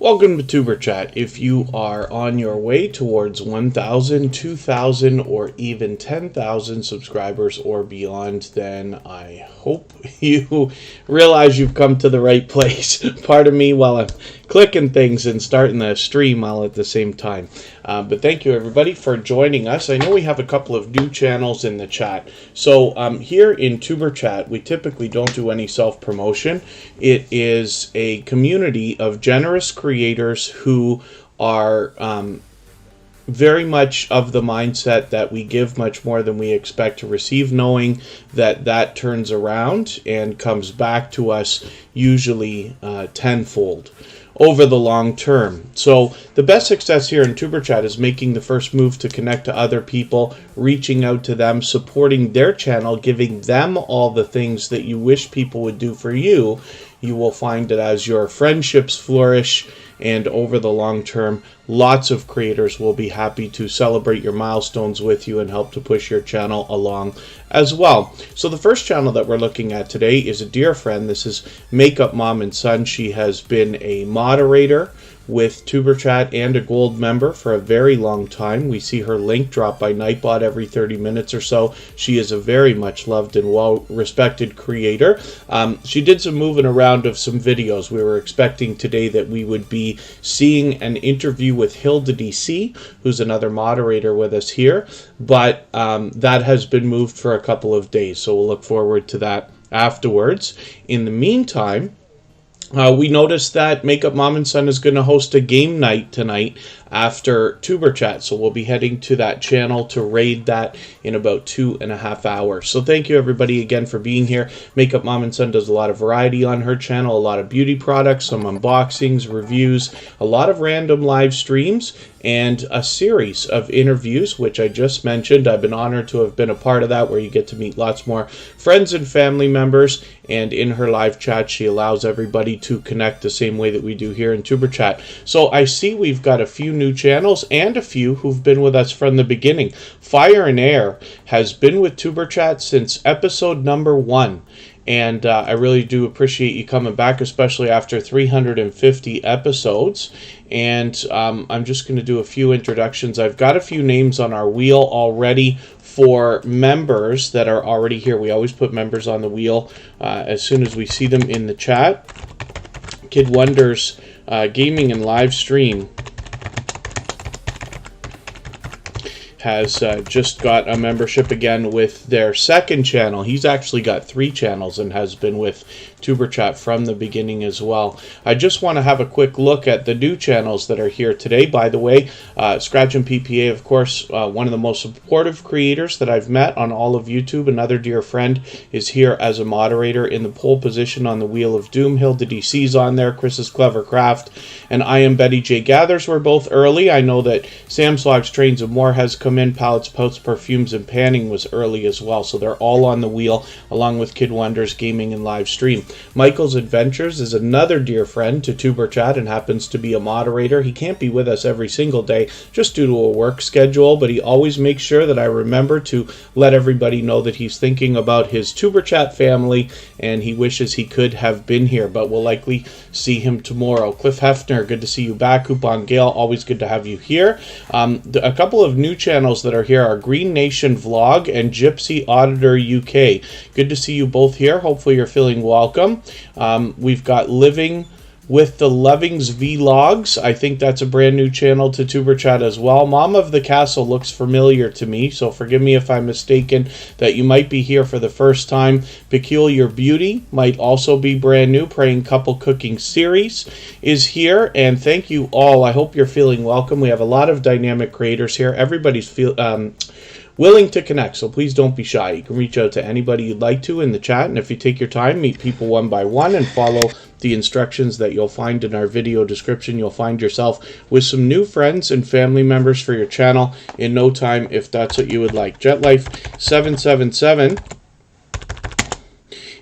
Welcome to Tuber Chat. If you are on your way towards 1,000, 2,000, or even 10,000 subscribers or beyond, then I hope you realize you've come to the right place. Pardon me while I'm clicking things and starting the stream all at the same time. But thank you everybody for joining us. I know we have a couple of new channels in the chat. So here in Tuber Chat, we typically don't do any self-promotion. It is a community of generous creators who are very much of the mindset that we give much more than we expect to receive, knowing that that turns around and comes back to us usually tenfold over the long term. So the best success here in Tuber Chat is making the first move to connect to other people, reaching out to them, supporting their channel, giving them all the things that you wish people would do for you. You will find that as your friendships flourish and over the long term, lots of creators will be happy to celebrate your milestones with you and help to push your channel along as well. So the first channel that we're looking at today is a dear friend. This is Makeup Mom and Son. She has been a moderator with Tuber Chat and a gold member for a very long time. We see her link drop by Nightbot every 30 minutes or so. She is a very much loved and well-respected creator. She did some moving around of some videos. We were expecting today that we would be seeing an interview with Hilda DC, who's another moderator with us here, but that has been moved for a couple of days, so we'll look forward to that afterwards. In the meantime, we noticed that Makeup Mom and Son is going to host a game night tonight after Tuber Chat, so we'll be heading to that channel to raid that in about 2.5 hours. So thank you everybody again for being here. Makeup Mom and Son does a lot of variety on her channel, a lot of beauty products, some unboxings, reviews, a lot of random live streams, and a series of interviews, which I just mentioned. I've been honored to have been a part of that, where you get to meet lots more friends and family members, and in her live chat she allows everybody to connect the same way that we do here in Tuber Chat. So I see we've got a few new channels and a few who've been with us from the beginning. Fire and Air has been with Tuber Chat since episode number 1. And I really do appreciate you coming back, especially after 350 episodes. And I'm just going to do a few introductions. I've got a few names on our wheel already for members that are already here. We always put members on the wheel as soon as we see them in the chat. Kid Wonders Gaming and Live Stream has just got a membership again with their second channel. He's actually got 3 channels and has been with Tuber Chat from the beginning as well. I just want to have a quick look at the new channels that are here today. By the way, Scratch and PPA, of course, one of the most supportive creators that I've met on all of YouTube. Another dear friend is here as a moderator in the pole position on the Wheel of Doom. Hilda DC's on there, Chris's Clever Craft, and I Am Betty J Gathers were both early. I know that Sam's Logs, Trains of More has come in. Palettes, Posts, Perfumes, and Panning was early as well. So they're all on the wheel, along with Kid Wonders Gaming and Live Stream. Michael's Adventures is another dear friend to Tuber Chat and happens to be a moderator. He can't be with us every single day just due to a work schedule, but he always makes sure that I remember to let everybody know that he's thinking about his Tuber Chat family and he wishes he could have been here, but we'll likely see him tomorrow. Cliff Hefner, good to see you back. Coupon Gale, always good to have you here. A couple of new channels that are here are Green Nation Vlog and Gypsy Auditor UK. Good to see you both here. Hopefully you're feeling welcome. We've got Living with the Lovings Vlogs. I think that's a brand new channel to Tuber Chat as well. Mom of the Castle looks familiar to me, so forgive me if I'm mistaken that you might be here for the first time. Peculiar Beauty might also be brand new. Praying Couple Cooking Series is here, and thank you all. I hope you're feeling welcome. We have a lot of dynamic creators here. Everybody's willing to connect, so please don't be shy. You can reach out to anybody you'd like to in the chat, and if you take your time, meet people one by one and follow the instructions that you'll find in our video description, you'll find yourself with some new friends and family members for your channel in no time, if that's what you would like. Jetlife 777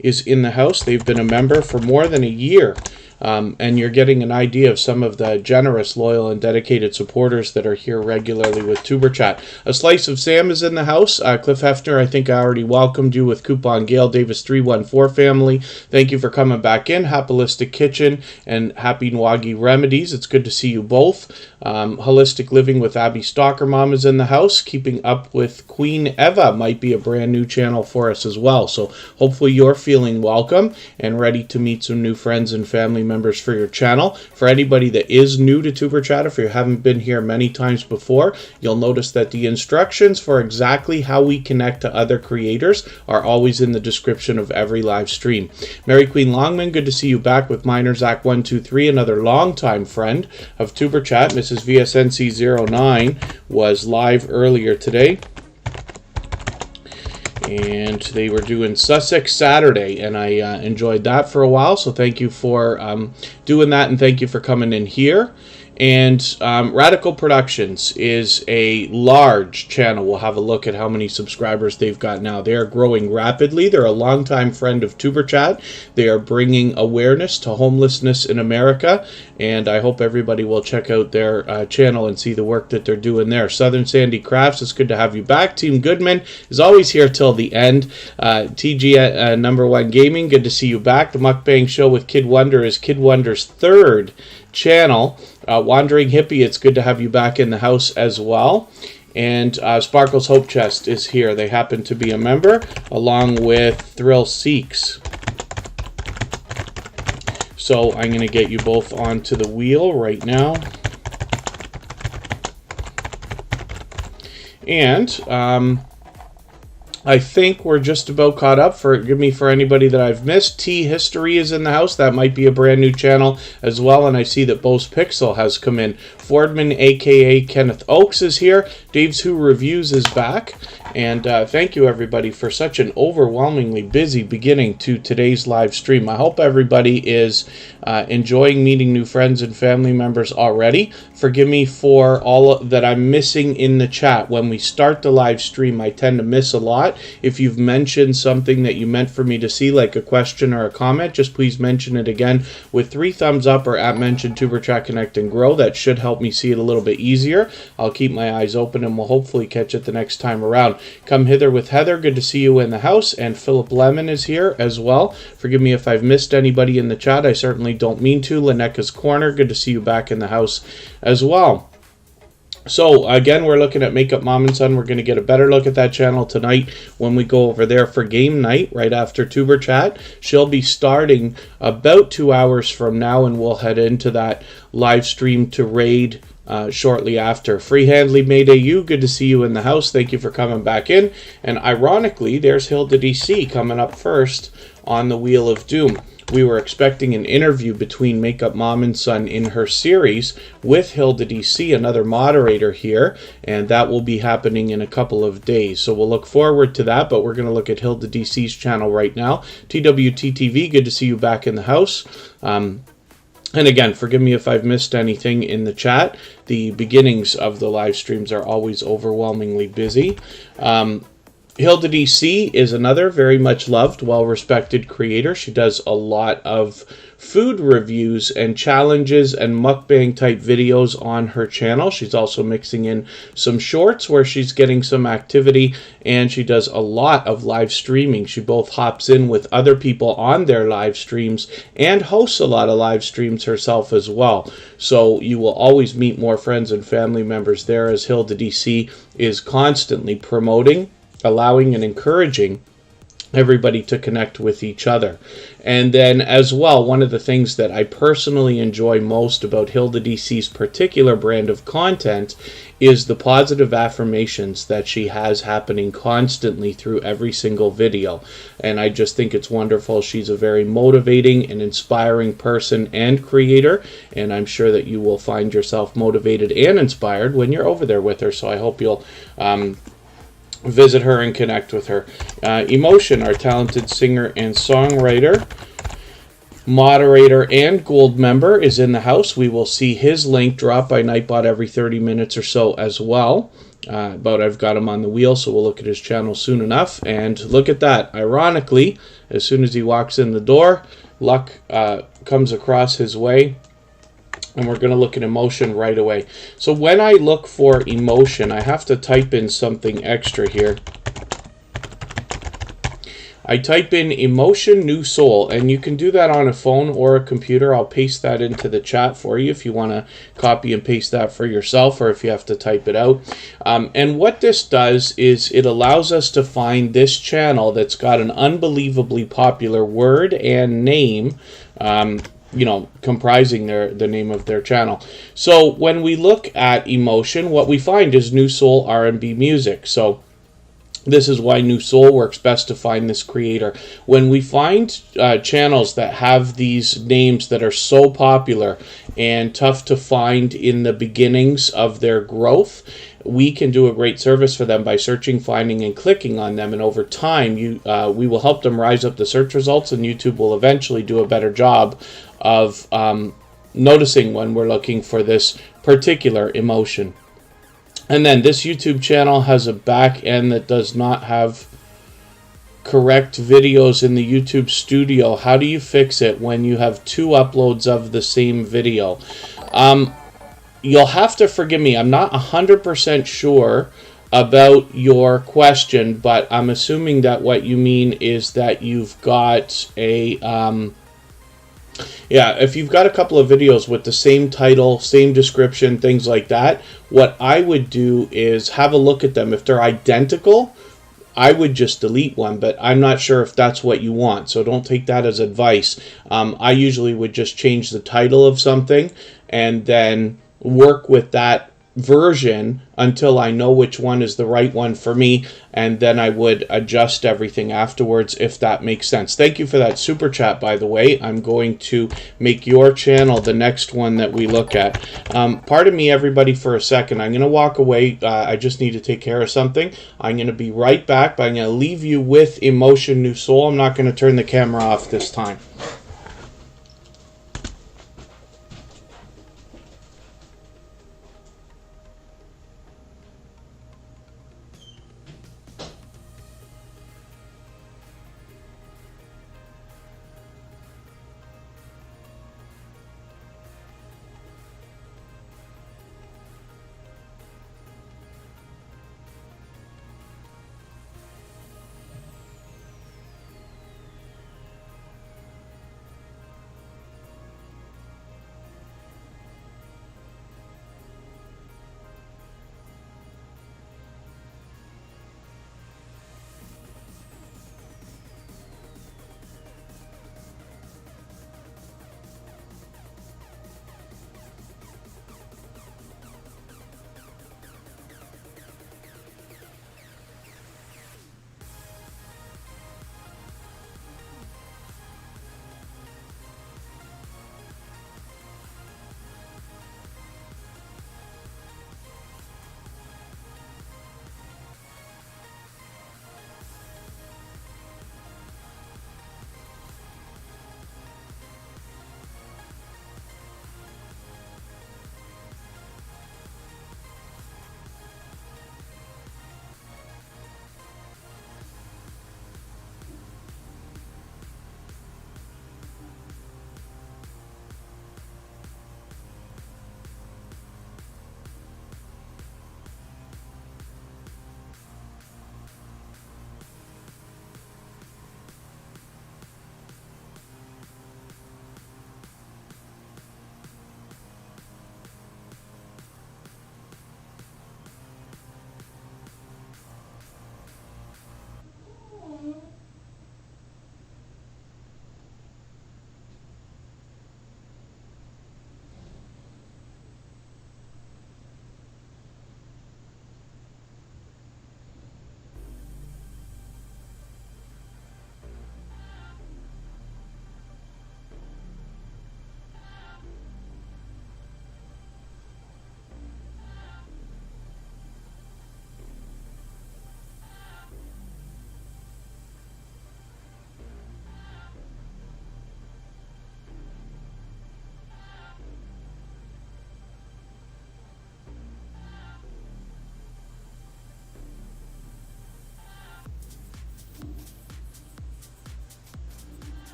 is in the house. They've been a member for more than a year. and you're getting an idea of some of the generous, loyal, and dedicated supporters that are here regularly with Tuber Chat. A Slice of Sam is in the house. Cliff Hefner, I think I already welcomed you with Coupon Gale Davis 314 family. Thank you for coming back in. Happylistic Kitchen and Happy Nwagi Remedies. It's good to see you both. Holistic Living with Abby Stalker Mom is in the house. Keeping Up with Queen Eva might be a brand new channel for us as well. So hopefully you're feeling welcome and ready to meet some new friends and family members for your channel. For anybody that is new to Tuber Chat, if you haven't been here many times before, you'll notice that the instructions for exactly how we connect to other creators are always in the description of every live stream. Mary Queen Longman, good to see you back with Miner Zach123, another longtime friend of Tuber Chat. Mrs. VSNC09 was live earlier today, and they were doing Sussex Saturday, and I enjoyed that for a while, so thank you for doing that, and thank you for coming in here. And Radical Productions is a large channel. We'll have a look at how many subscribers they've got now. They are growing rapidly. They're a longtime friend of Tuber Chat. They are bringing awareness to homelessness in America, and I hope everybody will check out their channel and see the work that they're doing there. Southern Sandy Crafts, it's good to have you back. Team Goodman is always here till the end. TG Number One Gaming, good to see you back. The Mukbang Show with Kid Wonder is Kid Wonder's third channel. Wandering Hippie, it's good to have you back in the house as well. And Sparkle's Hope Chest is here. They happen to be a member, along with Thrill Seeks. So I'm going to get you both onto the wheel right now. And I think we're just about caught up. Forgive me for anybody that I've missed. T History is in the house. That might be a brand new channel as well. And I see that Bose Pixel has come in. Fordman, a.k.a. Kenneth Oakes, is here. Dave's Who Reviews is back. And thank you, everybody, for such an overwhelmingly busy beginning to today's live stream. I hope everybody is enjoying meeting new friends and family members already. Forgive me for all that I'm missing in the chat. When we start the live stream, I tend to miss a lot. If you've mentioned something that you meant for me to see, like a question or a comment, just please mention it again with 3 thumbs up or at mention Tuber Chat Connect and Grow. That should help me see it a little bit easier. I'll keep my eyes open and we'll hopefully catch it the next time around. Come Hither with Heather, good to see you in the house. And Philip Lemon is here as well. Forgive me if I've missed anybody in the chat. I certainly don't mean to. Lenneka's Corner, good to see you back in the house as well. So, again, we're looking at Makeup Mom and Son. We're going to get a better look at that channel tonight when we go over there for game night right after Tuber Chat. She'll be starting about 2 hours from now, and we'll head into that live stream to raid shortly after. Freehandly Made AU, good to see you in the house. Thank you for coming back in. And ironically, there's Hilda DC coming up first on the Wheel of Doom. We were expecting an interview between Makeup Mom and Son in her series with Hilda DC, another moderator here, and that will be happening in a couple of days. So we'll look forward to that, but we're going to look at Hilda DC's channel right now. TWTTV, good to see you back in the house. And again, forgive me if I've missed anything in the chat. The beginnings of the live streams are always overwhelmingly busy. Hilda DC is another very much loved, well-respected creator. She does a lot of food reviews and challenges and mukbang type videos on her channel. She's also mixing in some shorts where she's getting some activity, and she does a lot of live streaming. She both hops in with other people on their live streams and hosts a lot of live streams herself as well. So you will always meet more friends and family members there, as Hilda DC is constantly promoting, allowing and encouraging everybody to connect with each other. And then as well, one of the things that I personally enjoy most about Hilda DC's particular brand of content is the positive affirmations that she has happening constantly through every single video. And I just think it's wonderful. She's a very motivating and inspiring person and creator, and I'm sure that you will find yourself motivated and inspired when you're over there with her. So I hope you'll visit her and connect with her. Emotion, our talented singer and songwriter, moderator, and gold member, is in the house. We will see his link drop by Nightbot every 30 minutes or so as well. But I've got him on the wheel, so we'll look at his channel soon enough. And look at that. Ironically, as soon as he walks in the door, luck comes across his way. And we're going to look at emotion right away. So when I look for emotion, I have to type in something extra here. I type in emotion new soul, and you can do that on a phone or a computer. I'll paste that into the chat for you if you want to copy and paste that for yourself, or if you have to type it out. And what this does is it allows us to find this channel that's got an unbelievably popular word and name, you know, comprising the name of their channel. So when we look at emotion, what we find is New Soul R&B music. So this is why New Soul works best to find this creator. When we find channels that have these names that are so popular and tough to find in the beginnings of their growth, we can do a great service for them by searching, finding, and clicking on them. And over time, we will help them rise up the search results, and YouTube will eventually do a better job of noticing when we're looking for this particular emotion. And then this YouTube channel has a back end that does not have correct videos in the YouTube studio. How do you fix it when you have 2 uploads of the same video? You'll have to forgive me. I'm not 100% sure about your question, but I'm assuming that what you mean is that you've got a... yeah, if you've got a couple of videos with the same title, same description, things like that, what I would do is have a look at them. If they're identical, I would just delete one, but I'm not sure if that's what you want, so don't take that as advice. I usually would just change the title of something and then work with that version until I know which one is the right one for me, and then I would adjust everything afterwards, if that makes sense. Thank you for that super chat, by the way. I'm going to make your channel the next one that we look at. Pardon me, everybody, for a second. I'm going to walk away. I just need to take care of something. I'm going to be right back, but I'm going to leave you with Emotion New Soul. I'm not going to turn the camera off this time.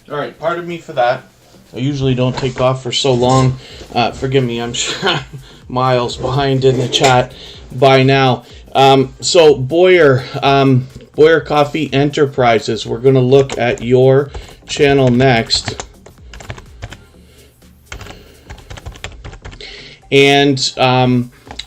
All right, pardon me for that. I usually don't take off for so long. Forgive me, I'm sure I'm miles behind in the chat by now. So Boyer Coffee Enterprises, we're going to look at your channel next. And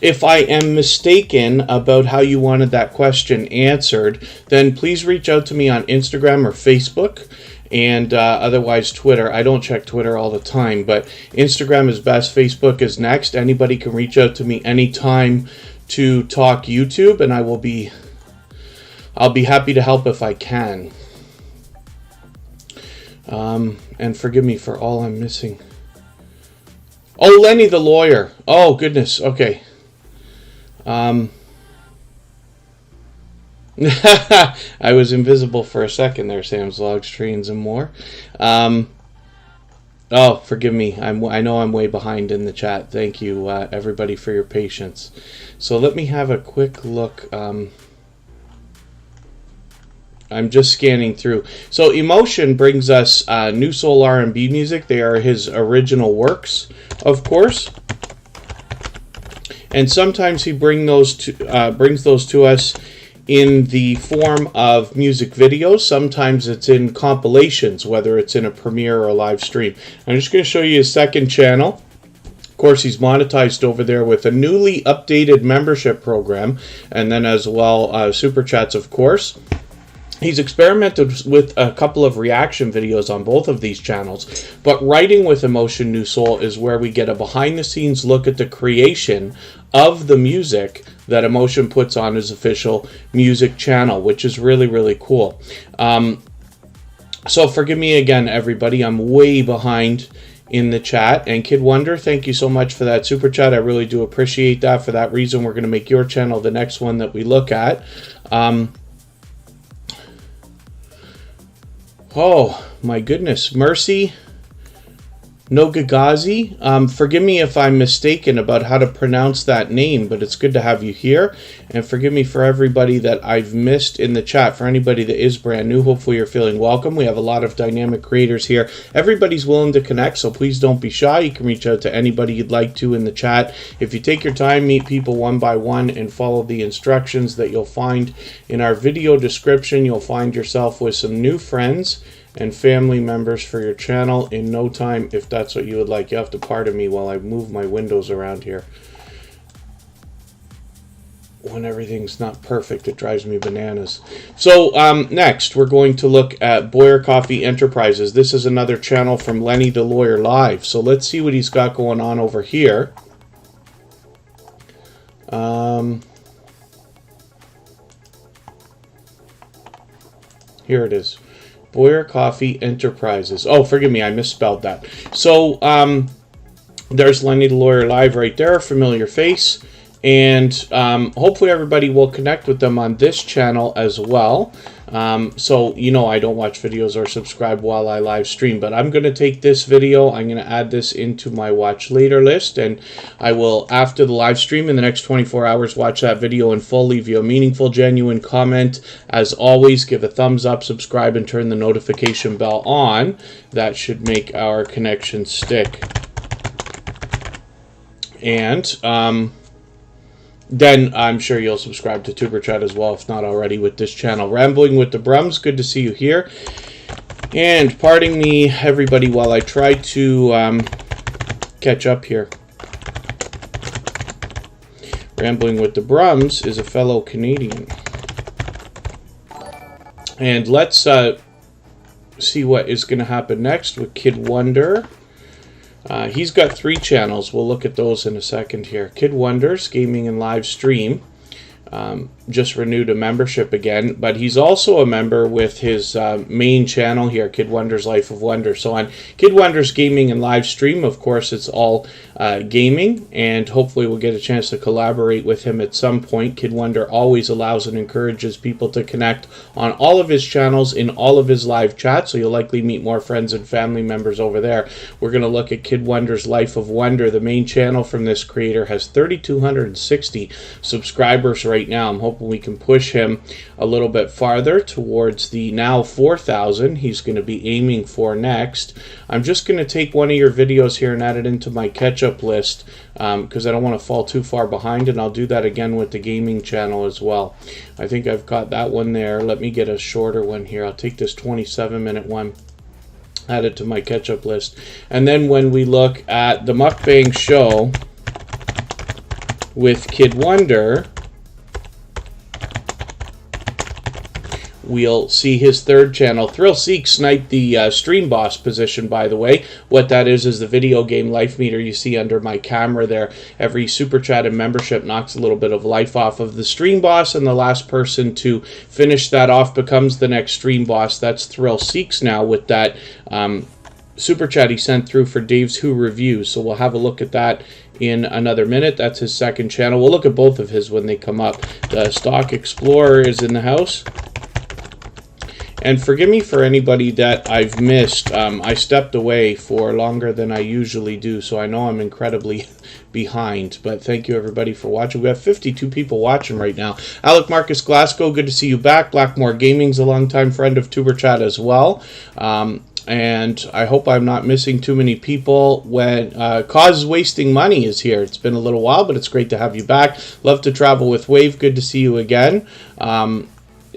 if I am mistaken about how you wanted that question answered, then please reach out to me on Instagram or Facebook, and otherwise Twitter. I don't check Twitter all the time, but Instagram is best, Facebook is next. Anybody can reach out to me anytime to talk YouTube, and I'll be happy to help if I can. And forgive me for all I'm missing. Oh, Lenny the lawyer. Oh, goodness. Okay. I was invisible for a second there, Sam's Logs, Trains, and More. Oh, forgive me. I know I'm way behind in the chat. Thank you, everybody, for your patience. So let me have a quick look. I'm just scanning through. So Emotion brings us New Soul R&B music. They are his original works, of course. And sometimes he brings those to us in the form of music videos. Sometimes it's in compilations, whether it's in a premiere or a live stream. I'm just going to show you his second channel. Of course, he's monetized over there with a newly updated membership program, and then as well Super Chats, of course. He's experimented with a couple of reaction videos on both of these channels, but Writing with Emotion New Soul is where we get a behind-the-scenes look at the creation of the music that Emotion puts on his official music channel, which is really, really cool. So forgive me again, everybody. I'm way behind in the chat. And Kid Wonder, thank you so much for that super chat. I really do appreciate that. For that reason, we're going to make your channel the next one that we look at. Oh, my goodness. Mercy Nogagazi. Forgive me if I'm mistaken about how to pronounce that name, but it's good to have you here. And forgive me for everybody that I've missed in the chat. For anybody that is brand new, hopefully you're feeling welcome. We have a lot of dynamic creators here. Everybody's willing to connect, so please don't be shy. You can reach out to anybody you'd like to in the chat. If you take your time, meet people one by one, and follow the instructions that you'll find in our video description, you'll find yourself with some new friends and family members for your channel in no time, if that's what you would like. You have to pardon me while I move my windows around here. When everything's not perfect, it drives me bananas. So next, we're going to look at Boyer Coffee Enterprises. This is another channel from Lenny the Lawyer Live. So let's see what he's got going on over here. Here it is. Boyer Coffee Enterprises. Oh, forgive me, I misspelled that. So, there's Lenny the Lawyer Live right there, a familiar face. And hopefully everybody will connect with them on this channel as well. So, you know, I don't watch videos or subscribe while I live stream, but I'm going to take this video, I'm going to add this into my watch later list, and I will, after the live stream in the next 24 hours, watch that video in full, leave you a meaningful, genuine comment. As always, give a thumbs up, subscribe, and turn the notification bell on. That should make our connection stick. And, then I'm sure you'll subscribe to Superchat as well, if not already, with this channel. Rambling with the Brums, good to see you here. And pardon me, everybody, while I try to catch up here. Rambling with the Brums is a fellow Canadian. And let's see what is going to happen next with Kid Wonder. He's got 3 channels. We'll look at those in a second here. Kid Wonders, Gaming and Live Stream. Just renewed a membership again, but he's also a member with his main channel here, Kid Wonder's Life of Wonder. So on Kid Wonder's Gaming and Live Stream, of course, it's all gaming, and hopefully we'll get a chance to collaborate with him at some point. Kid Wonder always allows and encourages people to connect on all of his channels, in all of his live chats, so you'll likely meet more friends and family members over there. We're going to look at Kid Wonder's Life of Wonder. The main channel from this creator has 3,260 subscribers right now. I'm hoping hoping we can push him a little bit farther towards the now 4,000 he's going to be aiming for next. I'm just going to take one of your videos here and add it into my catch-up list because I don't want to fall too far behind, and I'll do that again with the gaming channel as well. I think I've got that one there. Let me get a shorter one here. I'll take this 27-minute one, add it to my catch-up list. And then when we look at the mukbang show with Kid Wonder, we'll see his third channel. Thrill Seek sniped the stream boss position, by the way. What that is the video game life meter you see under my camera there. Every super chat and membership knocks a little bit of life off of the stream boss, and the last person to finish that off becomes the next stream boss. That's Thrill Seeks now with that super chat he sent through for Dave's Who Reviews. So we'll have a look at that in another minute. That's his second channel. We'll look at both of his when they come up. The Stock Explorer is in the house. And forgive me for anybody that I've missed. I stepped away for longer than I usually do, so I know I'm incredibly behind. But thank you, everybody, for watching. We have 52 people watching right now. Alec Marcus Glasgow, good to see you back. Blackmore Gaming's a longtime friend of Superchat as well. And I hope I'm not missing too many people when Cause Wasting Money is here. It's been a little while, but it's great to have you back. Love to Travel with Wave, good to see you again.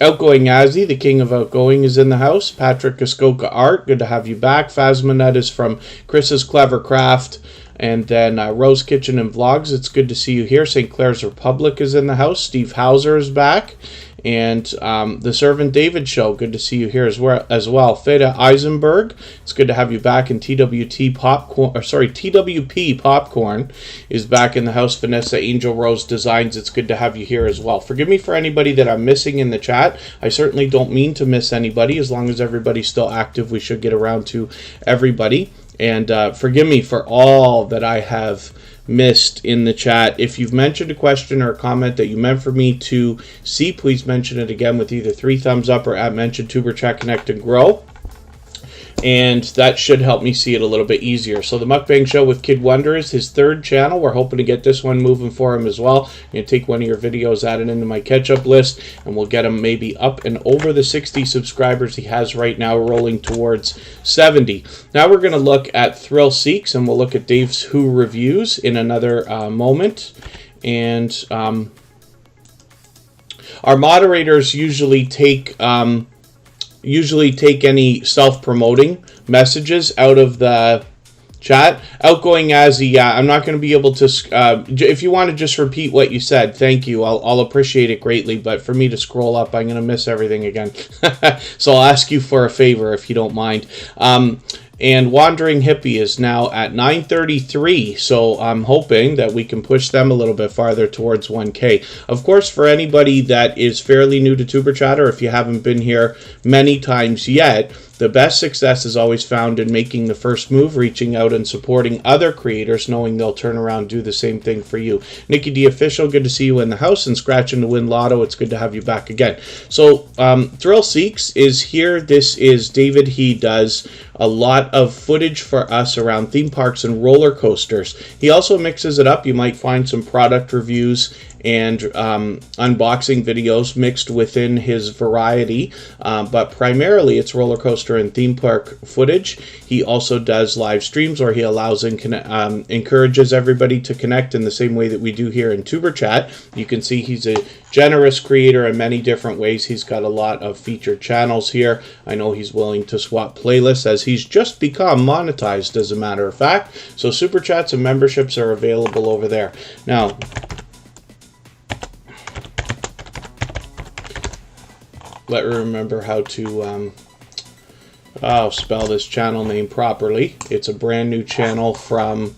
Outgoing Azzy, the king of outgoing, is in the house. Patrick Kaskoka Art, good to have you back. Phasmanet is from Chris's Clever Craft. And then Rose Kitchen and Vlogs, it's good to see you here. St. Clair's Republic is in the house. Steve Hauser is back. And the Servant David Show, good to see you here as well. Feda Eisenberg, it's good to have you back. And TWP Popcorn is back in the house. Vanessa Angel Rose Designs, it's good to have you here as well. Forgive me for anybody that I'm missing in the chat. I certainly don't mean to miss anybody. As long as everybody's still active, we should get around to everybody. And forgive me for all that I have missed in the chat. If you've mentioned a question or a comment that you meant for me to see, please mention it again with either 3 thumbs up or at mention Tuber Chat Connect and Grow. And that should help me see it a little bit easier. So the Mukbang Show with Kid Wonder is his third channel. We're hoping to get this one moving for him as well. I'm going to take one of your videos, add it into my catch-up list, and we'll get him maybe up and over the 60 subscribers he has right now, rolling towards 70. Now we're going to look at Thrill Seeks, and we'll look at Dave's Who Reviews in another moment. And our moderators usually take any self-promoting messages out of the chat. Outgoing Azzy, yeah, I'm not going to be able to, if you want to just repeat what you said, thank you, I'll appreciate it greatly, but for me to scroll up, I'm going to miss everything again. So I'll ask you for a favor if you don't mind. And Wandering Hippie is now at 933, so I'm hoping that we can push them a little bit farther towards 1K. Of course, for anybody that is fairly new to Tuber Chat, or if you haven't been here many times yet, the best success is always found in making the first move, reaching out and supporting other creators, knowing they'll turn around and do the same thing for you. Nikki D Official, good to see you in the house, and Scratching to Win Lotto, it's good to have you back again. So Thrill Seeks is here. This is David. He does a lot of footage for us around theme parks and roller coasters. He also mixes it up. You might find some product reviews and unboxing videos mixed within his variety, but primarily it's roller coaster and theme park footage. He also does live streams where he allows and encourages everybody to connect in the same way that we do here in Tuber Chat. You can see he's a generous creator in many different ways. He's got a lot of featured channels here. I know he's willing to swap playlists as he's just become monetized, as a matter of fact. So Super Chats and memberships are available over there. Now, let me remember how to spell this channel name properly. It's a brand new channel from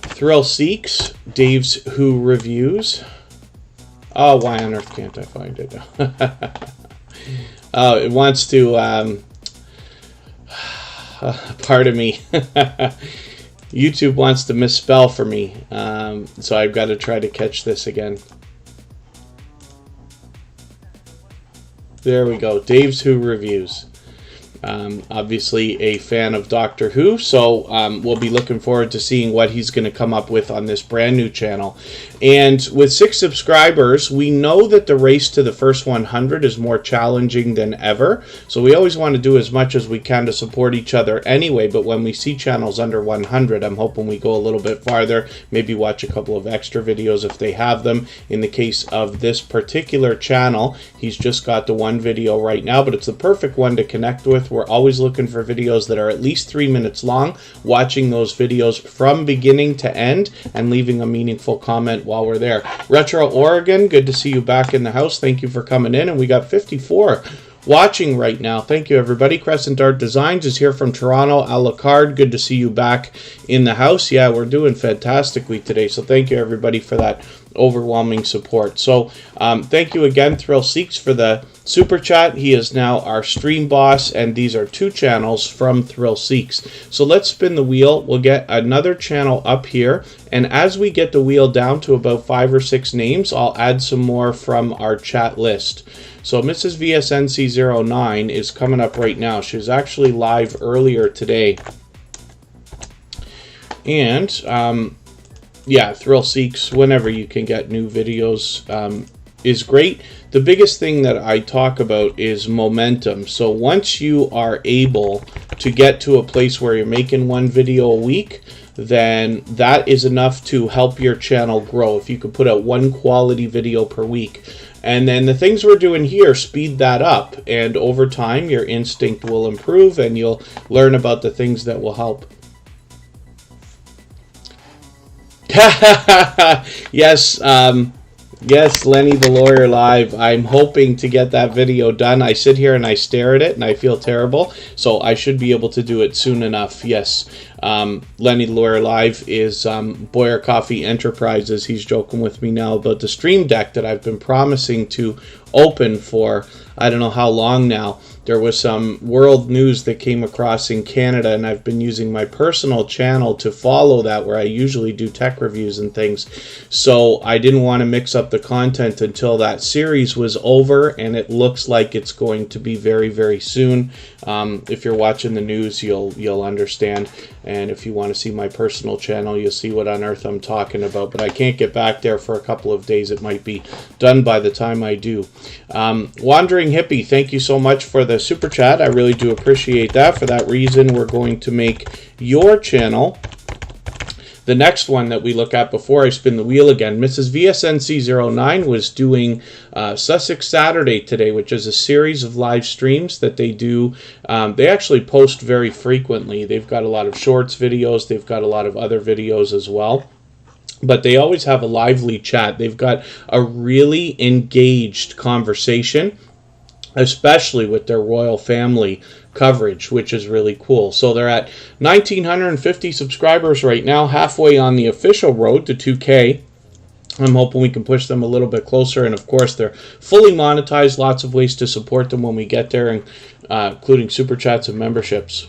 Thrill Seeks, Dave's Who Reviews. Oh, why on earth can't I find it? It wants to, pardon me. YouTube wants to misspell for me, so I've got to try to catch this again. There we go, Dave's Who Reviews. Obviously a fan of Doctor Who, so we'll be looking forward to seeing what he's going to come up with on this brand new channel. And with 6 subscribers, we know that the race to the first 100 is more challenging than ever, so we always want to do as much as we can to support each other anyway. But when we see channels under 100, I'm hoping we go a little bit farther, maybe watch a couple of extra videos if they have them. In the case of this particular channel, he's just got the 1 video right now, but it's the perfect one to connect with. We're always looking for videos that are at least 3 minutes long, watching those videos from beginning to end and leaving a meaningful comment while we're there. Retro Oregon, good to see you back in the house. Thank you for coming in. And we got 54 watching right now. Thank you, everybody. Crescent Art Designs is here from Toronto. Alucard, good to see you back in the house. Yeah, we're doing fantastically today, so thank you, everybody, for that overwhelming support. So thank you again, Thrill Seeks, for the super chat. He is now our stream boss, and these are 2 channels from Thrill Seeks. So let's spin the wheel. We'll get another channel up here, and as we get the wheel down to about 5 or 6 names, I'll add some more from our chat list. So Mrs. VSNC09 is coming up right now. She was actually live earlier today. And yeah, Thrill Seeks, whenever you can get new videos, is great. The biggest thing that I talk about is momentum. So once you are able to get to a place where you're making 1 video a week, then that is enough to help your channel grow. If you could put out 1 quality video per week. And then the things we're doing here speed that up. And over time, your instinct will improve and you'll learn about the things that will help. Yes, yes, Lenny the Lawyer Live. I'm hoping to get that video done. I sit here and I stare at it and I feel terrible, so I should be able to do it soon enough. Yes, Lenny the Lawyer Live is Boyer Coffee Enterprises. He's joking with me now about the stream deck that I've been promising to open for I don't know how long now. There was some world news that came across in Canada, and I've been using my personal channel to follow that, where I usually do tech reviews and things. So I didn't want to mix up the content until that series was over, and it looks like it's going to be very, very soon. If you're watching the news, you'll understand. And if you want to see my personal channel, you'll see what on earth I'm talking about. But I can't get back there for a couple of days. It might be done by the time I do. Wandering Hippie, thank you so much for the super chat. I really do appreciate that. For that reason, we're going to make your channel the next one that we look at before I spin the wheel again. Mrs. VSNC09 was doing Sussex Saturday today, which is a series of live streams that they do. They actually post very frequently. They've got a lot of shorts videos. They've got a lot of other videos as well. But they always have a lively chat. They've got a really engaged conversation, especially with their royal family coverage, which is really cool. So they're at 1,950 subscribers right now, halfway on the official road to 2K. I'm hoping we can push them a little bit closer, and of course they're fully monetized. Lots of ways to support them when we get there, including super chats and memberships.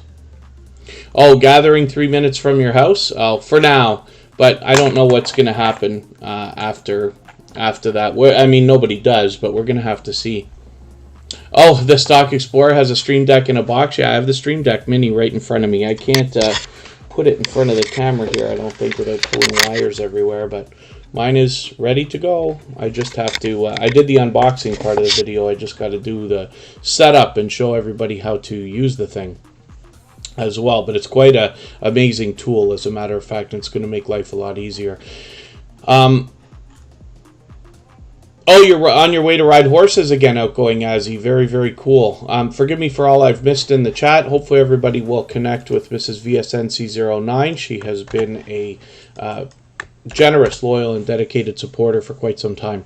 Oh, gathering 3 minutes from your house? Oh, for now, but I don't know what's going to happen after that. I mean, nobody does, but we're going to have to see. Oh, the Stock Explorer has a Stream Deck in a box. Yeah, I have the Stream Deck Mini right in front of me. I can't put it in front of the camera here, I don't think, without pulling wires everywhere, but mine is ready to go. I just have to, I did the unboxing part of the video. I just got to do the setup and show everybody how to use the thing as well. But it's quite a amazing tool, as a matter of fact, and it's going to make life a lot easier. Oh, you're on your way to ride horses again, Outgoing Azzy. Very, very cool. Forgive me for all I've missed in the chat. Hopefully everybody will connect with Mrs. VSNC09. She has been a generous, loyal, and dedicated supporter for quite some time.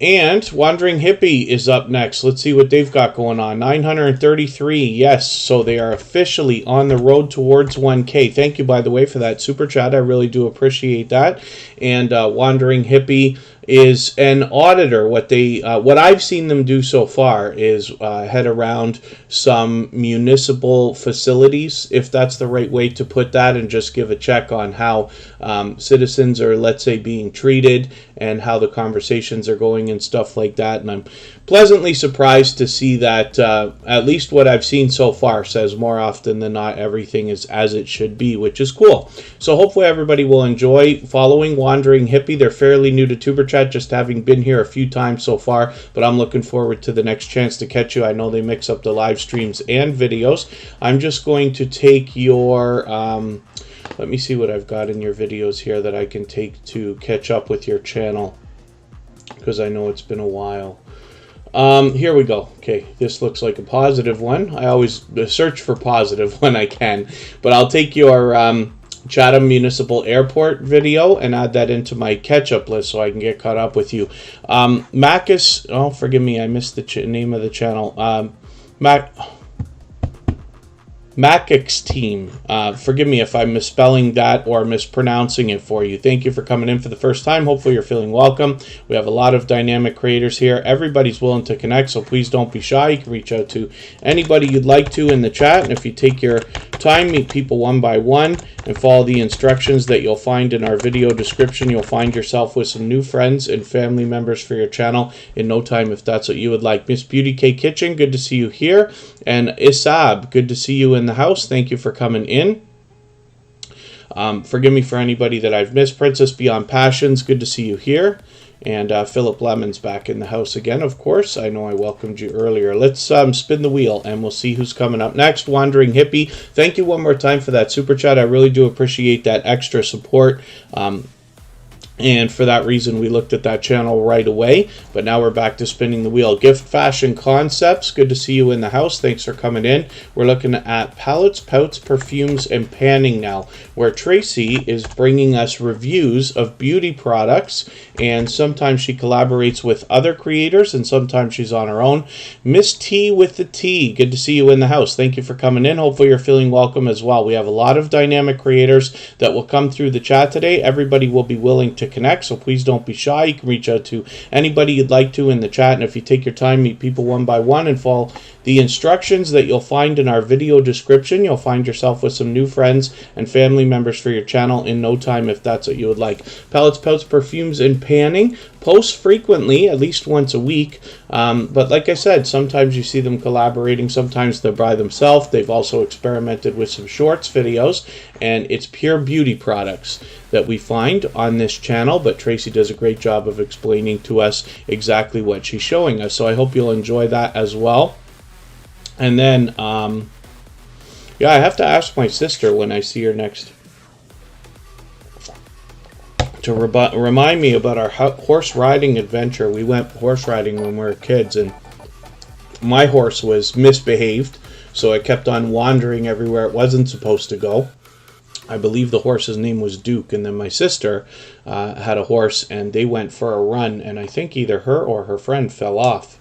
And Wandering Hippie is up next. Let's see what they've got going on. 933, yes. So they are officially on the road towards 1K. Thank you, by the way, for that super chat. I really do appreciate that. And Wandering Hippie is an auditor. What I've seen them do so far is head around some municipal facilities, if that's the right way to put that, and just give a check on how citizens are, let's say, being treated and how the conversations are going and stuff like that. And I'm pleasantly surprised to see that at least what I've seen so far says more often than not everything is as it should be, which is cool. So hopefully everybody will enjoy following Wandering Hippie. They're fairly new to Tuber Chat, just having been here a few times so far, but I'm looking forward to the next chance to catch you. I know they mix up the live streams and videos. I'm just going to take your let me see what I've got in your videos here that I can take to catch up with your channel, because I know it's been a while. Here we go. Okay, this looks like a positive one. I always search for positive when I can, but I'll take your Chatham Municipal Airport video and add that into my catch-up list so I can get caught up with you. Macus, oh, forgive me, I missed the name of the channel. Macix team. Forgive me if I'm misspelling that or mispronouncing it for you. Thank you for coming in for the first time. Hopefully you're feeling welcome. We have a lot of dynamic creators here. Everybody's willing to connect, so please don't be shy. You can reach out to anybody you'd like to in the chat, and if you take your time, meet people one by one, and follow the instructions that you'll find in our video description, you'll find yourself with some new friends and family members for your channel in no time, if that's what you would like. Miss Beauty K Kitchen, good to see you here. And Isab, good to see you in the house. Thank you for coming in. Forgive me for anybody that I've missed. Princess Beyond Passions, good to see you here. And Philip Lemon's back in the house again, of course. I know I welcomed you earlier. Let's spin the wheel, and we'll see who's coming up next. Wandering Hippie, thank you one more time for that super chat. I really do appreciate that extra support. And for that reason, we looked at that channel right away. But now we're back to spinning the wheel. Gift Fashion Concepts, good to see you in the house. Thanks for coming in. We're looking at palettes, pouts, perfumes, and panning now, where Tracy is bringing us reviews of beauty products. And sometimes she collaborates with other creators, and sometimes she's on her own. Miss T with the T, good to see you in the house. Thank you for coming in. Hopefully you're feeling welcome as well. We have a lot of dynamic creators that will come through the chat today. Everybody will be willing to connect, so please don't be shy. You can reach out to anybody you'd like to in the chat, and if you take your time, meet people one by one and follow the instructions that you'll find in our video description, you'll find yourself with some new friends and family members for your channel in no time, if that's what you would like. Palettes, pouts, perfumes, and panning. Post frequently, at least once a week, but like I said, sometimes you see them collaborating, sometimes they're by themselves. They've also experimented with some shorts videos, and it's pure beauty products that we find on this channel, but Tracy does a great job of explaining to us exactly what she's showing us, so I hope you'll enjoy that as well. And then yeah, I have to ask my sister when I see her next to remind me about our horse riding adventure. We went horse riding when we were kids, and my horse was misbehaved, so it kept on wandering everywhere it wasn't supposed to go. I believe the horse's name was Duke, and then my sister had a horse, and they went for a run, and I think either her or her friend fell off.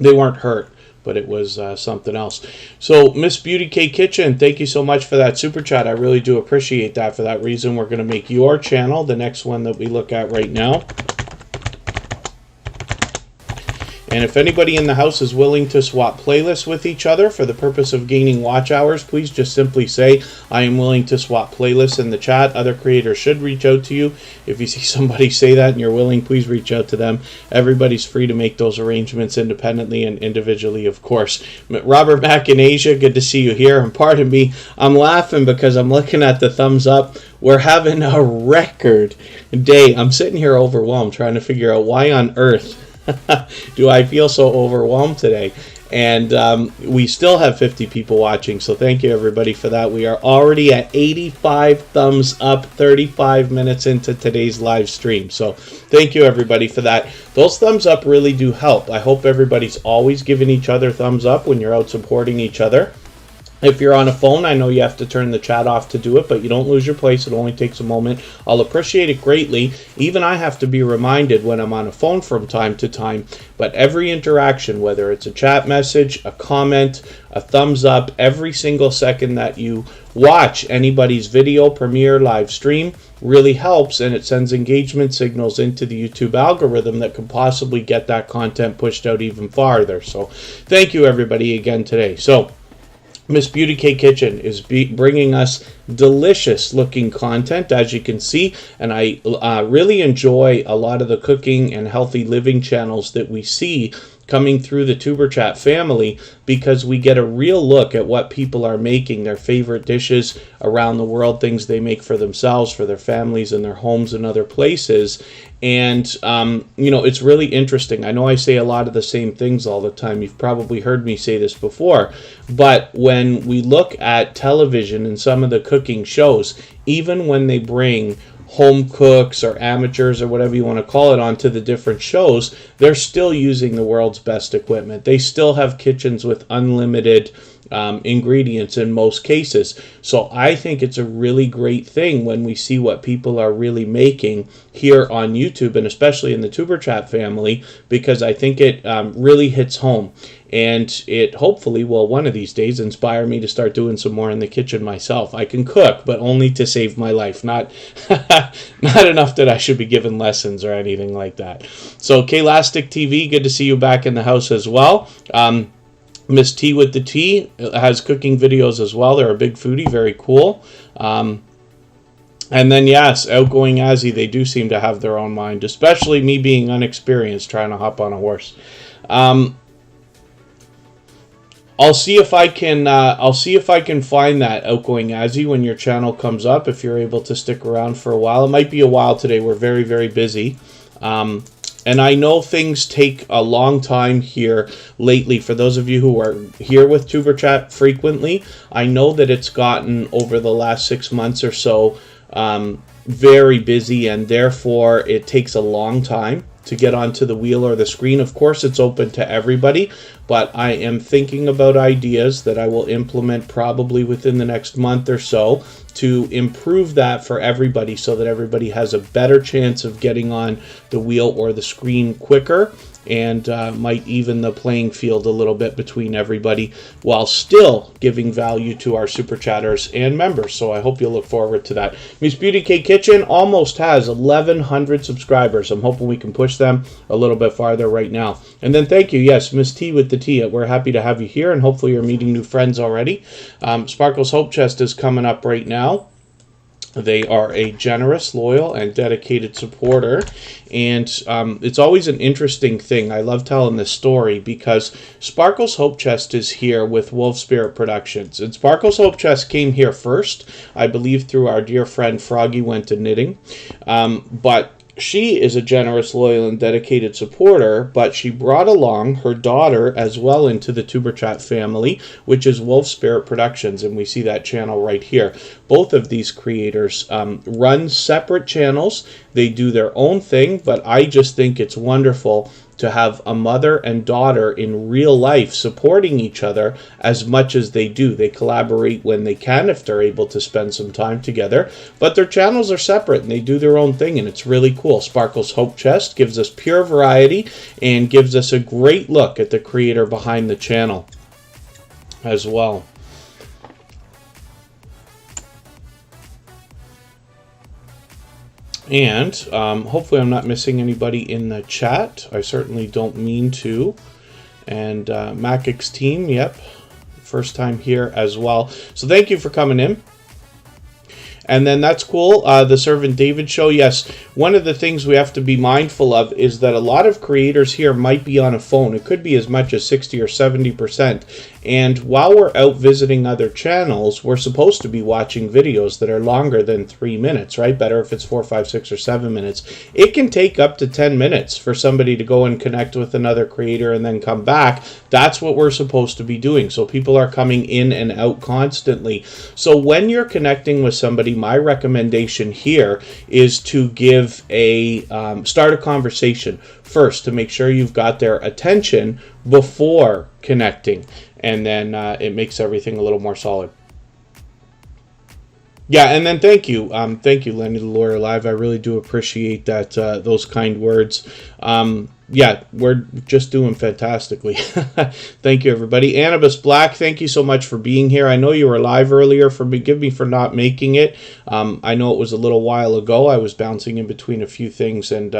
They weren't hurt, but it was something else. So, Miss Beauty K Kitchen, thank you so much for that super chat. I really do appreciate that. For that reason, we're going to make your channel the next one that we look at right now. And if anybody in the house is willing to swap playlists with each other for the purpose of gaining watch hours, please just simply say, I am willing to swap playlists in the chat. Other creators should reach out to you. If you see somebody say that and you're willing, please reach out to them. Everybody's free to make those arrangements independently and individually, of course. Robert back in Asia, good to see you here. And pardon me, I'm laughing because I'm looking at the thumbs up. We're having a record day. I'm sitting here overwhelmed trying to figure out why on earth do I feel so overwhelmed today. And we still have 50 people watching, so thank you everybody for that. We are already at 85 thumbs up, 35 minutes into today's live stream, so thank you everybody for that. Those thumbs up really do help. I hope everybody's always giving each other thumbs up when you're out supporting each other. If you're on a phone, I know you have to turn the chat off to do it, but you don't lose your place. It only takes a moment. I'll appreciate it greatly. Even I have to be reminded when I'm on a phone from time to time, but every interaction, whether it's a chat message, a comment, a thumbs up, every single second that you watch anybody's video, premiere, live stream really helps, and it sends engagement signals into the YouTube algorithm that could possibly get that content pushed out even farther. So thank you everybody again today. So Miss Beauty Cake Kitchen is bringing us delicious looking content, as you can see, and I really enjoy a lot of the cooking and healthy living channels that we see coming through the Tuber Chat family, because we get a real look at what people are making, their favorite dishes around the world, things they make for themselves, for their families, and their homes and other places. And, you know, it's really interesting. I know I say a lot of the same things all the time. You've probably heard me say this before. But when we look at television and some of the cooking shows, even when they bring home cooks or amateurs or whatever you want to call it onto the different shows, they're still using the world's best equipment. They still have kitchens with unlimited ingredients in most cases. So I think it's a really great thing when we see what people are really making here on YouTube, and especially in the Tuber Chat family, because I think it really hits home. And it hopefully will one of these days inspire me to start doing some more in the kitchen myself. I can cook, but only to save my life, not not enough that I should be given lessons or anything like that. So K-Lastic TV, good to see you back in the house as well. Miss T with the T has cooking videos as well. They're a big foodie, very cool. And then, yes, Outgoing Azzy, they do seem to have their own mind, especially me being unexperienced trying to hop on a horse. I'll see if I can find that Outgoing Azzy when your channel comes up, if you're able to stick around for a while. It might be a while today. We're very, very busy. And I know things take a long time here lately. For those of you who are here with Tuber Chat frequently, I know that it's gotten, over the last 6 months or so, very busy, and therefore it takes a long time to get onto the wheel or the screen. Of course, it's open to everybody, but I am thinking about ideas that I will implement probably within the next month or so to improve that for everybody, so that everybody has a better chance of getting on the wheel or the screen quicker, and might even the playing field a little bit between everybody, while still giving value to our super chatters and members. So I hope you'll look forward to that. Miss Beauty Cake Kitchen almost has 1,100 subscribers. I'm hoping we can push them a little bit farther right now. And then thank you, yes, Miss T with the T. We're happy to have you here, and hopefully you're meeting new friends already. Sparkle's Hope Chest is coming up right now. They are a generous, loyal, and dedicated supporter, and it's always an interesting thing. I love telling this story because Sparkle's Hope Chest is here with Wolf Spirit Productions, and Sparkle's Hope Chest came here first, I believe, through our dear friend Froggy Went to Knitting, but she is a generous, loyal, and dedicated supporter, but she brought along her daughter as well into the Tuber Chat family, which is Wolf Spirit Productions, and we see that channel right here. Both of these creators run separate channels. They do their own thing, but I just think it's wonderful to have a mother and daughter in real life supporting each other as much as they do. They collaborate when they can, if they're able to spend some time together, but their channels are separate and they do their own thing, and it's really cool. Sparkle's Hope Chest gives us pure variety and gives us a great look at the creator behind the channel as well. And hopefully I'm not missing anybody in the chat. I certainly don't mean to. And Macix team, yep, first time here as well. So thank you for coming in. And then that's cool. The Servant David show. Yes, one of the things we have to be mindful of is that a lot of creators here might be on a phone. It could be as much as 60 or 70%. And while we're out visiting other channels, we're supposed to be watching videos that are longer than 3 minutes, right? Better if it's 4, 5, 6, or 7 minutes. It can take up to 10 minutes for somebody to go and connect with another creator and then come back. That's what we're supposed to be doing. So people are coming in and out constantly. So when you're connecting with somebody, my recommendation here is to give a start a conversation first to make sure you've got their attention before connecting, and then it makes everything a little more solid. Yeah, and then thank you, Lenny the Lawyer Live. I really do appreciate that, those kind words. Yeah, we're just doing fantastically. Thank you, everybody. Annabis Black, thank you so much for being here. I know you were live earlier. Forgive me for not making it. I know it was a little while ago. I was bouncing in between a few things and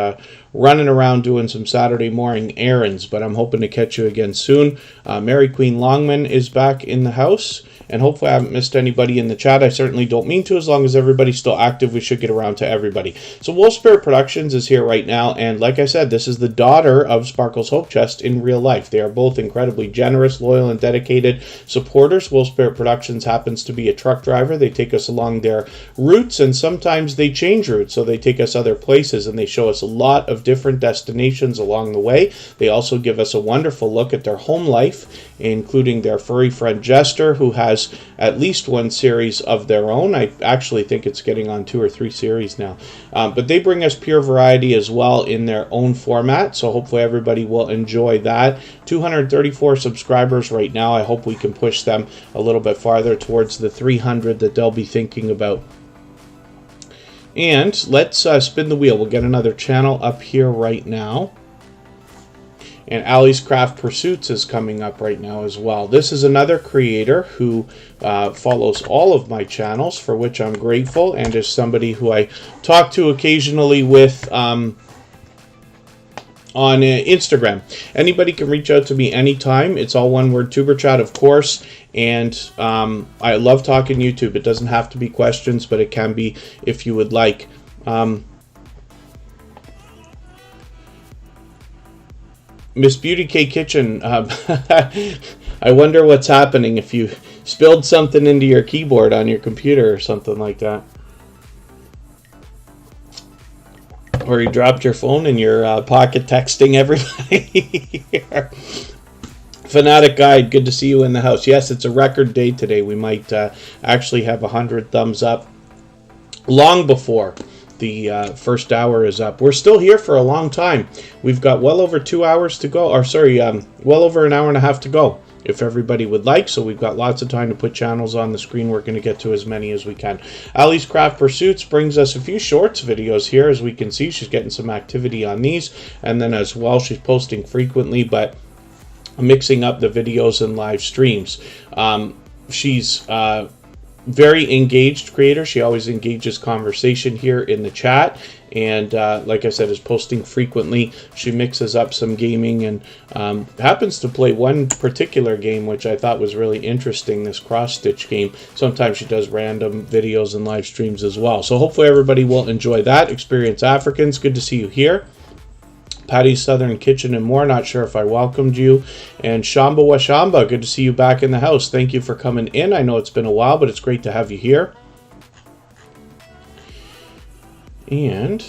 running around doing some Saturday morning errands, but I'm hoping to catch you again soon. Mary Queen Longman is back in the house, and hopefully I haven't missed anybody in the chat. I certainly don't mean to. As long as everybody's still active, we should get around to everybody. So Wolf Spirit Productions is here right now, and like I said, this is the daughter of Sparkle's Hope Chest in real life. They are both incredibly generous, loyal, and dedicated supporters. Wolf Spirit Productions happens to be a truck driver. They take us along their routes, and sometimes they change routes, so they take us other places, and they show us a lot of different destinations along the way. They also give us a wonderful look at their home life, including their furry friend Jester, who has at least one series of their own. I actually think it's getting on 2 or 3 series now. But they bring us pure variety as well in their own format, so hopefully everybody will enjoy that. 234 subscribers right now. I hope we can push them a little bit farther towards the 300 that they'll be thinking about. And let's spin the wheel. We'll get another channel up here right now. And Allie's Craft Pursuits is coming up right now as well. This is another creator who follows all of my channels, for which I'm grateful, and is somebody who I talk to occasionally with on Instagram. Anybody can reach out to me anytime. It's all one word, Tuber Chat, of course. And I love talking YouTube. It doesn't have to be questions, but it can be if you would like. Miss Beauty K Kitchen, I wonder what's happening if you spilled something into your keyboard on your computer or something like that. Or you dropped your phone in your pocket texting everybody. Fanatic Guide, good to see you in the house. Yes, it's a record day today. We might actually have 100 thumbs up long before the first hour is up. We're still here for a long time. We've got well over 2 hours to go, or sorry, well over an hour and a half to go, if everybody would like. So we've got lots of time to put channels on the screen. We're going to get to as many as we can. Allie's Craft Pursuits brings us a few shorts videos here. As we can see, she's getting some activity on these, and then as well, she's posting frequently, but mixing up the videos and live streams. She's very engaged creator. She always engages conversation here in the chat, and like I said, is posting frequently. She mixes up some gaming and happens to play one particular game which I thought was really interesting, this cross-stitch game. Sometimes she does random videos and live streams as well, so hopefully everybody will enjoy that. Experience Africans, good to see you here. Patty's Southern Kitchen and more, not sure if I welcomed you. And Shamba Washamba, good to see you back in the house. Thank you for coming in. I know it's been a while, but it's great to have you here. And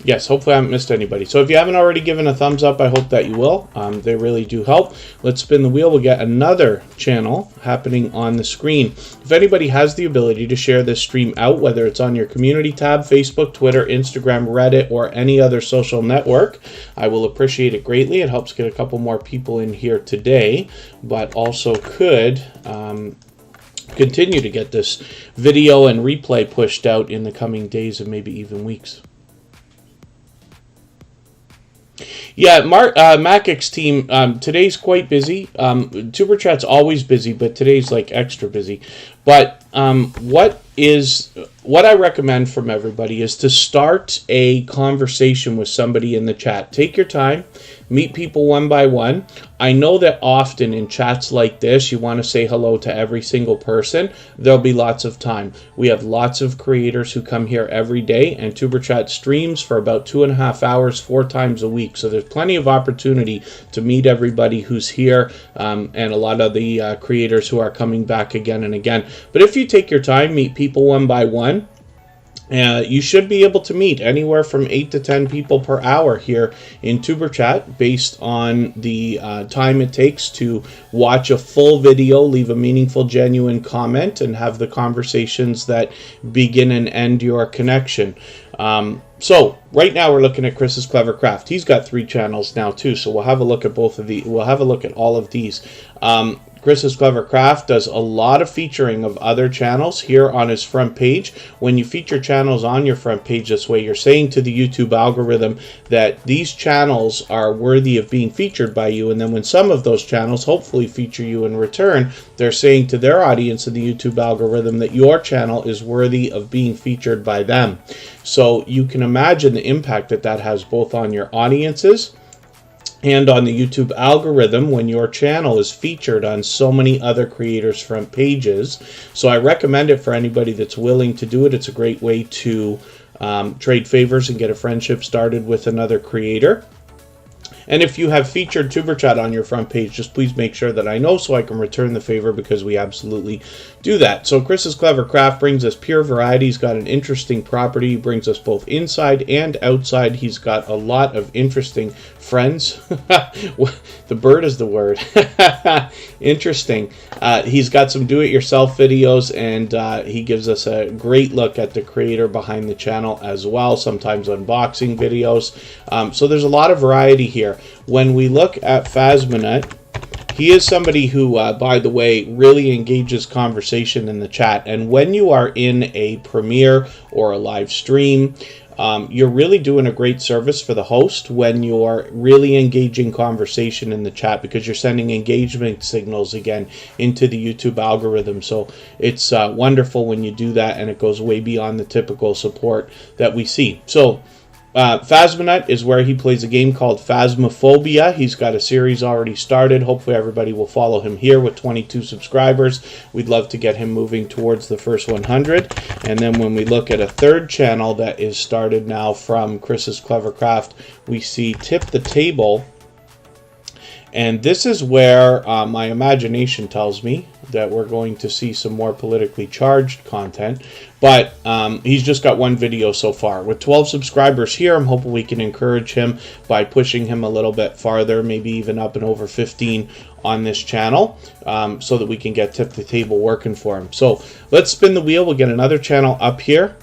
yes, hopefully I haven't missed anybody. So if you haven't already given a thumbs up, I hope that you will. They really do help. Let's spin the wheel. We'll get another channel happening on the screen. If anybody has the ability to share this stream out, whether it's on your community tab, Facebook, Twitter, Instagram, Reddit, or any other social network, I will appreciate it greatly. It helps get a couple more people in here today, but also could continue to get this video and replay pushed out in the coming days and maybe even weeks. Yeah, Macic's team, today's quite busy. Tuber Chat's always busy, but today's like extra busy. But what I recommend from everybody is to start a conversation with somebody in the chat. Take your time, meet people one by one. I know that often in chats like this, you want to say hello to every single person. There'll be lots of time. We have lots of creators who come here every day, and Tuber Chat streams for about 2.5 hours, 4 times a week. So there's plenty of opportunity to meet everybody who's here, and a lot of the creators who are coming back again and again. But if you take your time, meet people one by one, you should be able to meet anywhere from 8 to 10 people per hour here in Tuber Chat, based on the time it takes to watch a full video, leave a meaningful, genuine comment, and have the conversations that begin and end your connection. So right now we're looking at Chris's Clever Craft. He's got 3 channels now too, so we'll have a look at both of these. We'll have a look at all of these. Chris's Clever Craft does a lot of featuring of other channels here on his front page. When you feature channels on your front page this way, you're saying to the YouTube algorithm that these channels are worthy of being featured by you, and then when some of those channels hopefully feature you in return, they're saying to their audience in the YouTube algorithm that your channel is worthy of being featured by them. So you can imagine the impact that that has both on your audiences and on the YouTube algorithm when your channel is featured on so many other creators' front pages. So I recommend it for anybody that's willing to do it. It's a great way to trade favors and get a friendship started with another creator. And if you have featured Tuber Chat on your front page, just please make sure that I know so I can return the favor, because we absolutely do that. So Chris's Clever Craft brings us pure variety. He's got an interesting property. He brings us both inside and outside. He's got a lot of interesting friends. The bird is the word. Interesting. He's got some do-it-yourself videos, and he gives us a great look at the creator behind the channel as well, sometimes unboxing videos. So there's a lot of variety here. When we look at Phasmonut, he is somebody who, by the way, really engages conversation in the chat. And when you are in a premiere or a live stream, you're really doing a great service for the host when you're really engaging conversation in the chat, because you're sending engagement signals again into the YouTube algorithm. So it's wonderful when you do that, and it goes way beyond the typical support that we see. So Phasmonut is where he plays a game called Phasmophobia. He's got a series already started. Hopefully everybody will follow him here with 22 subscribers. We'd love to get him moving towards the first 100. And then when we look at a third channel that is started now from Chris's Clever Craft, we see Tip the Table. And this is where my imagination tells me that we're going to see some more politically charged content. But he's just got one video so far. With 12 subscribers here, I'm hoping we can encourage him by pushing him a little bit farther, maybe even up and over 15 on this channel, so that we can get Tip the Table working for him. So let's spin the wheel. We'll get another channel up here,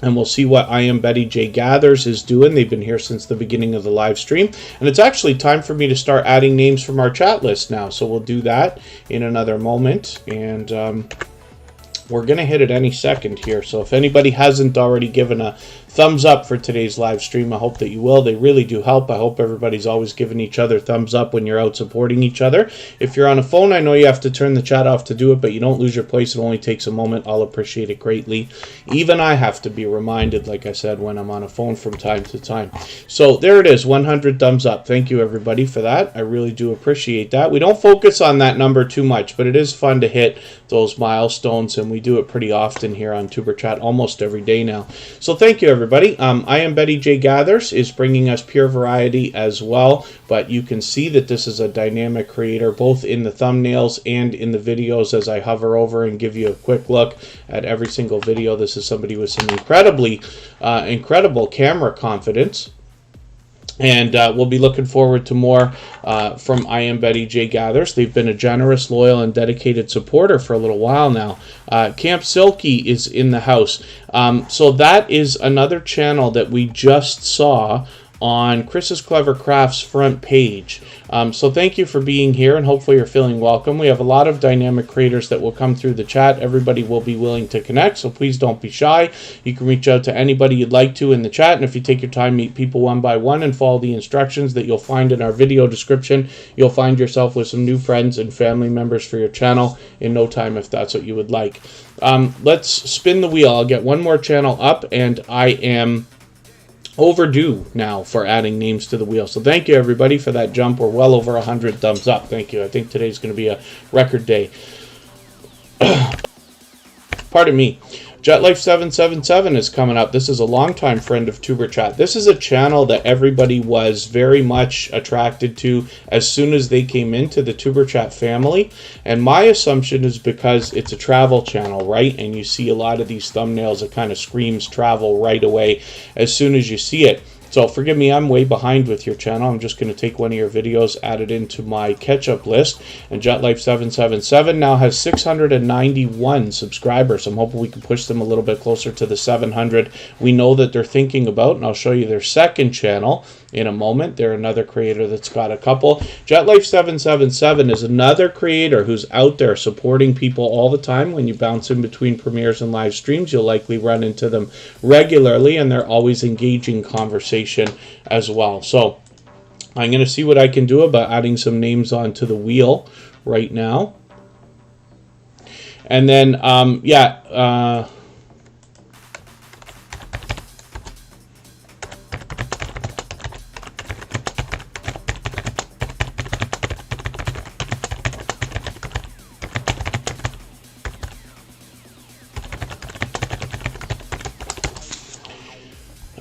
and we'll see what I Am Betty J Gathers is doing. They've been here since the beginning of the live stream. And it's actually time for me to start adding names from our chat list now. So we'll do that in another moment. And we're going to hit it any second here. So if anybody hasn't already given a thumbs up for today's live stream, I hope that you will. They really do help. I hope everybody's always giving each other thumbs up when you're out supporting each other. If you're on a phone, I know you have to turn the chat off to do it, but you don't lose your place. It only takes a moment. I'll appreciate it greatly. Even I have to be reminded, like I said, when I'm on a phone from time to time. So there it is, 100 thumbs up. Thank you, everybody, for that. I really do appreciate that. We don't focus on that number too much, but it is fun to hit those milestones, and we do it pretty often here on Tuber Chat, almost every day now. So thank you, everybody. I Am Betty J Gathers is bringing us pure variety as well, but you can see that this is a dynamic creator, both in the thumbnails and in the videos. As I hover over and give you a quick look at every single video, this is somebody with some incredible camera confidence. And we'll be looking forward to more from I Am Betty J Gathers. They've been a generous, loyal, and dedicated supporter for a little while now. Camp Silky is in the house. So that is another channel that we just saw on Chris's Clever Crafts front page. So thank you for being here, and hopefully you're feeling welcome. We have a lot of dynamic creators that will come through the chat. Everybody will be willing to connect, so please don't be shy. You can reach out to anybody you'd like to in the chat, and if you take your time, meet people one by one and follow the instructions that you'll find in our video description, you'll find yourself with some new friends and family members for your channel in no time, if that's what you would like. Let's spin the wheel. I'll get one more channel up, and I am overdue now for adding names to the wheel. So thank you, everybody, for that jump. We're well over 100 thumbs up. Thank you. I think today's going to be a record day. Pardon me. Jetlife 777 is coming up. This is a longtime friend of Tuber Chat. This is a channel that everybody was very much attracted to as soon as they came into the Tuber Chat family. And my assumption is because it's a travel channel, right? And you see a lot of these thumbnails that kind of screams travel right away as soon as you see it. So forgive me, I'm way behind with your channel. I'm just going to take one of your videos, add it into my catch-up list. And Jetlife777 now has 691 subscribers. I'm hoping we can push them a little bit closer to the 700 we know that they're thinking about. And I'll show you their second channel in a moment. They're another creator that's got a couple. Jetlife777 is another creator who's out there supporting people all the time. When you bounce in between premieres and live streams, you'll likely run into them regularly, and they're always engaging conversation as well. So I'm going to see what I can do about adding some names onto the wheel right now. And then,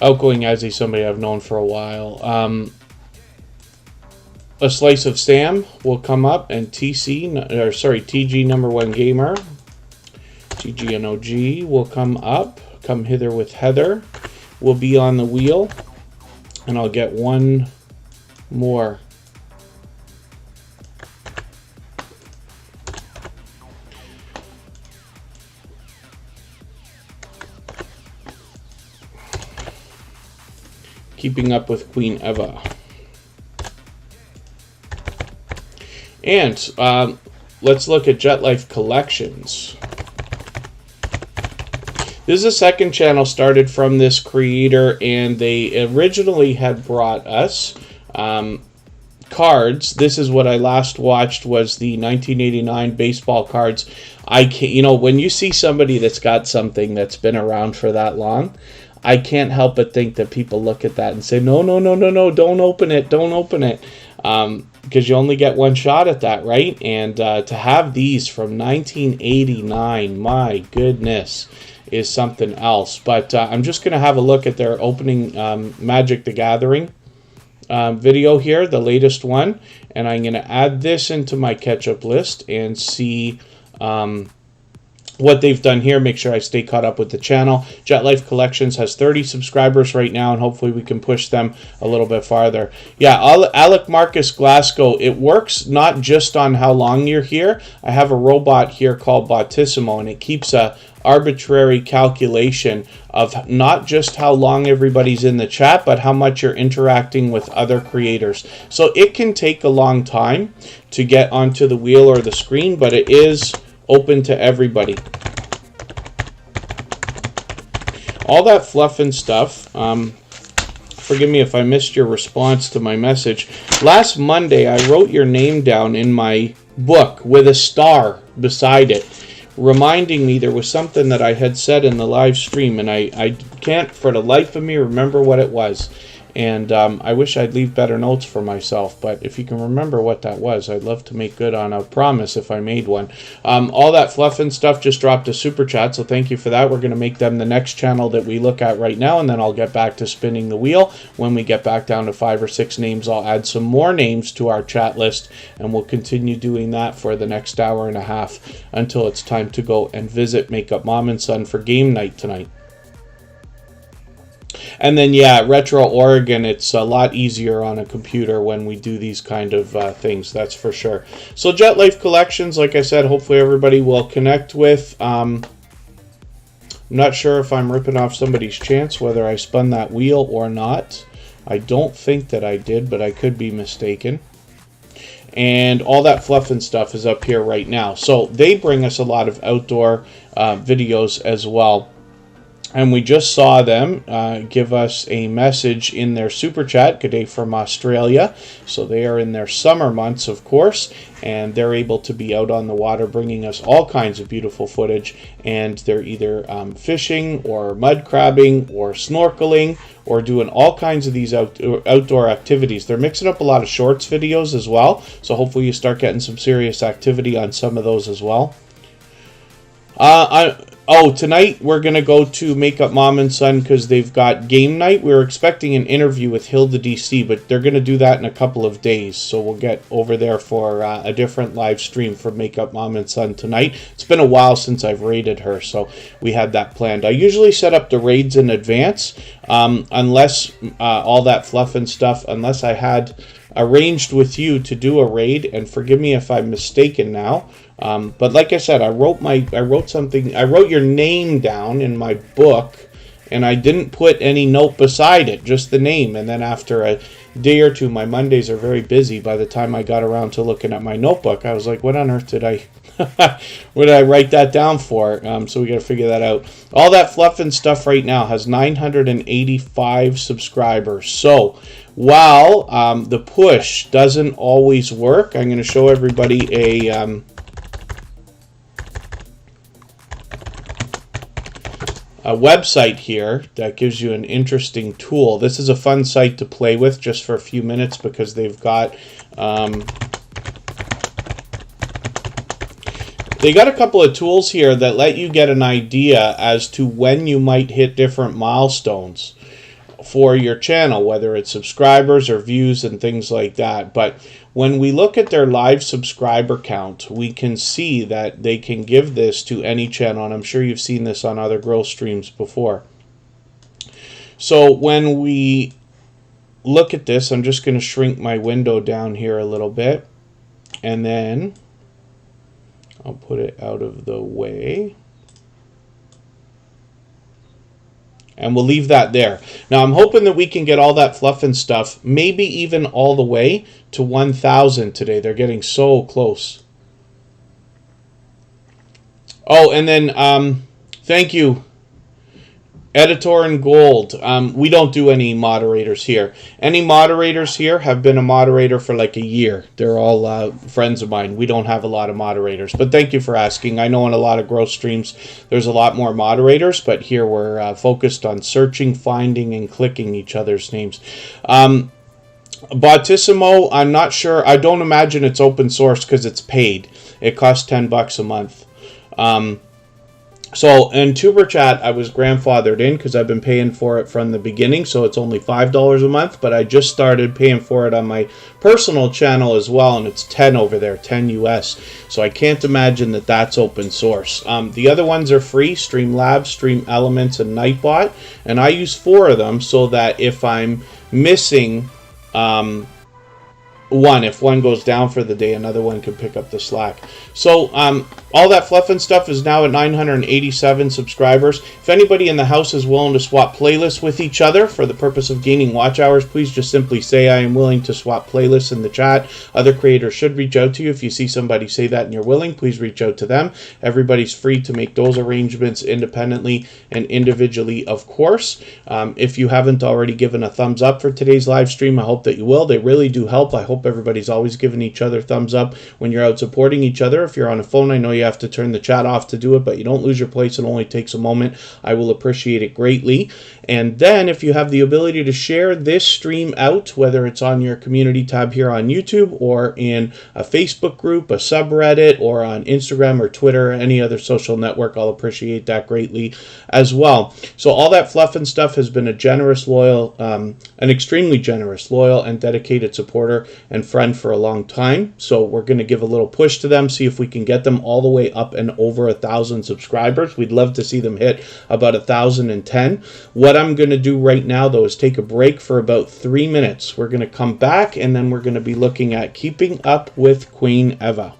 Outgoing Azzy, somebody I've known for a while. A Slice of Sam will come up, and TG number one gamer, TGNOG will come up. Come Hither with Heather will be on the wheel, and I'll get one more. Keeping Up with Queen Eva. And let's look at Jetlife Collections. This is a second channel started from this creator, and they originally had brought us cards. This is what I last watched, was the 1989 baseball cards. I can't, you know, when you see somebody that's got something that's been around for that long, I can't help but think that people look at that and say, no, don't open it, because you only get one shot at that, right? And to have these from 1989, my goodness, is something else. But I'm just going to have a look at their opening Magic the Gathering video here, the latest one, and I'm going to add this into my catch-up list and see what they've done here. Make sure I stay caught up with the channel. Jetlife Collections has 30 subscribers right now, and hopefully we can push them a little bit farther. Yeah, Alec Marcus Glasgow, it works not just on how long you're here. I have a robot here called Bottissimo, and it keeps a arbitrary calculation of not just how long everybody's in the chat, but how much you're interacting with other creators. So it can take a long time to get onto the wheel or the screen, but it is open to everybody. All that fluff and stuff. Forgive me if I missed your response to my message. Last Monday, I wrote your name down in my book with a star beside it, reminding me there was something that I had said in the live stream, and I can't for the life of me remember what it was. And I wish I'd leave better notes for myself, but if you can remember what that was, I'd love to make good on a promise if I made one. All that fluff and stuff just dropped a super chat, so thank you for that. We're going to make them the next channel that we look at right now, and then I'll get back to spinning the wheel. When we get back down to 5 or 6 names, I'll add some more names to our chat list, and we'll continue doing that for the next hour and a half until it's time to go and visit Makeup Mom and Son for game night tonight. And then, yeah, Retro Oregon, it's a lot easier on a computer when we do these kind of things, that's for sure. So Jetlife Collections, like I said, hopefully everybody will connect with. I'm not sure if I'm ripping off somebody's chance, whether I spun that wheel or not. I don't think that I did, but I could be mistaken. And all that fluff and stuff is up here right now. So they bring us a lot of outdoor videos as well. And we just saw them give us a message in their super chat. Good day from Australia. So they are in their summer months, of course, and they're able to be out on the water bringing us all kinds of beautiful footage. And they're either fishing or mud crabbing or snorkeling or doing all kinds of these outdoor activities. They're mixing up a lot of shorts videos as well. So hopefully you start getting some serious activity on some of those as well. Oh, tonight we're going to go to Makeup Mom and Son because they've got game night. We were expecting an interview with Hilda DC, but they're going to do that in a couple of days. So we'll get over there for a different live stream for Makeup Mom and Son tonight. It's been a while since I've raided her, so we had that planned. I usually set up the raids in advance, unless all that fluff and stuff, unless I had arranged with you to do a raid, and forgive me if I'm mistaken now. But like I said, I wrote your name down in my book, and I didn't put any note beside it, just the name. And then after a day or two, my Mondays are very busy. By the time I got around to looking at my notebook, I was like, what on earth did I what did I write that down for? So we got to figure that out. All that fluff and stuff right now has 985 subscribers. So while the push doesn't always work, I'm going to show everybody a website here that gives you an interesting tool. This is a fun site to play with just for a few minutes because they've got a couple of tools here that let you get an idea as to when you might hit different milestones for your channel, whether it's subscribers or views and things like that. But when we look at their live subscriber count, we can see that they can give this to any channel, and I'm sure you've seen this on other growth streams before. So when we look at this, I'm just going to shrink my window down here a little bit, and then I'll put it out of the way. And we'll leave that there. Now, I'm hoping that we can get all that fluff and stuff, maybe even all the way to 1,000 today. They're getting so close. Oh, and then thank you, Editor in Gold. We don't do any moderators here. Any moderators here have been a moderator for like a year. They're all friends of mine. We don't have a lot of moderators. But thank you for asking. I know in a lot of growth streams there's a lot more moderators, but here we're focused on searching, finding, and clicking each other's names. Bautissimo, I'm not sure. I don't imagine it's open source because it's paid. It costs $10 a month. So in Superchat, I was grandfathered in because I've been paying for it from the beginning, so it's only $5 a month, but I just started paying for it on my personal channel as well, and it's 10 over there, 10 US, so I can't imagine that that's open source. The other ones are free, Streamlabs, Stream Elements, and Nightbot, and I use 4 of them so that if I'm missing if one goes down for the day, another one can pick up the slack. So all that fluff and stuff is now at 987 subscribers. If anybody in the house is willing to swap playlists with each other for the purpose of gaining watch hours, please just simply say I am willing to swap playlists in the chat. Other creators should reach out to you. If you see somebody say that and you're willing, please reach out to them. Everybody's free to make those arrangements independently and individually, of course. If you haven't already given a thumbs up for today's live stream, I hope that you will. They really do help. I hope everybody's always giving each other thumbs up when you're out supporting each other. If you're on a phone, I know you have to turn the chat off to do it, but you don't lose your place. It only takes a moment. I will appreciate it greatly. And then if you have the ability to share this stream out, whether it's on your community tab here on YouTube or in a Facebook group, a subreddit, or on Instagram or Twitter, or any other social network, I'll appreciate that greatly as well. So all that fluff and stuff has been a generous, loyal, an extremely generous, loyal, and dedicated supporter and friend for a long time. So we're going to give a little push to them, see if we can get them all the way up and over 1,000 subscribers. We'd love to see them hit about 1,010. What I'm going to do right now, though, is take a break for about 3 minutes. We're going to come back, and then we're going to be looking at keeping up with Queen Eva.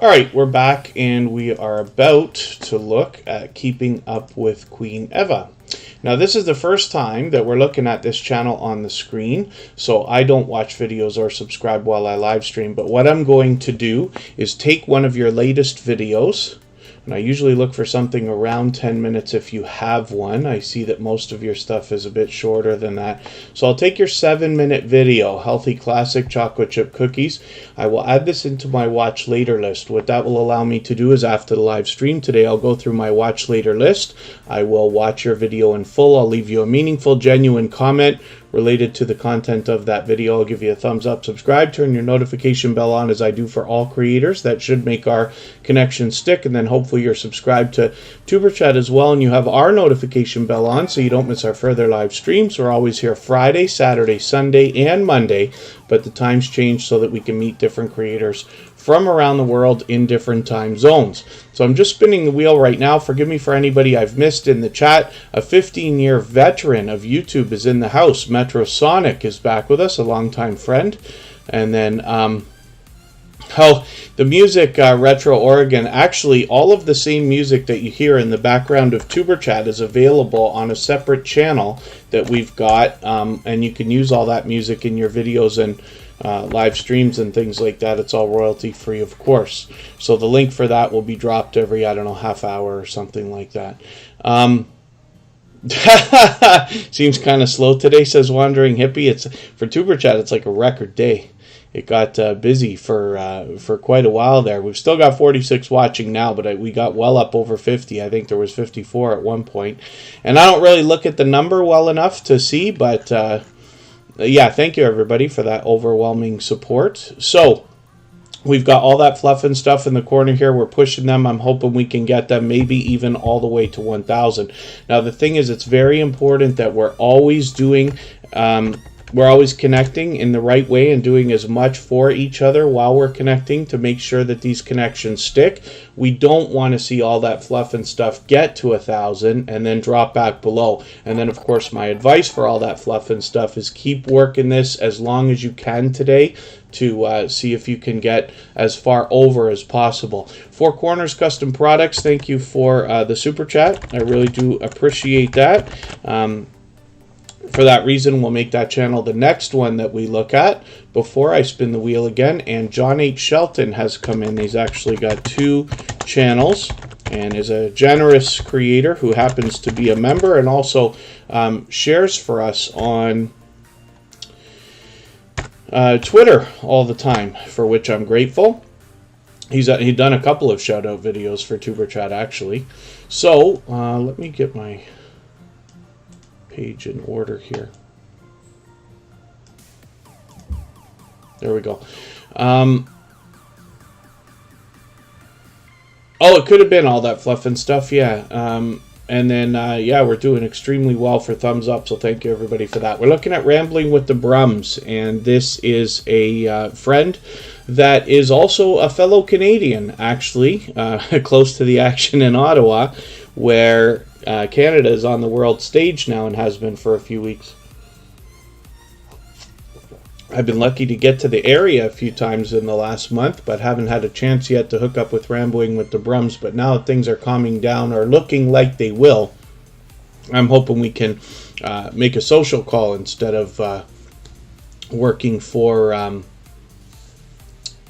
All right, we're back and we are about to look at keeping up with Queen Eva. Now, this is the first time that we're looking at this channel on the screen, so I don't watch videos or subscribe while I live stream, but what I'm going to do is take one of your latest videos, and I usually look for something around 10 minutes if you have one. I see that most of your stuff is a bit shorter than that. So I'll take your 7-minute video, Healthy Classic Chocolate Chip Cookies. I will add this into my watch later list. What that will allow me to do is after the live stream today, I'll go through my watch later list. I will watch your video in full. I'll leave you a meaningful, genuine comment related to the content of that video. I'll give you a thumbs up, subscribe, turn your notification bell on as I do for all creators. That should make our connection stick, and then hopefully you're subscribed to Superchat as well and you have our notification bell on so you don't miss our further live streams. We're always here Friday, Saturday, Sunday, and Monday, but the times change so that we can meet different creators from around the world in different time zones. So I'm just spinning the wheel right now. Forgive me for anybody I've missed in the chat. A 15-year veteran of YouTube is in the house. Metro Sonic is back with us, a longtime friend. And then, the music, Retro Oregon, actually all of the same music that you hear in the background of Superchat is available on a separate channel that we've got, and you can use all that music in your videos and live streams and things like that. It's all royalty free, of course. So the link for that will be dropped every, I don't know, half hour or something like that. Seems kind of slow today, says Wandering Hippie. It's for Superchat, it's like a record day. It got busy for quite a while there. We've still got 46 watching now, but we got well up over 50. I think there was 54 at one point. And I don't really look at the number well enough to see, but yeah, thank you everybody for that overwhelming support. So we've got all that fluff and stuff in the corner here. We're pushing them. I'm hoping we can get them maybe even all the way to 1,000. Now the thing is, it's very important that we're always doing we're always connecting in the right way and doing as much for each other while we're connecting to make sure that these connections stick. We don't want to see all that fluff and stuff get to 1,000 and then drop back below. And then, of course, my advice for all that fluff and stuff is keep working this as long as you can today to see if you can get as far over as possible. Four Corners Custom Products, thank you for the super chat. I really do appreciate that. For that reason, we'll make that channel the next one that we look at before I spin the wheel again. And John H Shelton has come in. He's actually got 2 channels and is a generous creator who happens to be a member and also shares for us on Twitter all the time, for which I'm grateful. He's done a couple of shout out videos for Superchat actually. So let me get my page in order here. There we go. Oh, it could have been all that fluff and stuff, yeah. And then, yeah, we're doing extremely well for thumbs up, so thank you everybody for that. We're looking at Rambling with the Brums, and this is a friend that is also a fellow Canadian, actually, close to the action in Ottawa, where Canada is on the world stage now and has been for a few weeks. I've been lucky to get to the area a few times in the last month, but haven't had a chance yet to hook up with Rambling with the Brums. But now things are calming down, or looking like they will. I'm hoping we can make a social call instead of working for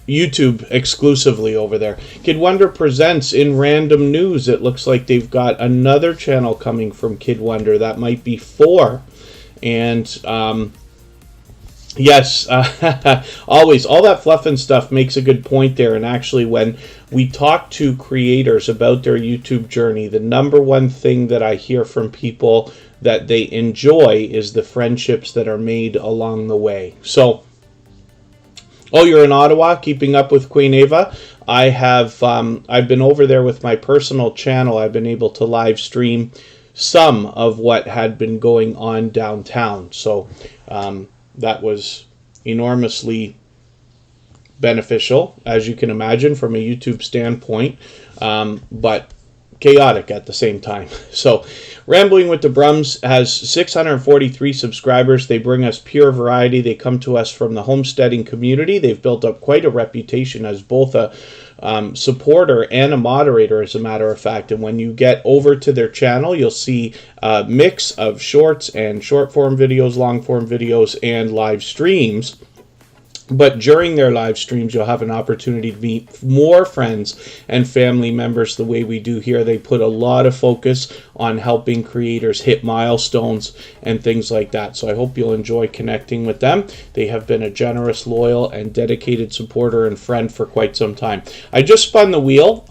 YouTube exclusively over there. Kid Wonder presents in random news. It looks like they've got another channel coming from Kid Wonder. That might be 4. And yes, always all that fluff and stuff makes a good point there. And actually, when we talk to creators about their YouTube journey, the number one thing that I hear from people that they enjoy is the friendships that are made along the way. So, oh, you're in Ottawa, keeping up with Queen Eva. I have, I've been over there with my personal channel. I've been able to live stream some of what had been going on downtown. So that was enormously beneficial, as you can imagine, from a YouTube standpoint, but chaotic at the same time. So Rambling with the Brums has 643 subscribers. They bring us pure variety. They come to us from the homesteading community. They've built up quite a reputation as both a supporter and a moderator, as a matter of fact. And when you get over to their channel, you'll see a mix of shorts and short form videos, long form videos, and live streams. But during their live streams, you'll have an opportunity to meet more friends and family members the way we do here. They put a lot of focus on helping creators hit milestones and things like that. So I hope you'll enjoy connecting with them. They have been a generous, loyal, and dedicated supporter and friend for quite some time. I just spun the wheel.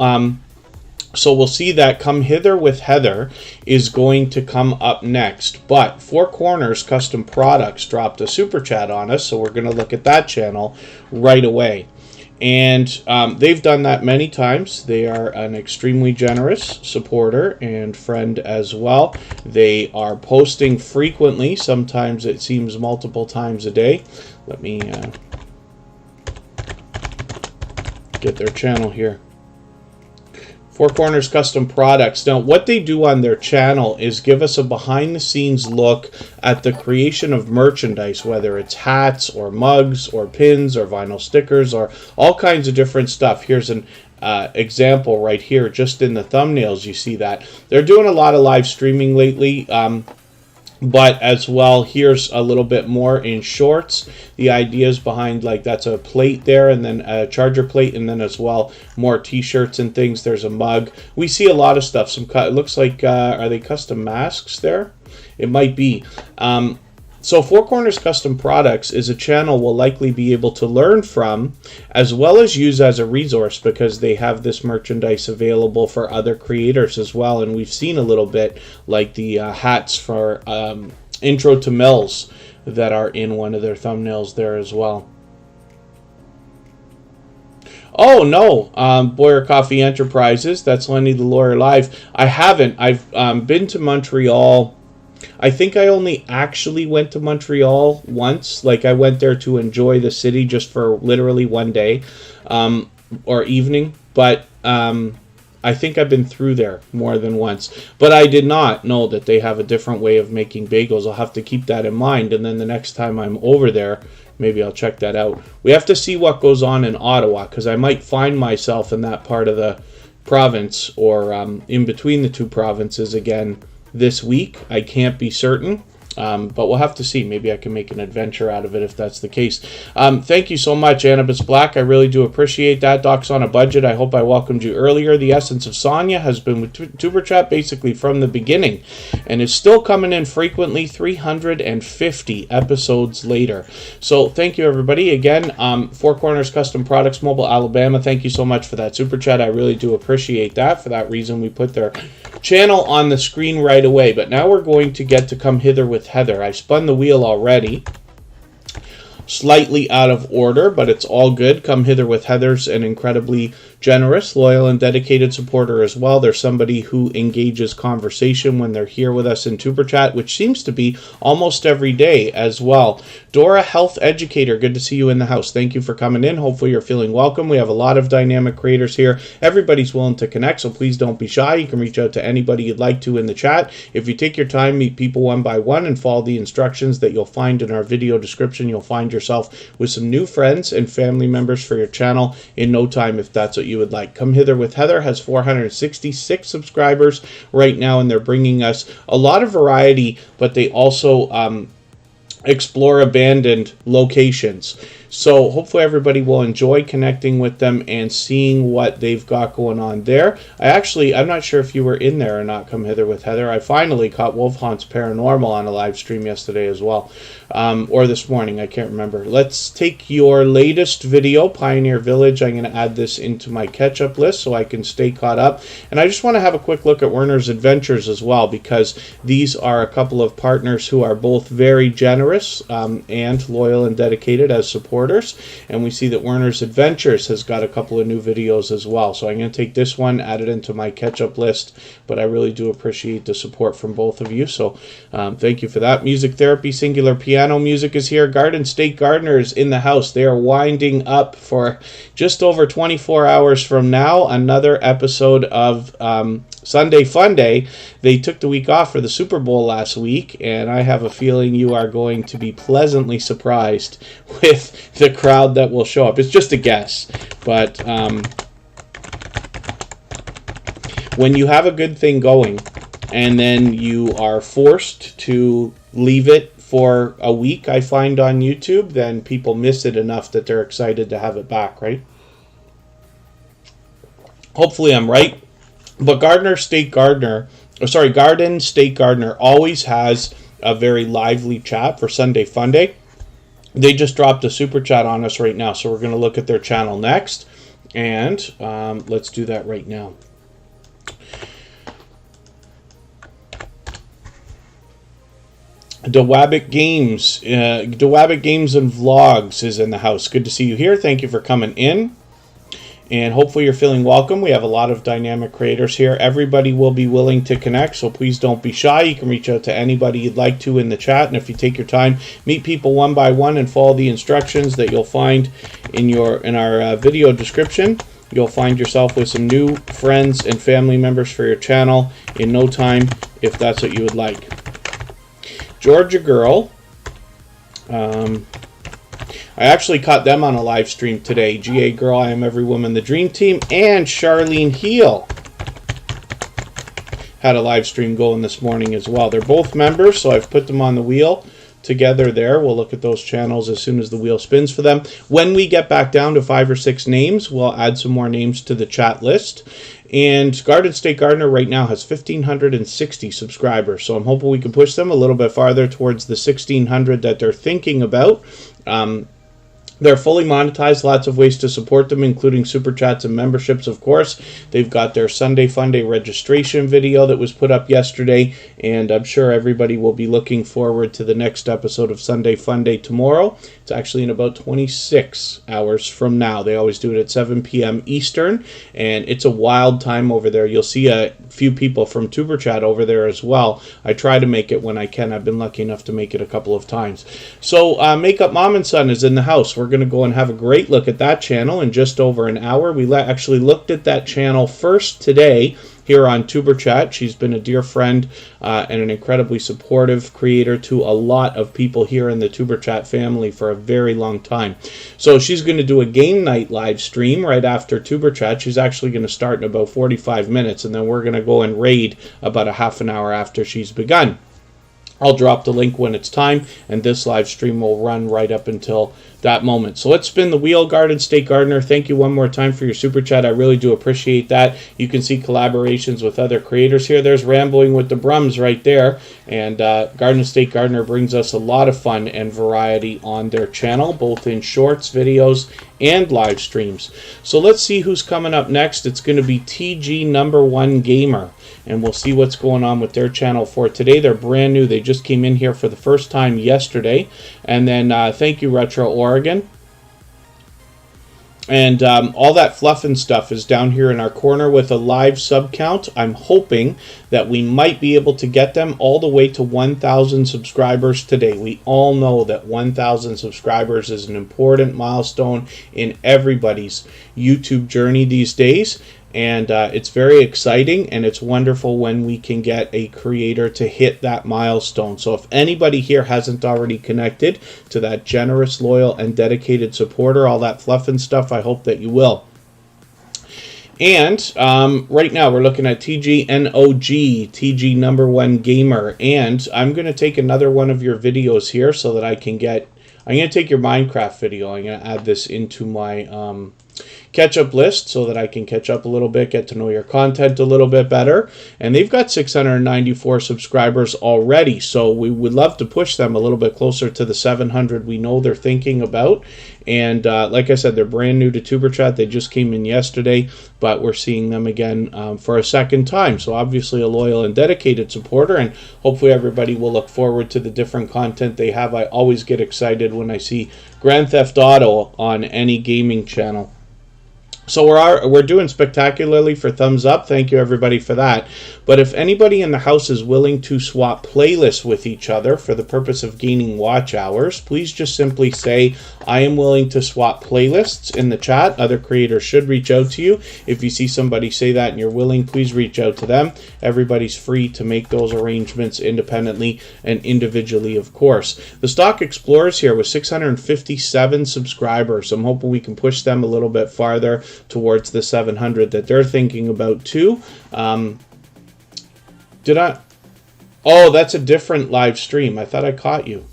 So we'll see that Come Hither with Heather is going to come up next. But Four Corners Custom Products dropped a super chat on us, so we're going to look at that channel right away. And they've done that many times. They are an extremely generous supporter and friend as well. They are posting frequently. Sometimes it seems multiple times a day. Let me get their channel here. Four Corners Custom Products. Now, what they do on their channel is give us a behind-the-scenes look at the creation of merchandise, whether it's hats or mugs or pins or vinyl stickers or all kinds of different stuff. Here's an example right here, just in the thumbnails. You see that. They're doing a lot of live streaming lately. But as well, here's a little bit more in shorts. The ideas behind, like, that's a plate there, and then a charger plate, and then as well more t-shirts and things. There's a mug. We see a lot of stuff. It looks like, are they custom masks there? It might be. So Four Corners Custom Products is a channel we'll likely be able to learn from, as well as use as a resource, because they have this merchandise available for other creators as well. And we've seen a little bit, like the hats for Intro to Mills that are in one of their thumbnails there as well. Oh, no, Boyer Coffee Enterprises. That's Lenny the Lawyer Live. I haven't. I've been to Montreal. I think I only actually went to Montreal once. Like, I went there to enjoy the city just for literally one day or evening. But I think I've been through there more than once. But I did not know that they have a different way of making bagels. I'll have to keep that in mind. And then the next time I'm over there, maybe I'll check that out. We have to see what goes on in Ottawa, because I might find myself in that part of the province or in between the two provinces again this week. I can't be certain, but we'll have to see. Maybe I can make an adventure out of it if that's the case. Thank you so much, Annabis Black. I really do appreciate that. Doc's on a budget. I hope I welcomed you earlier. The Essence of Sonya has been with Tuber Chat basically from the beginning and is still coming in frequently 350 episodes later. So thank you, everybody. Again, Four Corners Custom Products, Mobile, Alabama. Thank you so much for that super chat. I really do appreciate that. For that reason, we put their channel on the screen right away. But now we're going to get to Come Hither with Heather. I spun the wheel already. Slightly out of order, but it's all good. Come Hither with Heather's an incredibly generous, loyal, and dedicated supporter as well. They're somebody who engages conversation when they're here with us in Tuber Chat, which seems to be almost every day as well. Dora, Health Educator, good to see you in the house. Thank you for coming in. Hopefully you're feeling welcome. We have a lot of dynamic creators here. Everybody's willing to connect, so please don't be shy. You can reach out to anybody you'd like to in the chat. If you take your time, meet people one by one, and follow the instructions that you'll find in our video description, you'll find yourself with some new friends and family members for your channel in no time, if that's what you would like. Come Hither with Heather has 466 subscribers right now, and they're bringing us a lot of variety, but they also explore abandoned locations. So hopefully everybody will enjoy connecting with them and seeing what they've got going on there. I'm not sure if you were in there or not, Come Hither with Heather. I finally caught Wolf Haunts Paranormal on a live stream yesterday as well. Or this morning, I can't remember. Let's take your latest video, Pioneer Village. I'm going to add this into my catch-up list so I can stay caught up. And I just want to have a quick look at Werner's Adventures as well, because these are a couple of partners who are both very generous and loyal and dedicated as supporters. And we see that Werner's Adventures has got a couple of new videos as well. So I'm going to take this one, add it into my catch-up list, but I really do appreciate the support from both of you. So thank you for that. Music Therapy, Singular Piano Music is here. Garden State Gardeners in the house. They are winding up for just over 24 hours from now, another episode of Sunday Fun Day. They took the week off for the Super Bowl last week, and I have a feeling you are going to be pleasantly surprised with the crowd that will show up. It's just a guess, but when you have a good thing going and then you are forced to leave it for a week, I find on YouTube, then people miss it enough that they're excited to have it back, right? Hopefully I'm right. But Garden State Gardener always has a very lively chat for Sunday Funday. They just dropped a super chat on us right now, so we're going to look at their channel next. And let's do that right now. Dewabic Games and Vlogs is in the house. Good to see you here. Thank you for coming in. And hopefully you're feeling welcome. We have a lot of dynamic creators here. Everybody will be willing to connect, so please don't be shy. You can reach out to anybody you'd like to in the chat. And if you take your time, meet people one by one and follow the instructions that you'll find in our video description. You'll find yourself with some new friends and family members for your channel in no time, if that's what you would like. Georgia Girl. I actually caught them on a live stream today. GA Girl, I Am Every Woman, the Dream Team, and Charlene Hill had a live stream going this morning as well. They're both members, so I've put them on the wheel together there. We'll look at those channels as soon as the wheel spins for them. When we get back down to 5 or 6 names, we'll add some more names to the chat list. And Garden State Gardener right now has 1,560 subscribers, so I'm hoping we can push them a little bit farther towards the 1,600 that they're thinking about. They're fully monetized, lots of ways to support them, including super chats and memberships, of course. They've got their Sunday Funday registration video that was put up yesterday, and I'm sure everybody will be looking forward to the next episode of Sunday Funday tomorrow. It's actually in about 26 hours from now. They always do it at 7 p.m. Eastern, and it's a wild time over there. You'll see a few people from Superchat over there as well. I try to make it when I can. I've been lucky enough to make it a couple of times. So Makeup Mom and Son is in the house. We're going to go and have a great look at that channel in just over an hour. We actually looked at that channel first today here on Superchat. She's been a dear friend and an incredibly supportive creator to a lot of people here in the Superchat family for a very long time. So she's going to do a game night live stream right after Superchat. She's actually going to start in about 45 minutes, and then we're going to go and raid about a half an hour after she's begun. I'll drop the link when it's time, and this live stream will run right up until that moment. So let's spin the wheel, Garden State Gardener. Thank you one more time for your super chat. I really do appreciate that. You can see collaborations with other creators here. There's Rambling with the Brums right there. And Garden State Gardener brings us a lot of fun and variety on their channel, both in shorts, videos, and live streams. So let's see who's coming up next. It's going to be TG Number 1 Gamer. And we'll see what's going on with their channel for today. They're brand new. They just came in here for the first time yesterday. And then thank you, Retro Oregon. And all that fluff and stuff is down here in our corner with a live sub count. I'm hoping that we might be able to get them all the way to 1,000 subscribers today. We all know that 1,000 subscribers is an important milestone in everybody's YouTube journey these days. And it's very exciting, and it's wonderful when we can get a creator to hit that milestone. So if anybody here hasn't already connected to that generous, loyal, and dedicated supporter, all that fluff and stuff, I hope that you will. And right now we're looking at TGNOG, TG Number 1 Gamer. And I'm going to take another one of your videos here so that I can get... I'm going to take your Minecraft video. I'm going to add this into my... catch-up list so that I can catch up a little bit, get to know your content a little bit better. And they've got 694 subscribers already, so we would love to push them a little bit closer to the 700 we know they're thinking about. And like I said, they're brand new to Superchat. They just came in yesterday, but we're seeing them again for a second time. So obviously a loyal and dedicated supporter, and hopefully everybody will look forward to the different content they have. I always get excited when I see Grand Theft Auto on any gaming channel. So we're doing spectacularly for thumbs up. Thank you, everybody, for that. But if anybody in the house is willing to swap playlists with each other for the purpose of gaining watch hours, please just simply say, I am willing to swap playlists in the chat. Other creators should reach out to you. If you see somebody say that and you're willing, please reach out to them. Everybody's free to make those arrangements independently and individually, of course. The Stock Explorers here with 657 subscribers. I'm hoping we can push them a little bit farther. towards the 700 that they're thinking about too. Did I? Oh, that's a different live stream. I thought I caught you.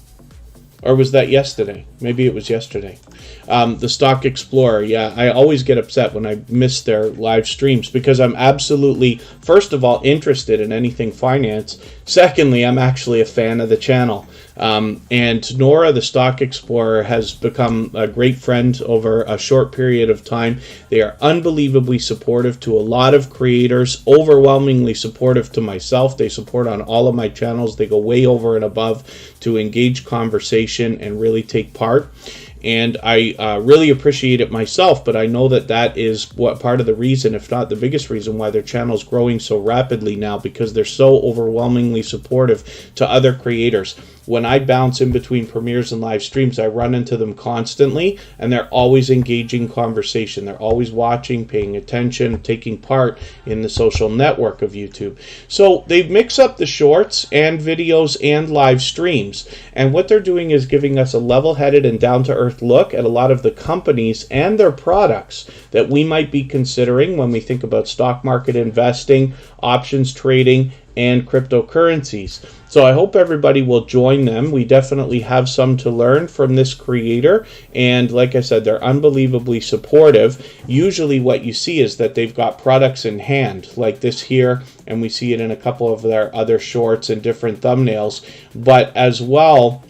Or was that yesterday? Maybe it was yesterday. The Stock Explorer. Yeah, I always get upset when I miss their live streams because I'm absolutely, first of all, interested in anything finance. Secondly, I'm actually a fan of the channel. And Nora, the Stock Explorer, has become a great friend over a short period of time. They are unbelievably supportive to a lot of creators, overwhelmingly supportive to myself. They support on all of my channels. They go way over and above to engage conversation and really take part. And I really appreciate it myself, but I know that that is what part of the reason, if not the biggest reason, why their channel is growing so rapidly now, because they're so overwhelmingly supportive to other creators. When I bounce in between premieres and live streams, I run into them constantly, and they're always engaging conversation. They're always watching, paying attention, taking part in the social network of YouTube. So they mix up the shorts and videos and live streams, and what they're doing is giving us a level-headed and down-to-earth look at a lot of the companies and their products that we might be considering when we think about stock market investing, options trading, and cryptocurrencies. So I hope everybody will join them. We definitely have some to learn from this creator, and like I said, they're unbelievably supportive. Usually what you see is that they've got products in hand, like this here, and we see it in a couple of their other shorts and different thumbnails, but as well,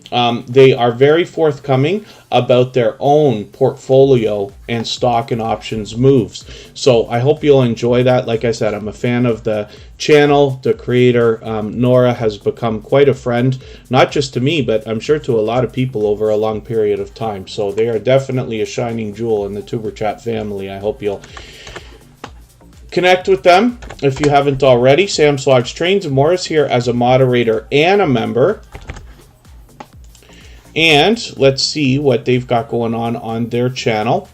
they are very forthcoming about their own portfolio and stock and options moves. So I hope you'll enjoy that. Like I said, I'm a fan of the channel. The creator, Nora, has become quite a friend, not just to me, but I'm sure to a lot of people over a long period of time. So they are definitely a shining jewel in the Superchat family. I hope you'll connect with them if you haven't already. Sam Slogs Trains and More is here as a moderator and a member. And let's see what they've got going on their channel.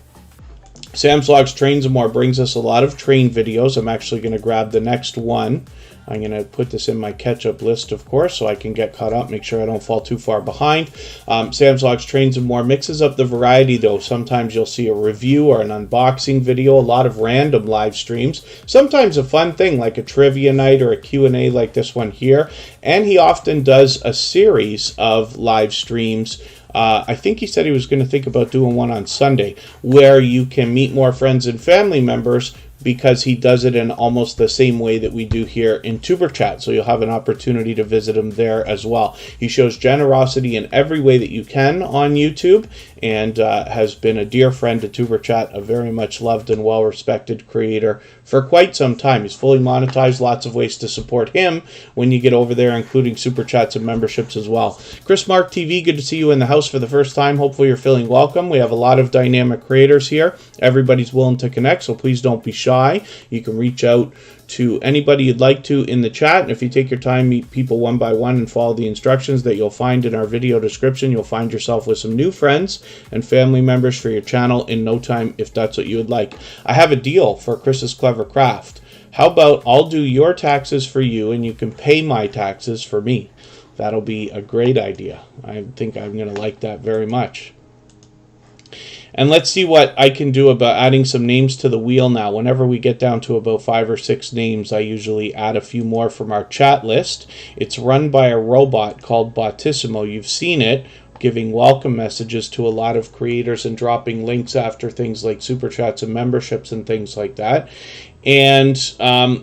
Sam Slogs Trains and More brings us a lot of train videos. I'm actually going to grab the next one. I'm going to put this in my catch-up list, of course, so I can get caught up, make sure I don't fall too far behind. Sam Slogs Trains and More mixes up the variety, though. Sometimes you'll see a review or an unboxing video, a lot of random live streams. Sometimes a fun thing like a trivia night or a Q&A like this one here. And he often does a series of live streams. I think he said he was going to think about doing one on Sunday, where you can meet more friends and family members, because he does it in almost the same way that we do here in Superchat. So you'll have an opportunity to visit him there as well. He shows generosity in every way that you can on YouTube, and has been a dear friend to Superchat, a very much loved and well-respected creator for quite some time. He's fully monetized, lots of ways to support him when you get over there, including Super Chats and memberships as well. Chris Mark TV, good to see you in the house for the first time. Hopefully you're feeling welcome. We have a lot of dynamic creators here. Everybody's willing to connect, so please don't be shy. You can reach out to anybody you'd like to in the chat, and if you take your time, meet people one by one and follow the instructions that you'll find in our video description, you'll find yourself with some new friends and family members for your channel in no time, if that's what you would like. I have a deal for Chris's Clever Craft. How about I'll do your taxes for you and you can pay my taxes for me? That'll be a great idea. I think I'm going to like that very much. And let's see what I can do about adding some names to the wheel now. Whenever we get down to about 5 or 6 names, I usually add a few more from our chat list. It's run by a robot called Bottissimo. You've seen it, giving welcome messages to a lot of creators and dropping links after things like Super Chats and memberships and things like that. And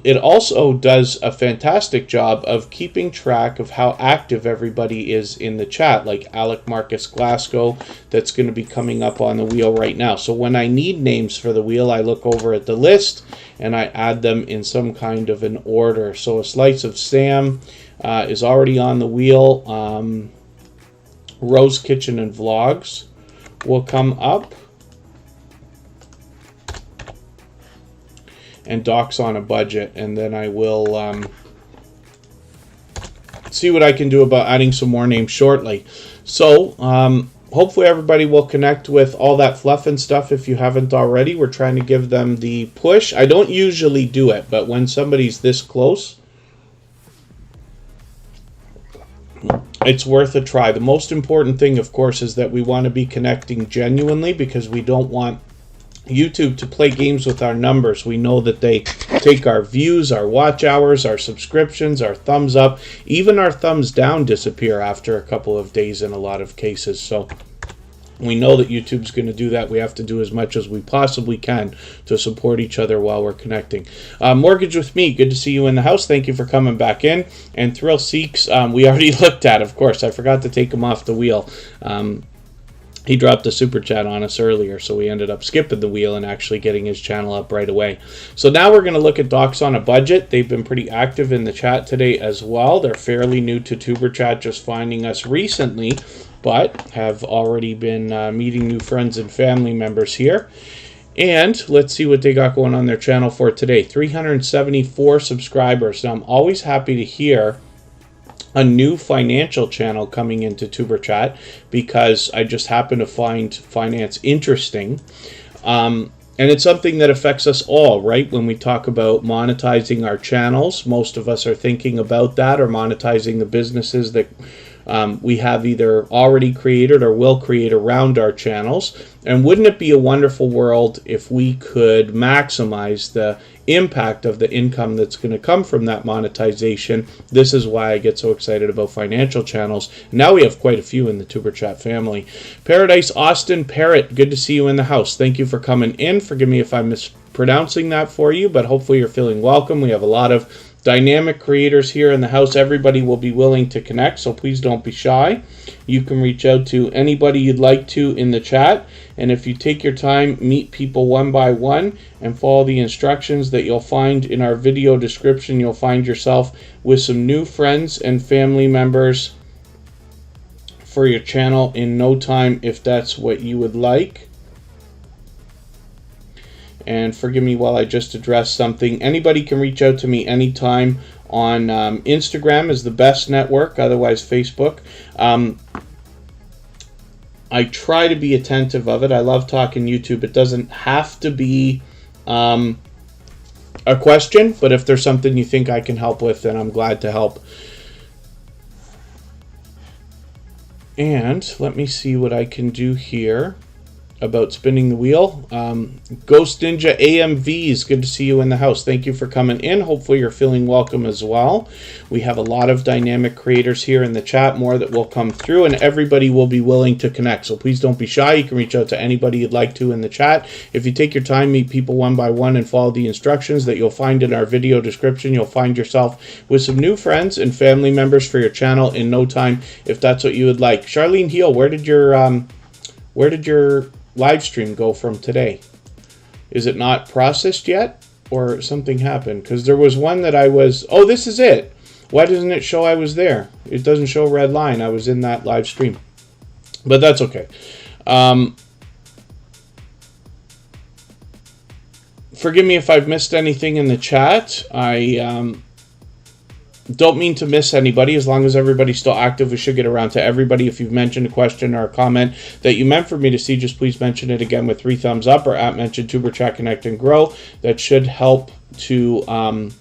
it also does a fantastic job of keeping track of how active everybody is in the chat, like Alec Marcus Glasgow, that's going to be coming up on the wheel right now. So when I need names for the wheel, I look over at the list and I add them in some kind of an order. So a Slice of Sam is already on the wheel. Rose Kitchen and Vlogs will come up. And Doc's on a budget, and then I will see what I can do about adding some more names shortly. So hopefully everybody will connect with all that fluff and stuff if you haven't already. We're trying to give them the push. I don't usually do it, but when somebody's this close, it's worth a try. The most important thing, of course, is that we want to be connecting genuinely, because we don't want YouTube to play games with our numbers. We know that they take our views, our watch hours, our subscriptions, our thumbs up, even our thumbs down disappear after a couple of days in a lot of cases. So we know that YouTube's going to do that. We have to do as much as we possibly can to support each other while we're connecting. Mortgage with Me, good to see you in the house. Thank you for coming back in. And Thrill Seeks, we already looked at, of course. I forgot to take him off the wheel. He dropped a super chat on us earlier, so we ended up skipping the wheel and actually getting his channel up right away. So now we're going to look at Docs on a Budget. They've been pretty active in the chat today as well. They're fairly new to Tuber Chat, just finding us recently, but have already been meeting new friends and family members here. And let's see what they got going on their channel for today. 374 subscribers. Now, I'm always happy to hear a new financial channel coming into Tuber Chat because I just happen to find finance interesting. And it's something that affects us all, right? When we talk about monetizing our channels, most of us are thinking about that, or monetizing the businesses that we have either already created or will create around our channels. And wouldn't it be a wonderful world if we could maximize the impact of the income that's going to come from that monetization? This is why I get so excited about financial channels. Now we have quite a few in the Tuber Chat family. Paradise Austin Parrot, good to see you in the house. Thank you for coming in. Forgive me if I'm mispronouncing that for you, but hopefully you're feeling welcome. We have a lot of dynamic creators here in the house. Everybody will be willing to connect, so please don't be shy. You can reach out to anybody you'd like to in the chat, and if you take your time, meet people one by one and follow the instructions that you'll find in our video description, you'll find yourself with some new friends and family members for your channel in no time, if that's what you would like. And forgive me while I just address something. Anybody can reach out to me anytime on Instagram is the best network, otherwise Facebook. I try to be attentive of it. I love talking YouTube. It doesn't have to be a question, but if there's something you think I can help with, then I'm glad to help. And let me see what I can do here about spinning the wheel. Ghost Ninja AMVs, good to see you in the house. Thank you for coming in. Hopefully you're feeling welcome as well. We have a lot of dynamic creators here in the chat, more that will come through, and everybody will be willing to connect. So please don't be shy. You can reach out to anybody you'd like to in the chat. If you take your time, meet people one by one, and follow the instructions that you'll find in our video description, you'll find yourself with some new friends and family members for your channel in no time, if that's what you would like. Charlene Hill, where did your live stream go from today? Is it not processed yet, or something happened? Because there was one that I was, oh, this is it. Why doesn't it show I was there? It doesn't show a red line. I was in that live stream, but that's okay. Forgive me if I've missed anything in the chat. I don't mean to miss anybody. As long as everybody's still active, we should get around to everybody. If you've mentioned a question or a comment that you meant for me to see, just please mention it again with 3 thumbs up, or at mention Tuber Chat Connect and Grow. That should help to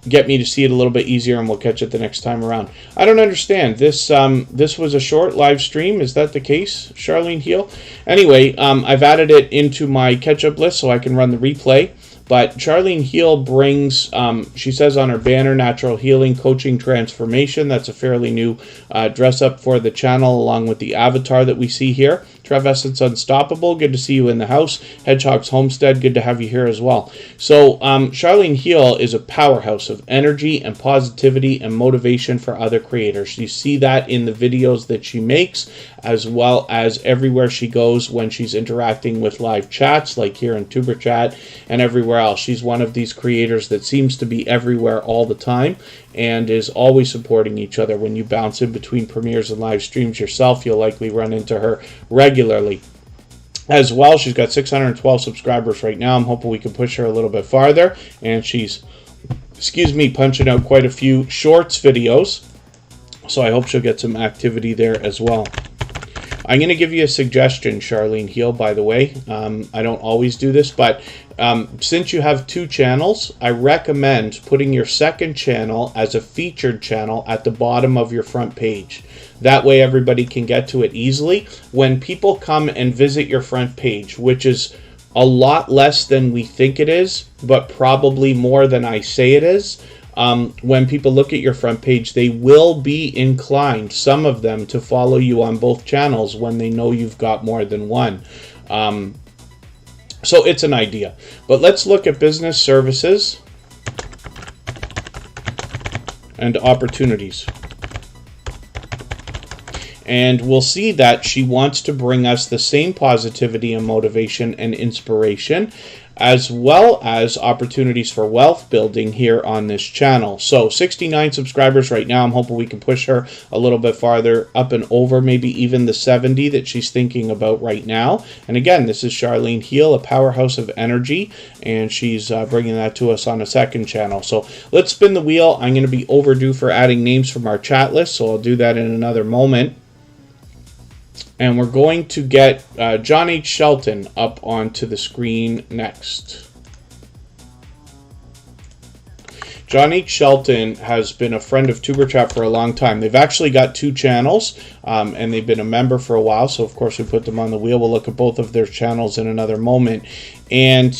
get me to see it a little bit easier, and we'll catch it the next time around. I don't understand. This was a short live stream. Is that the case, Charlene Hill? Anyway, I've added it into my catch-up list so I can run the replay. But Charlene Hill brings, she says on her banner, natural healing, coaching, transformation. That's a fairly new dress up for the channel, along with the avatar that we see here. Trev Essence Unstoppable, good to see you in the house. Hedgehog's Homestead, good to have you here as well. So Charlene Hill is a powerhouse of energy and positivity and motivation for other creators. You see that in the videos that she makes, as well as everywhere she goes when she's interacting with live chats, like here in Tuber Chat and everywhere else. She's one of these creators that seems to be everywhere all the time and is always supporting each other. When you bounce in between premieres and live streams yourself, you'll likely run into her regularly. As well, she's got 612 subscribers right now. I'm hoping we can push her a little bit farther. And she's, punching out quite a few shorts videos. So I hope she'll get some activity there as well. I'm going to give you a suggestion, Charlene Hill, by the way. I don't always do this, but Since you have 2 channels, I recommend putting your second channel as a featured channel at the bottom of your front page. That way everybody can get to it easily. When people come and visit your front page, which is a lot less than we think it is, but probably more than I say it is, when people look at your front page, they will be inclined, some of them, to follow you on both channels when they know you've got more than one. So it's an idea. But let's look at business services and opportunities. And we'll see that she wants to bring us the same positivity and motivation and inspiration, as well as opportunities for wealth building here on this channel. So 69 subscribers right now. I'm hoping we can push her a little bit farther up and over, maybe even the 70 that she's thinking about right now. And again, this is Charlene Hill, a powerhouse of energy, and she's bringing that to us on a second channel. So let's spin the wheel. I'm going to be overdue for adding names from our chat list, so I'll do that in another moment. And we're going to get John H. Shelton up onto the screen next. John H. Shelton has been a friend of Superchat for a long time. They've actually got 2 channels, and they've been a member for a while. So, of course, we put them on the wheel. We'll look at both of their channels in another moment. And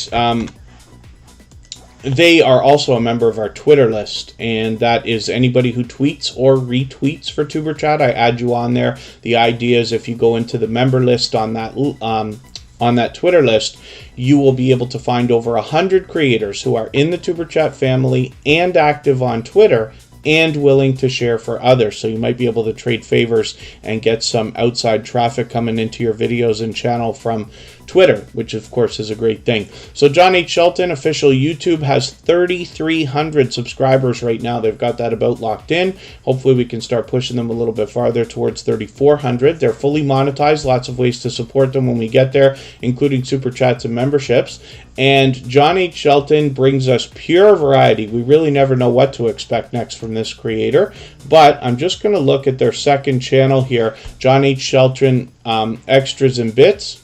they are also a member of our Twitter list, and that is anybody who tweets or retweets for Superchat. I add you on there. The idea is if you go into the member list on that Twitter list, you will be able to find over 100 creators who are in the Superchat family and active on Twitter and willing to share for others. So you might be able to trade favors and get some outside traffic coming into your videos and channel from Twitter, which of course is a great thing. So John H. Shelton, official YouTube, has 3,300 subscribers right now. They've got that about locked in. Hopefully we can start pushing them a little bit farther towards 3,400. They're fully monetized. Lots of ways to support them when we get there, including super chats and memberships. And John H. Shelton brings us pure variety. We really never know what to expect next from this creator, but I'm just going to look at their second channel here, John H. Shelton Extras and Bits.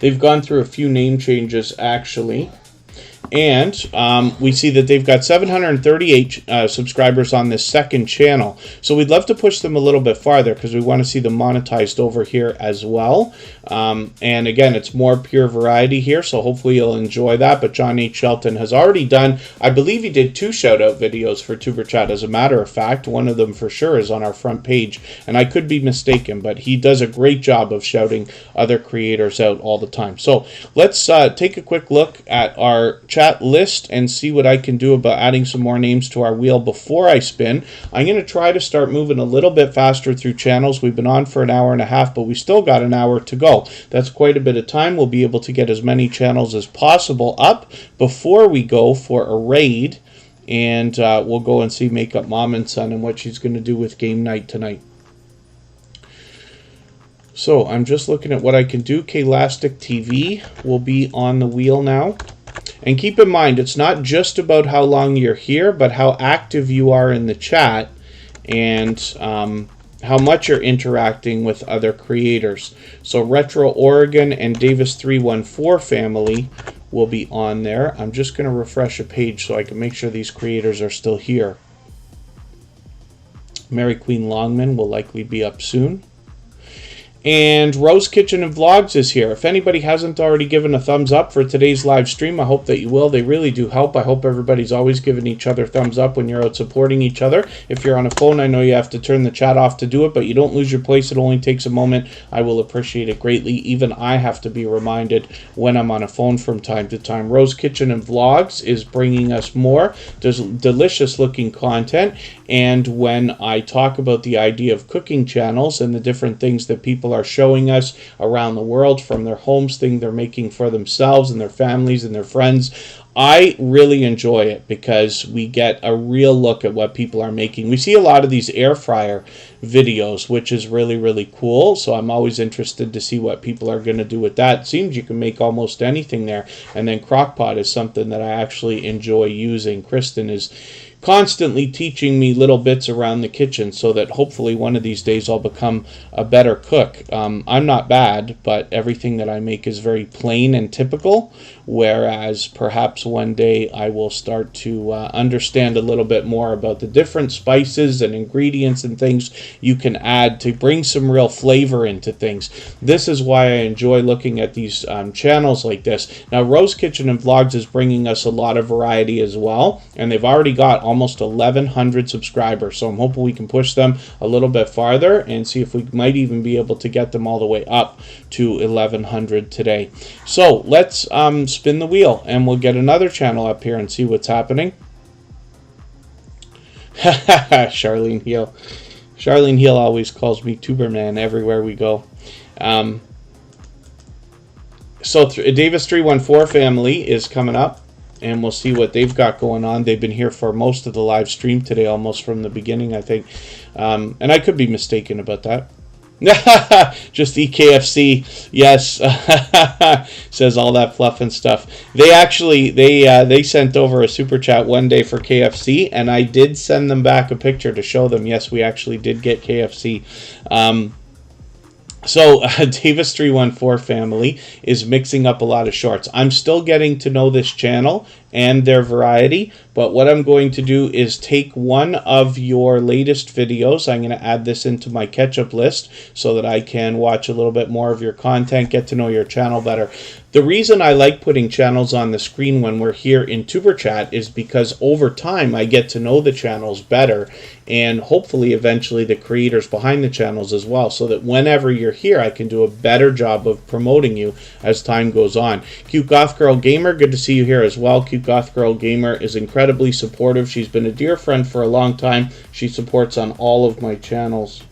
They've gone through a few name changes, actually. And we see that they've got 738 subscribers on this second channel. So we'd love to push them a little bit farther because we want to see them monetized over here as well. And again, it's more pure variety here, so hopefully you'll enjoy that. But John H. Shelton has already done, I believe he did 2 shout-out videos for Superchat, as a matter of fact. One of them for sure is on our front page. And I could be mistaken, but he does a great job of shouting other creators out all the time. So let's take a quick look at our chat list and see what I can do about adding some more names to our wheel before I spin. I'm going to try to start moving a little bit faster through channels. We've been on for an hour and a half, but we still got an hour to go. That's quite a bit of time. We'll be able to get as many channels as possible up before we go for a raid, and we'll go and see Makeup Mom and Son and what she's going to do with game night tonight. So I'm just looking at what I can do. Klastic TV will be on the wheel now. And keep in mind, it's not just about how long you're here, but how active you are in the chat and how much you're interacting with other creators. So Retro Oregon and Davis 314 family will be on there. I'm just going to refresh a page so I can make sure these creators are still here. Mary Queen Longman will likely be up soon. And Rose Kitchen and Vlogs is here. If anybody hasn't already given a thumbs up for today's live stream, I hope that you will. They really do help. I hope everybody's always giving each other thumbs up when you're out supporting each other. If you're on a phone, I know you have to turn the chat off to do it, but you don't lose your place. It only takes a moment. I will appreciate it greatly. Even I have to be reminded when I'm on a phone from time to time. Rose Kitchen and Vlogs is bringing us more delicious looking content. And when I talk about the idea of cooking channels and the different things that people are showing us around the world from their homes, things they're making for themselves and their families and their friends, I really enjoy it because we get a real look at what people are making. We see a lot of these air fryer videos, which is really, really cool. So I'm always interested to see what people are going to do with that. It seems you can make almost anything there. And then Crockpot is something that I actually enjoy using. Kristen is constantly teaching me little bits around the kitchen, so that hopefully one of these days I'll become a better cook. I'm not bad, but everything that I make is very plain and typical, whereas perhaps one day I will start to understand a little bit more about the different spices and ingredients and things you can add to bring some real flavor into things. This is why I enjoy looking at these channels like this. Now, Rose Kitchen and Vlogs is bringing us a lot of variety as well, and they've already got almost 1,100 subscribers, so I'm hoping we can push them a little bit farther and see if we might even be able to get them all the way up to 1,100 today. So let's spin the wheel and we'll get another channel up here and see what's happening. Charlene Hill. Charlene Hill always calls me Tuberman everywhere we go. So Davis 314 family is coming up, and we'll see what they've got going on. They've been here for most of the live stream today, almost from the beginning, I think. And I could be mistaken about that. Just eat KFC. Yes. Says all that fluff and stuff. They actually, they sent over a super chat one day for KFC, and I did send them back a picture to show them, yes, we actually did get KFC. So Davis 314 family is mixing up a lot of shorts. I'm still getting to know this channel and their variety, but what I'm going to do is take one of your latest videos. I'm going to add this into my catch-up list so that I can watch a little bit more of your content, get to know your channel better. The reason I like putting channels on the screen when we're here in Tuber Chat is because over time I get to know the channels better, and hopefully eventually the creators behind the channels as well, so that whenever you're here I can do a better job of promoting you as time goes on. Cute Goth Girl Gamer, good to see you here as well. Cute Goth Girl Gamer is incredibly supportive. She's been a dear friend for a long time. She supports on all of my channels.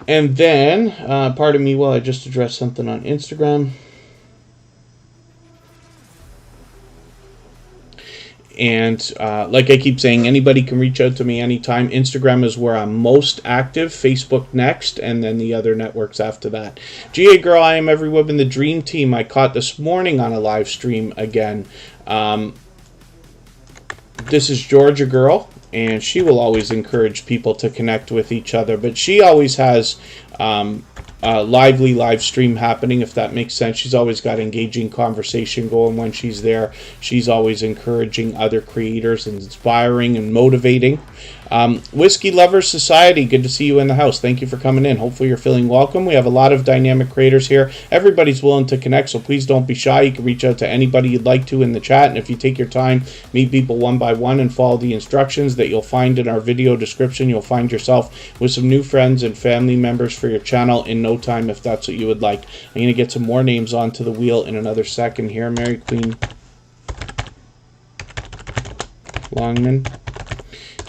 And then, pardon me while I just address something on Instagram. And like I keep saying, anybody can reach out to me anytime. Instagram is where I'm most active, Facebook next, and then the other networks after that. GA Girl, I am every web in the dream team. I caught this morning on a live stream again. This is Georgia Girl, and she will always encourage people to connect with each other, but she always has a lively live stream happening, if that makes sense. She's always got engaging conversation going when she's there. She's always encouraging other creators and inspiring and motivating. Whiskey Lovers Society, good to see you in the house. Thank you for coming in. Hopefully you're feeling welcome. We have a lot of dynamic creators here. Everybody's willing to connect, so please don't be shy. You can reach out to anybody you'd like to in the chat, and if you take your time, meet people one by one and follow the instructions that you'll find in our video description, you'll find yourself with some new friends and family members for your channel in no time, if that's what you would like. I'm going to get some more names onto the wheel in another second here. Mary Queen Longman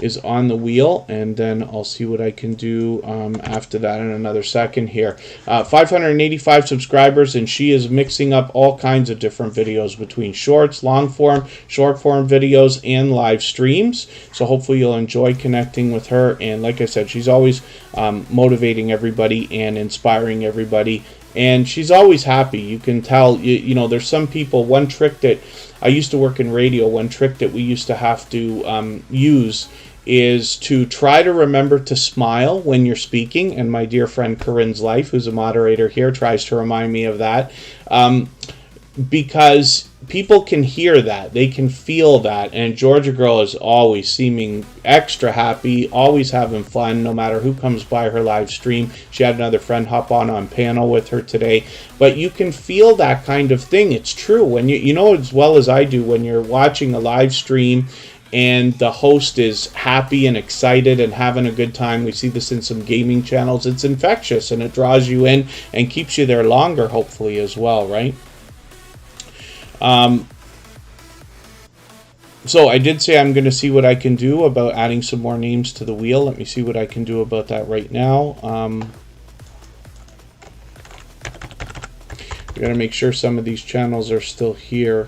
is on the wheel, and then I'll see what I can do after that in another second here. 585 subscribers, and she is mixing up all kinds of different videos between shorts, long form, short form videos, and live streams. So hopefully you'll enjoy connecting with her, and like I said, she's always motivating everybody and inspiring everybody, and she's always happy. You can tell, you know, there's some people, one trick that I used to work in radio, one trick that we used to have to use is to try to remember to smile when you're speaking, and my dear friend Corinne's Life, who's a moderator here, tries to remind me of that, because people can hear that, they can feel that, and Georgia Girl is always seeming extra happy, always having fun, no matter who comes by her live stream. She had another friend hop on panel with her today, but you can feel that kind of thing. It's true. When you know as well as I do, when you're watching a live stream and the host is happy and excited and having a good time. We see this in some gaming channels. It's infectious, and it draws you in and keeps you there longer, hopefully, as well, right? So I did say I'm going to see what I can do about adding some more names to the wheel. Let me see what I can do about that right now. We got to make sure some of these channels are still here.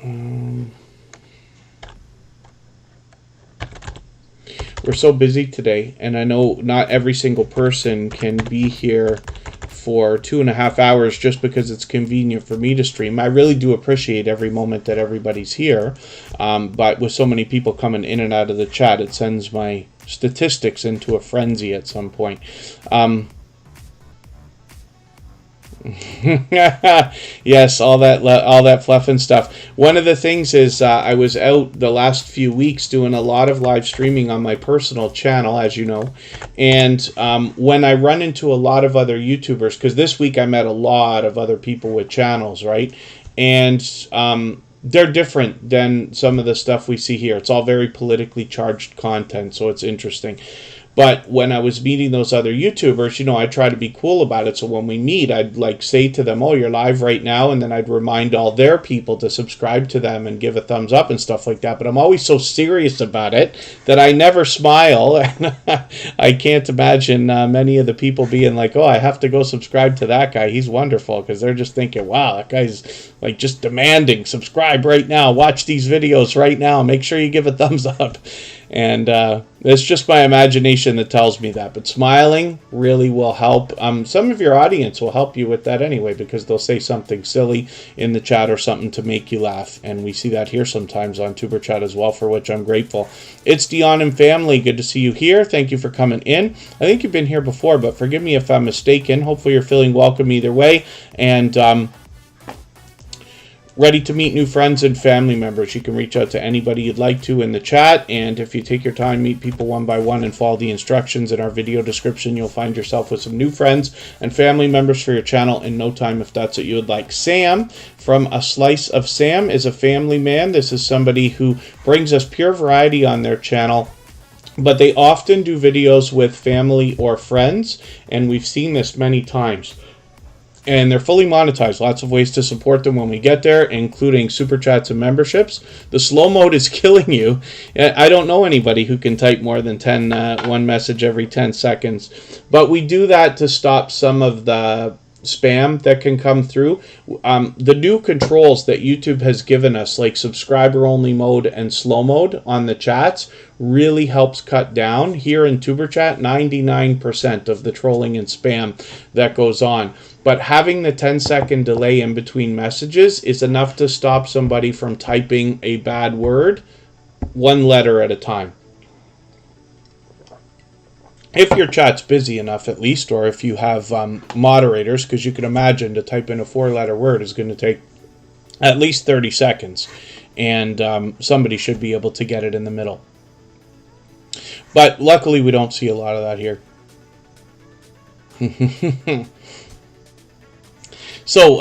We're so busy today, and I know not every single person can be here for 2.5 hours just because it's convenient for me to stream. I really do appreciate every moment that everybody's here, but with so many people coming in and out of the chat, it sends my statistics into a frenzy at some point. Yes, all that fluff and stuff. One of the things is I was out the last few weeks doing a lot of live streaming on my personal channel, as you know, and when I run into a lot of other YouTubers, because this week I met a lot of other people with channels, right? And they're different than some of the stuff we see here. It's all very politically charged content, so it's interesting. But when I was meeting those other YouTubers, you know, I try to be cool about it. So when we meet, I'd like say to them, oh, you're live right now. And then I'd remind all their people to subscribe to them and give a thumbs up and stuff like that. But I'm always so serious about it that I never smile. And I can't imagine many of the people being like, oh, I have to go subscribe to that guy. He's wonderful. Because they're just thinking, wow, that guy's like just demanding, subscribe right now. Watch these videos right now. Make sure you give a thumbs up. And it's just my imagination that tells me that. But smiling really will help. Some of your audience will help you with that anyway, because they'll say something silly in the chat or something to make you laugh. And we see that here sometimes on Superchat as well, for which I'm grateful. It's Dion and family. Good to see you here. Thank you for coming in. I think you've been here before, but forgive me if I'm mistaken. Hopefully you're feeling welcome either way. And ready to meet new friends and family members. You can reach out to anybody you'd like to in the chat, and if you take your time, meet people one by one and follow the instructions in our video description, you'll find yourself with some new friends and family members for your channel in no time, if that's what you would like. Sam from A Slice of Sam is a family man. This is somebody who brings us pure variety on their channel, but they often do videos with family or friends, and we've seen this many times. And they're fully monetized. Lots of ways to support them when we get there, including super chats and memberships. The slow mode is killing you. I don't know anybody who can type more than one message every 10 seconds. But we do that to stop some of the spam that can come through. The new controls that YouTube has given us, like subscriber only mode and slow mode on the chats, really helps cut down. Here in TuberChat, 99% of the trolling and spam that goes on. But having the 10-second delay in between messages is enough to stop somebody from typing a bad word one letter at a time. If your chat's busy enough, at least, or if you have moderators, because you can imagine to type in a 4-letter word is going to take at least 30 seconds. And somebody should be able to get it in the middle. But luckily, we don't see a lot of that here. So,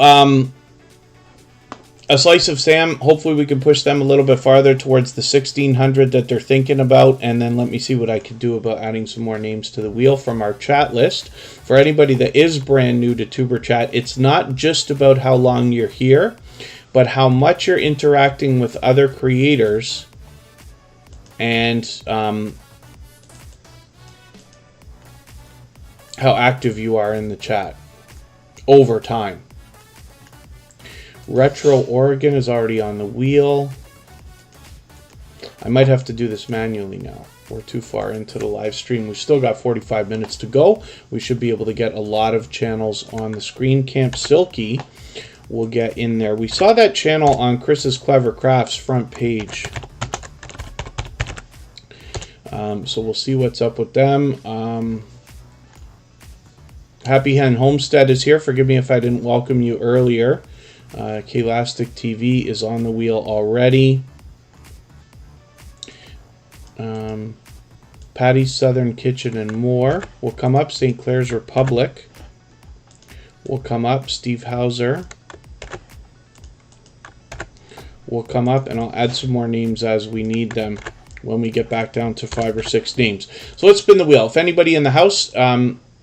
A Slice of Sam, hopefully we can push them a little bit farther towards the 1,600 that they're thinking about. And then let me see what I can do about adding some more names to the wheel from our chat list. For anybody that is brand new to TuberChat, it's not just about how long you're here, but how much you're interacting with other creators and how active you are in the chat over time. Retro Oregon is already on the wheel. I might have to do this manually now. We're too far into the live stream. We've still got 45 minutes to go. We should be able to get a lot of channels on the screen. Camp Silky will get in there. We saw that channel on Chris's Clever Crafts front page. So we'll see what's up with them. Happy Hen Homestead is here. Forgive me if I didn't welcome you earlier. K-Lastic TV is on the wheel already. Patty's Southern Kitchen and more will come up. St. Clair's Republic will come up. Steve Hauser will come up, and I'll add some more names as we need them when we get back down to 5 or 6 names. So let's spin the wheel. If anybody in the house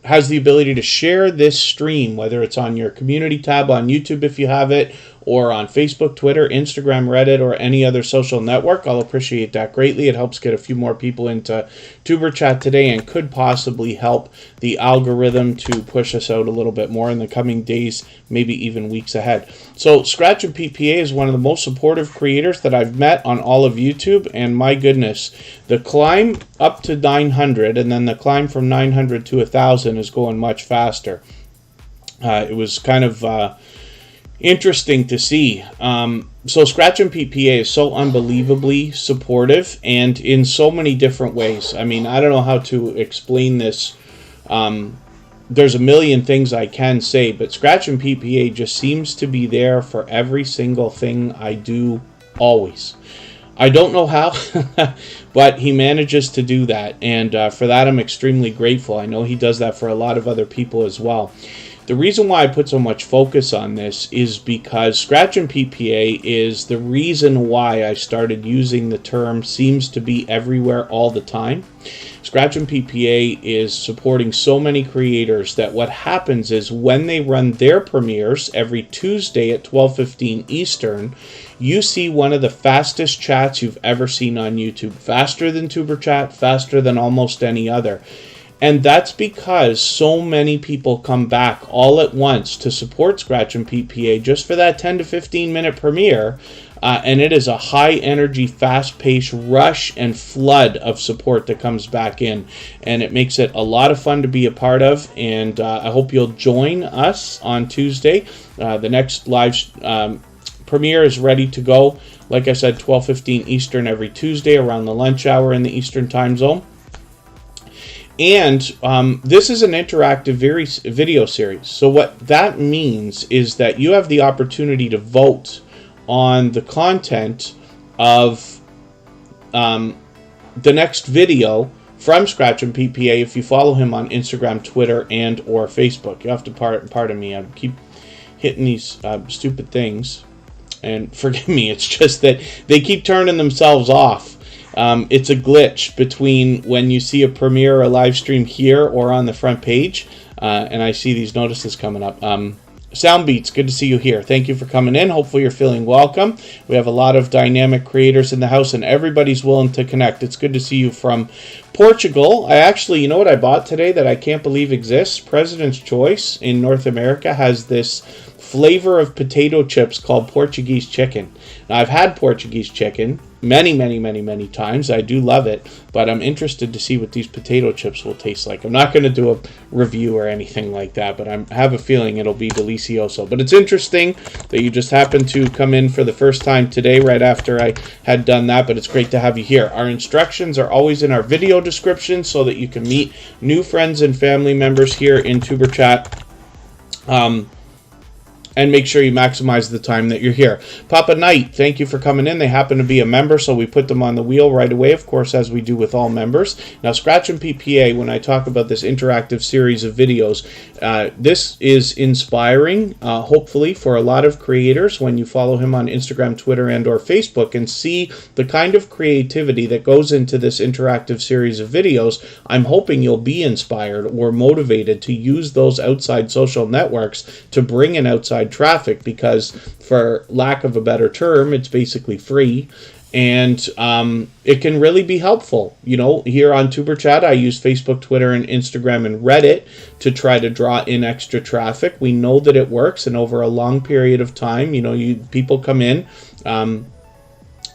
has the ability to share this stream, whether it's on your community tab on YouTube if you have it, or on Facebook, Twitter, Instagram, Reddit, or any other social network. I'll appreciate that greatly. It helps get a few more people into Tuber Chat today and could possibly help the algorithm to push us out a little bit more in the coming days, maybe even weeks ahead. So Scratch and PPA is one of the most supportive creators that I've met on all of YouTube, and my goodness, the climb up to 900 and then the climb from 900 to 1,000 is going much faster. It was kind of interesting to see. So Scratch and PPA is so unbelievably supportive and in so many different ways. I mean, I don't know how to explain this. There's a million things I can say, but Scratch and PPA just seems to be there for every single thing I do, always. I don't know how, but he manages to do that, and for that I'm extremely grateful. I know he does that for a lot of other people as well. The reason why I put so much focus on this is because Scratch and PPA is the reason why I started using the term seems to be everywhere all the time. Scratch and PPA is supporting so many creators that what happens is when they run their premieres every Tuesday at 12:15 Eastern, you see one of the fastest chats you've ever seen on YouTube. Faster than Tuber Chat, faster than almost any other. And that's because so many people come back all at once to support Scratch and PPA just for that 10 to 15 minute premiere. And it is a high energy, fast paced rush and flood of support that comes back in. And it makes it a lot of fun to be a part of. And I hope you'll join us on Tuesday. The next live premiere is ready to go. Like I said, 12:15 Eastern every Tuesday around the lunch hour in the Eastern time zone. And this is an interactive video series. So what that means is that you have the opportunity to vote on the content of the next video from Scratch and PPA if you follow him on Instagram, Twitter, and or Facebook. You have to pardon me. I keep hitting these stupid things. And forgive me, it's just that they keep turning themselves off. It's a glitch between when you see a premiere or a live stream here or on the front page, and I see these notices coming up. Soundbeats, good to see you here. Thank you for coming in. Hopefully you're feeling welcome. We have a lot of dynamic creators in the house, and everybody's willing to connect. It's good to see you from Portugal. I actually, you know what I bought today that I can't believe exists? President's Choice in North America has this flavor of potato chips called Portuguese chicken. Now, I've had Portuguese chicken many times. I do love it, but I'm interested to see what these potato chips will taste like. I'm not going to do a review or anything like that, but I have a feeling it'll be delicioso. But it's interesting that you just happened to come in for the first time today, right after I had done that, but it's great to have you here. Our instructions are always in our video description so that you can meet new friends and family members here in Tuber Chat. And make sure you maximize the time that you're here. Papa Knight, thank you for coming in. They happen to be a member, so we put them on the wheel right away, of course, as we do with all members. Now, Scratch and PPA, when I talk about this interactive series of videos, this is inspiring, hopefully, for a lot of creators when you follow him on Instagram, Twitter, and or Facebook and see the kind of creativity that goes into this interactive series of videos. I'm hoping you'll be inspired or motivated to use those outside social networks to bring in outside traffic, because for lack of a better term, it's basically free, and it can really be helpful. You know, here on Tuber Chat, I use Facebook, Twitter, and Instagram and Reddit to try to draw in extra traffic. We know that it works, and over a long period of time, you know, people come in,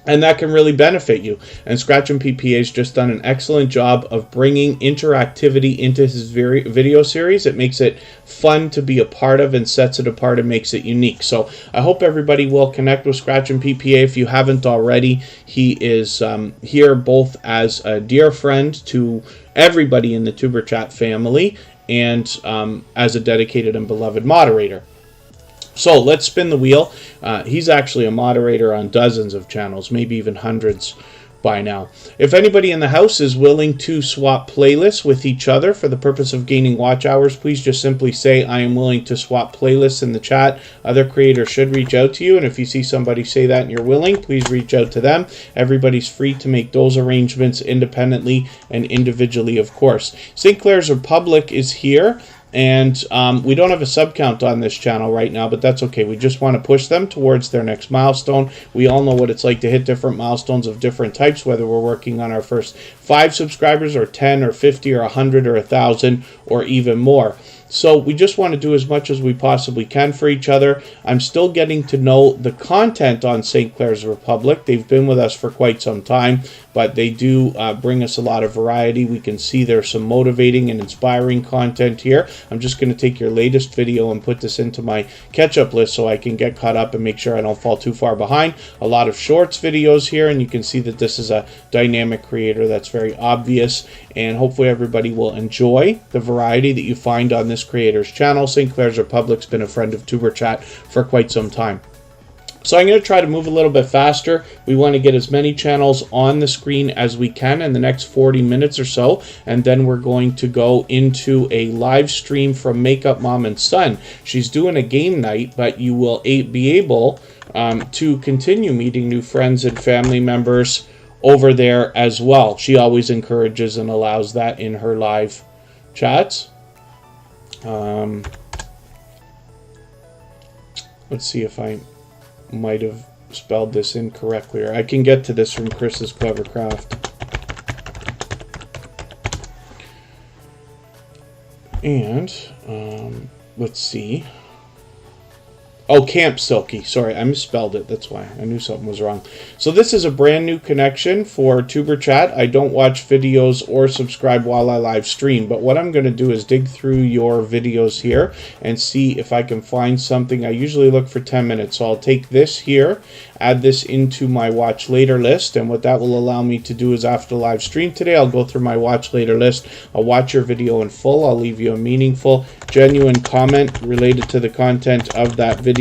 and that can really benefit you. And Scratch and PPA has just done an excellent job of bringing interactivity into his video series. It makes it fun to be a part of and sets it apart and makes it unique. So I hope everybody will connect with Scratch and PPA if you haven't already. He is here both as a dear friend to everybody in the Tuber Chat family and as a dedicated and beloved moderator. So let's spin the wheel. He's actually a moderator on dozens of channels, maybe even hundreds by now. If anybody in the house is willing to swap playlists with each other for the purpose of gaining watch hours, please just simply say, I am willing to swap playlists in the chat. Other creators should reach out to you, and if you see somebody say that and you're willing, please reach out to them. Everybody's free to make those arrangements independently and individually, of course. Sinclair's Republic is here. And we don't have a sub count on this channel right now, but that's okay. We just want to push them towards their next milestone. We all know what it's like to hit different milestones of different types, whether we're working on our first 5 subscribers or 10 or 50 or 100 or 1,000 or even more. So we just want to do as much as we possibly can for each other. I'm still getting to know the content on Sinclair's Republic. They've been with us for quite some time, but they do bring us a lot of variety. We can see there's some motivating and inspiring content here. I'm just going to take your latest video and put this into my catch-up list so I can get caught up and make sure I don't fall too far behind. A lot of shorts videos here, and you can see that this is a dynamic creator. That's very obvious, and hopefully everybody will enjoy the variety that you find on this creator's channel. Sinclair's Republic's been a friend of Tuber Chat for quite some time. So I'm going to try to move a little bit faster. We want to get as many channels on the screen as we can in the next 40 minutes or so, and then we're going to go into a live stream from Makeup Mom and Son. She's doing a game night, but you will be able to continue meeting new friends and family members over there as well. She always encourages and allows that in her live chats. Let's see if I might have spelled this incorrectly, or I can get to this from Chris's Clever Craft. And let's see. Oh, Camp Silky. Sorry, I misspelled it. That's why. I knew something was wrong. So this is a brand new connection for Tuber Chat. I don't watch videos or subscribe while I live stream, but what I'm going to do is dig through your videos here and see if I can find something. I usually look for 10 minutes, so I'll take this here, add this into my watch later list, and what that will allow me to do is after the live stream today, I'll go through my watch later list. I'll watch your video in full. I'll leave you a meaningful, genuine comment related to the content of that video.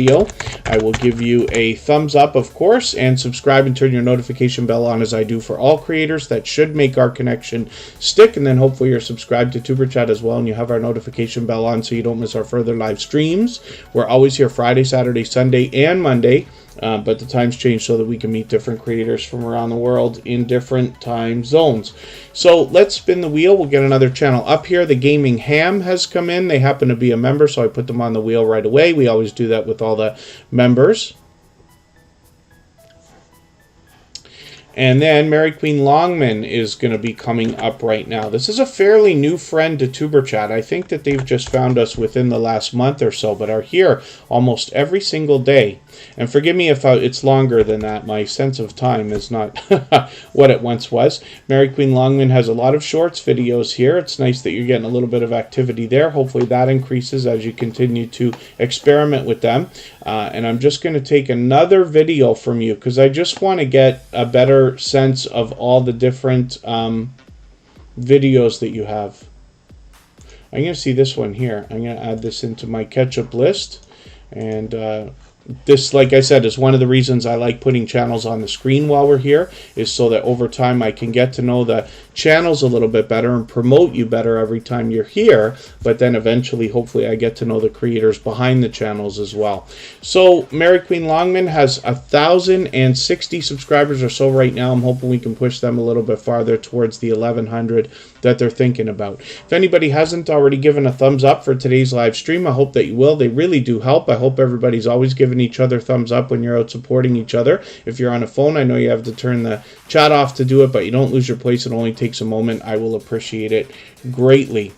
I will give you a thumbs up, of course, and subscribe and turn your notification bell on as I do for all creators. That should make our connection stick, and then hopefully you're subscribed to Tuber Chat as well and you have our notification bell on so you don't miss our further live streams. We're always here Friday, Saturday, Sunday, and Monday. But the times change so that we can meet different creators from around the world in different time zones. So let's spin the wheel. We'll get another channel up here. The Gaming Ham has come in. They happen to be a member, so I put them on the wheel right away. We always do that with all the members. And then Mary Queen Longman is going to be coming up right now. This is a fairly new friend to Tuber Chat. I think that they've just found us within the last month or so, but are here almost every single day. And forgive me if it's longer than that. My sense of time is not what it once was. Mary Queen Longman has a lot of shorts videos here. It's nice that you're getting a little bit of activity there. Hopefully that increases as you continue to experiment with them. And I'm just going to take another video from you because I just want to get a better sense of all the different videos that you have. I'm going to see this one here. I'm going to add this into my catch-up list. And this, like I said, is one of the reasons I like putting channels on the screen while we're here, is so that over time I can get to know the channels a little bit better and promote you better every time you're here, but then eventually hopefully I get to know the creators behind the channels as well. So Mary Queen Longman has 1,060 subscribers or so right now. I'm hoping we can push them a little bit farther towards the 1,100 that they're thinking about. If anybody hasn't already given a thumbs up for today's live stream, I hope that you will. They really do help. I hope everybody's always giving each other thumbs up when you're out supporting each other. If you're on a phone, I know you have to turn the chat off to do it, but you don't lose your place. It only takes a moment. I will appreciate it greatly.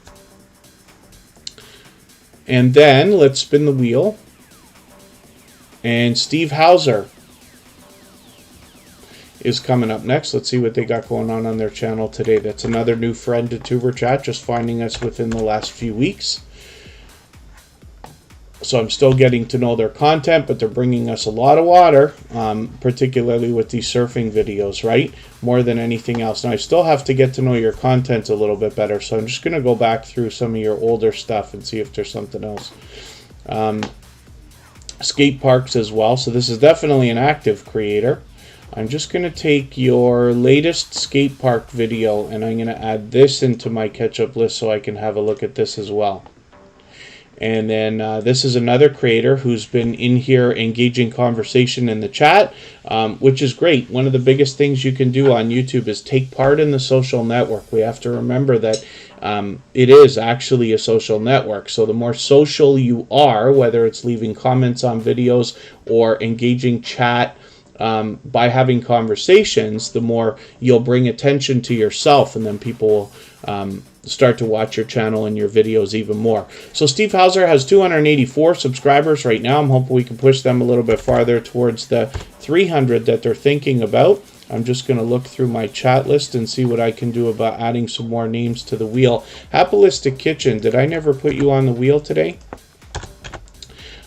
And then let's spin the wheel. And Steve Hauser is coming up next. Let's see what they got going on their channel today. That's another new friend to Tuber Chat, just finding us within the last few weeks. So I'm still getting to know their content, but they're bringing us a lot of water, particularly with these surfing videos, right? More than anything else. Now, I still have to get to know your content a little bit better, so I'm just going to go back through some of your older stuff and see if there's something else. Skate parks as well, so this is definitely an active creator. I'm just going to take your latest skate park video, and I'm going to add this into my catch-up list so I can have a look at this as well. And then this is another creator who's been in here engaging conversation in the chat, which is great. One of the biggest things you can do on YouTube is take part in the social network. We have to remember that it is actually a social network. So the more social you are, whether it's leaving comments on videos or engaging chat by having conversations, the more you'll bring attention to yourself, and then people will start to watch your channel and your videos even more. So Steve Hauser has 284 subscribers right now. I'm hoping we can push them a little bit farther towards the 300 that they're thinking about. I'm just going to look through my chat list and see what I can do about adding some more names to the wheel. Happalistic Kitchen, did I never put you on the wheel today?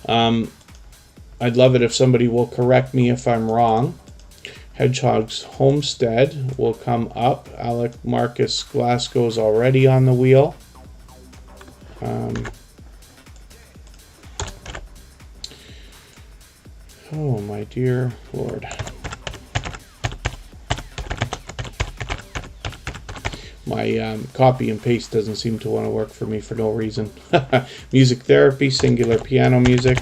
I'd love it if somebody will correct me if I'm wrong. Hedgehog's Homestead will come up. Alec Marcus Glasgow's already on the wheel. Oh, my dear Lord. My copy and paste doesn't seem to want to work for me for no reason. Music Therapy, Singular Piano Music.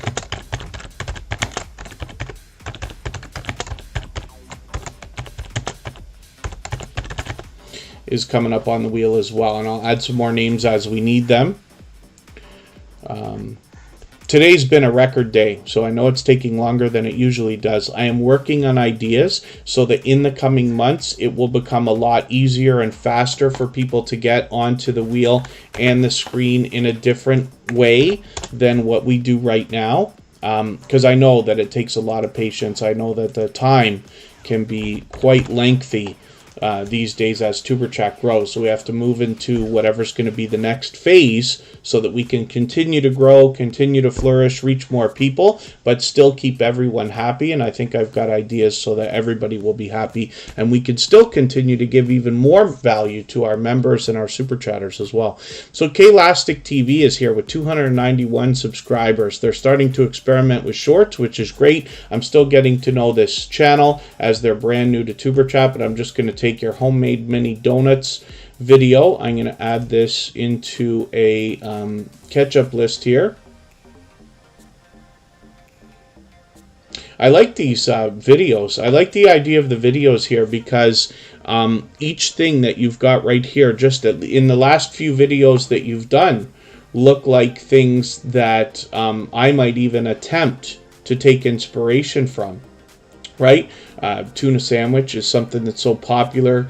Is coming up on the wheel as well, and I'll add some more names as we need them. Today's been a record day, so I know it's taking longer than it usually does. I am working on ideas so that in the coming months it will become a lot easier and faster for people to get onto the wheel and the screen in a different way than what we do right now, because I know that it takes a lot of patience. I know that the time can be quite lengthy these days as Superchat grows. So we have to move into whatever's going to be the next phase so that we can continue to grow, continue to flourish, reach more people, but still keep everyone happy. And I think I've got ideas so that everybody will be happy, and we can still continue to give even more value to our members and our Superchatters as well. So K-Lastic TV is here with 291 subscribers. They're starting to experiment with shorts, which is great. I'm still getting to know this channel as they're brand new to Superchat, but I'm just going to take your homemade mini donuts video. I'm going to add this into a catch-up list here. I like these videos. I like the idea of the videos here because each thing that you've got right here, just in the last few videos that you've done, look like things that I might even attempt to take inspiration from. Right? Tuna sandwich is something that's so popular.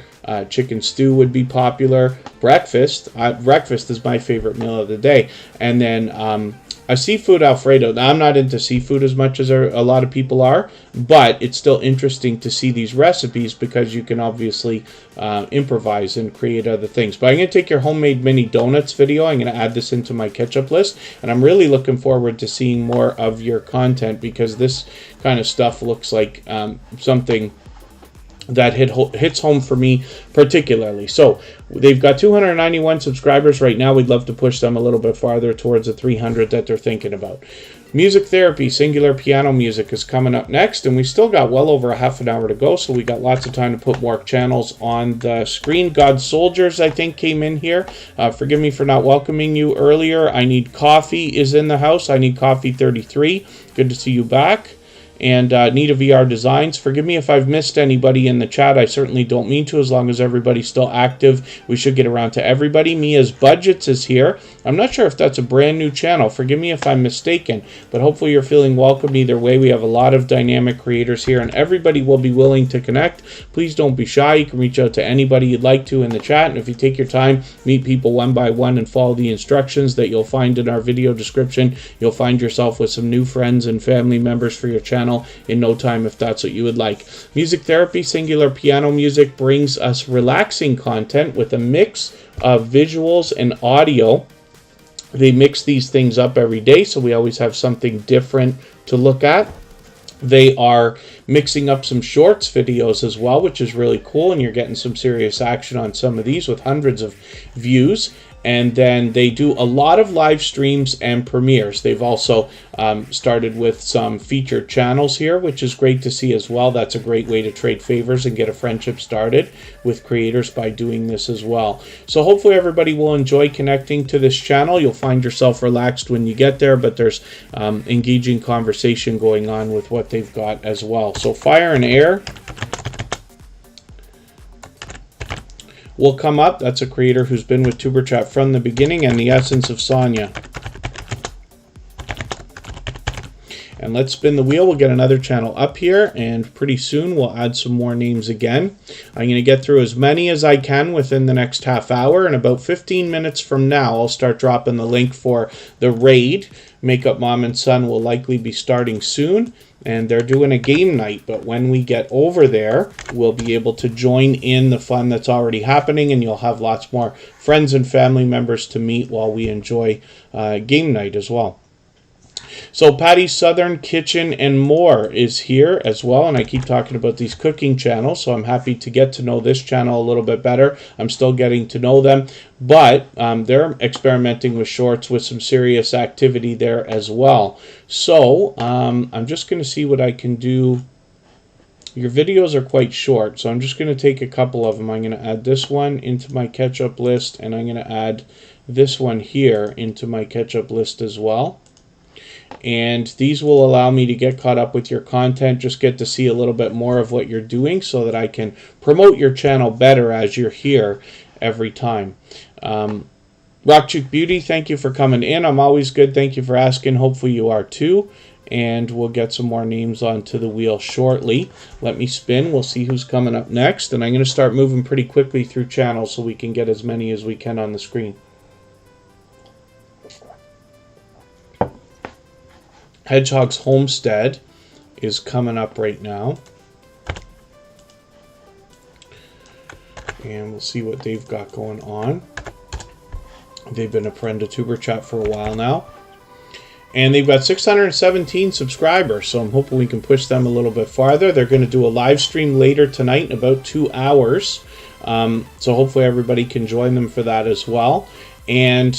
Chicken stew would be popular. Breakfast. Breakfast is my favorite meal of the day. And then a seafood Alfredo. Now, I'm not into seafood as much as a lot of people are, but it's still interesting to see these recipes because you can obviously improvise and create other things. But I'm going to take your homemade mini donuts video. I'm going to add this into my catch-up list, and I'm really looking forward to seeing more of your content because this kind of stuff looks like something that hits home for me particularly. So they've got 291 subscribers right now. We'd love to push them a little bit farther towards the 300 that they're thinking about. Music Therapy, Singular Piano Music is coming up next, and we still got well over a half an hour to go, so we got lots of time to put more channels on the screen. God Soldiers, I think, came in here. Forgive me for not welcoming you earlier. I Need Coffee is in the house. I Need Coffee 33. Good to see you back. And Nita VR Designs. Forgive me if I've missed anybody in the chat. I certainly don't mean to, as long as everybody's still active. We should get around to everybody. Mia's Budgets is here. I'm not sure if that's a brand new channel. Forgive me if I'm mistaken, but hopefully you're feeling welcome either way. We have a lot of dynamic creators here, and everybody will be willing to connect. Please don't be shy. You can reach out to anybody you'd like to in the chat, and if you take your time, meet people one by one and follow the instructions that you'll find in our video description, you'll find yourself with some new friends and family members for your channel in no time if that's what you would like. Music Therapy, Singular Piano Music brings us relaxing content with a mix of visuals and audio. They mix these things up every day, so we always have something different to look at. They are mixing up some shorts videos as well, which is really cool, and you're getting some serious action on some of these with hundreds of views. And then they do a lot of live streams and premieres. They've also started with some featured channels here, which is great to see as well. That's a great way to trade favors and get a friendship started with creators by doing this as well. So hopefully everybody will enjoy connecting to this channel. You'll find yourself relaxed when you get there, but there's engaging conversation going on with what they've got as well. So Fire and Air will come up. That's a creator who's been with Superchat from the beginning, and the Essence of Sonya. And let's spin the wheel. We'll get another channel up here, and pretty soon we'll add some more names again. I'm going to get through as many as I can within the next half hour, and about 15 minutes from now, I'll start dropping the link for the raid. Makeup Mom and Son will likely be starting soon, and they're doing a game night. But when we get over there, we'll be able to join in the fun that's already happening, and you'll have lots more friends and family members to meet while we enjoy game night as well. So Patty's Southern Kitchen and More is here as well, and I keep talking about these cooking channels, so I'm happy to get to know this channel a little bit better. I'm still getting to know them, but they're experimenting with shorts with some serious activity there as well. So I'm just going to see what I can do. Your videos are quite short, so I'm just going to take a couple of them. I'm going to add this one into my catch-up list, and I'm going to add this one here into my catch-up list as well. And these will allow me to get caught up with your content, just get to see a little bit more of what you're doing so that I can promote your channel better as you're here every time. Rockchick Beauty, thank you for coming in. I'm always good. Thank you for asking. Hopefully you are too. And we'll get some more names onto the wheel shortly. Let me spin. We'll see who's coming up next. And I'm going to start moving pretty quickly through channels so we can get as many as we can on the screen. Hedgehog's Homestead is coming up right now. And we'll see what they've got going on. They've been a friend of Superchat for a while now. And they've got 617 subscribers, so I'm hoping we can push them a little bit farther. They're going to do a live stream later tonight in about 2 hours. So hopefully everybody can join them for that as well. And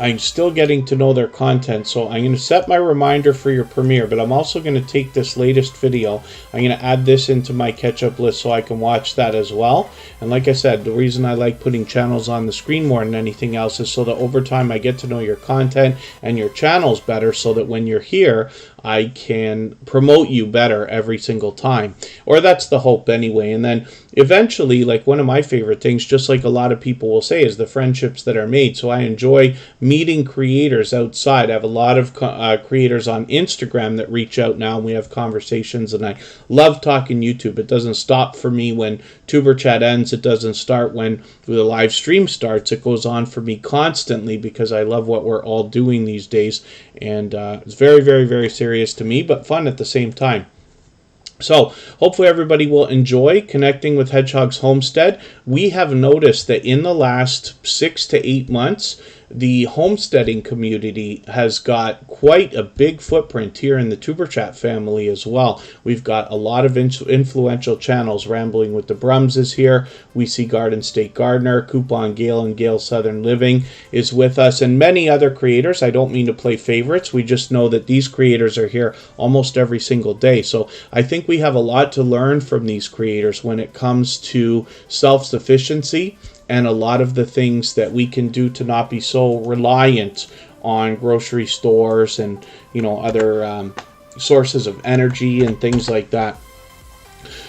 I'm still getting to know their content, so I'm going to set my reminder for your premiere, but I'm also going to take this latest video. I'm going to add this into my catch-up list so I can watch that as well. And like I said, the reason I like putting channels on the screen more than anything else is so that over time I get to know your content and your channels better, so that when you're here, I can promote you better every single time. Or that's the hope anyway. And then eventually, like one of my favorite things, just like a lot of people will say, is the friendships that are made. So I enjoy meeting creators outside. I have a lot of creators on Instagram that reach out now, and we have conversations, and I love talking YouTube. It doesn't stop for me when Superchat ends. It doesn't start when the live stream starts. It goes on for me constantly because I love what we're all doing these days. And it's very, very, very serious to me, but fun at the same time. So hopefully everybody will enjoy connecting with Hedgehog's Homestead. We have noticed that in the last 6 to 8 months, the homesteading community has got quite a big footprint here in the Superchat family as well. We've got a lot of influential channels. Rambling with the Brums is here. We see Garden State Gardener, Coupon Gale, and Gale Southern Living is with us, and many other creators. I don't mean to play favorites. We just know that these creators are here almost every single day. So I think we have a lot to learn from these creators when it comes to self-sufficiency and a lot of the things that we can do to not be so reliant on grocery stores and, you know, other sources of energy and things like that.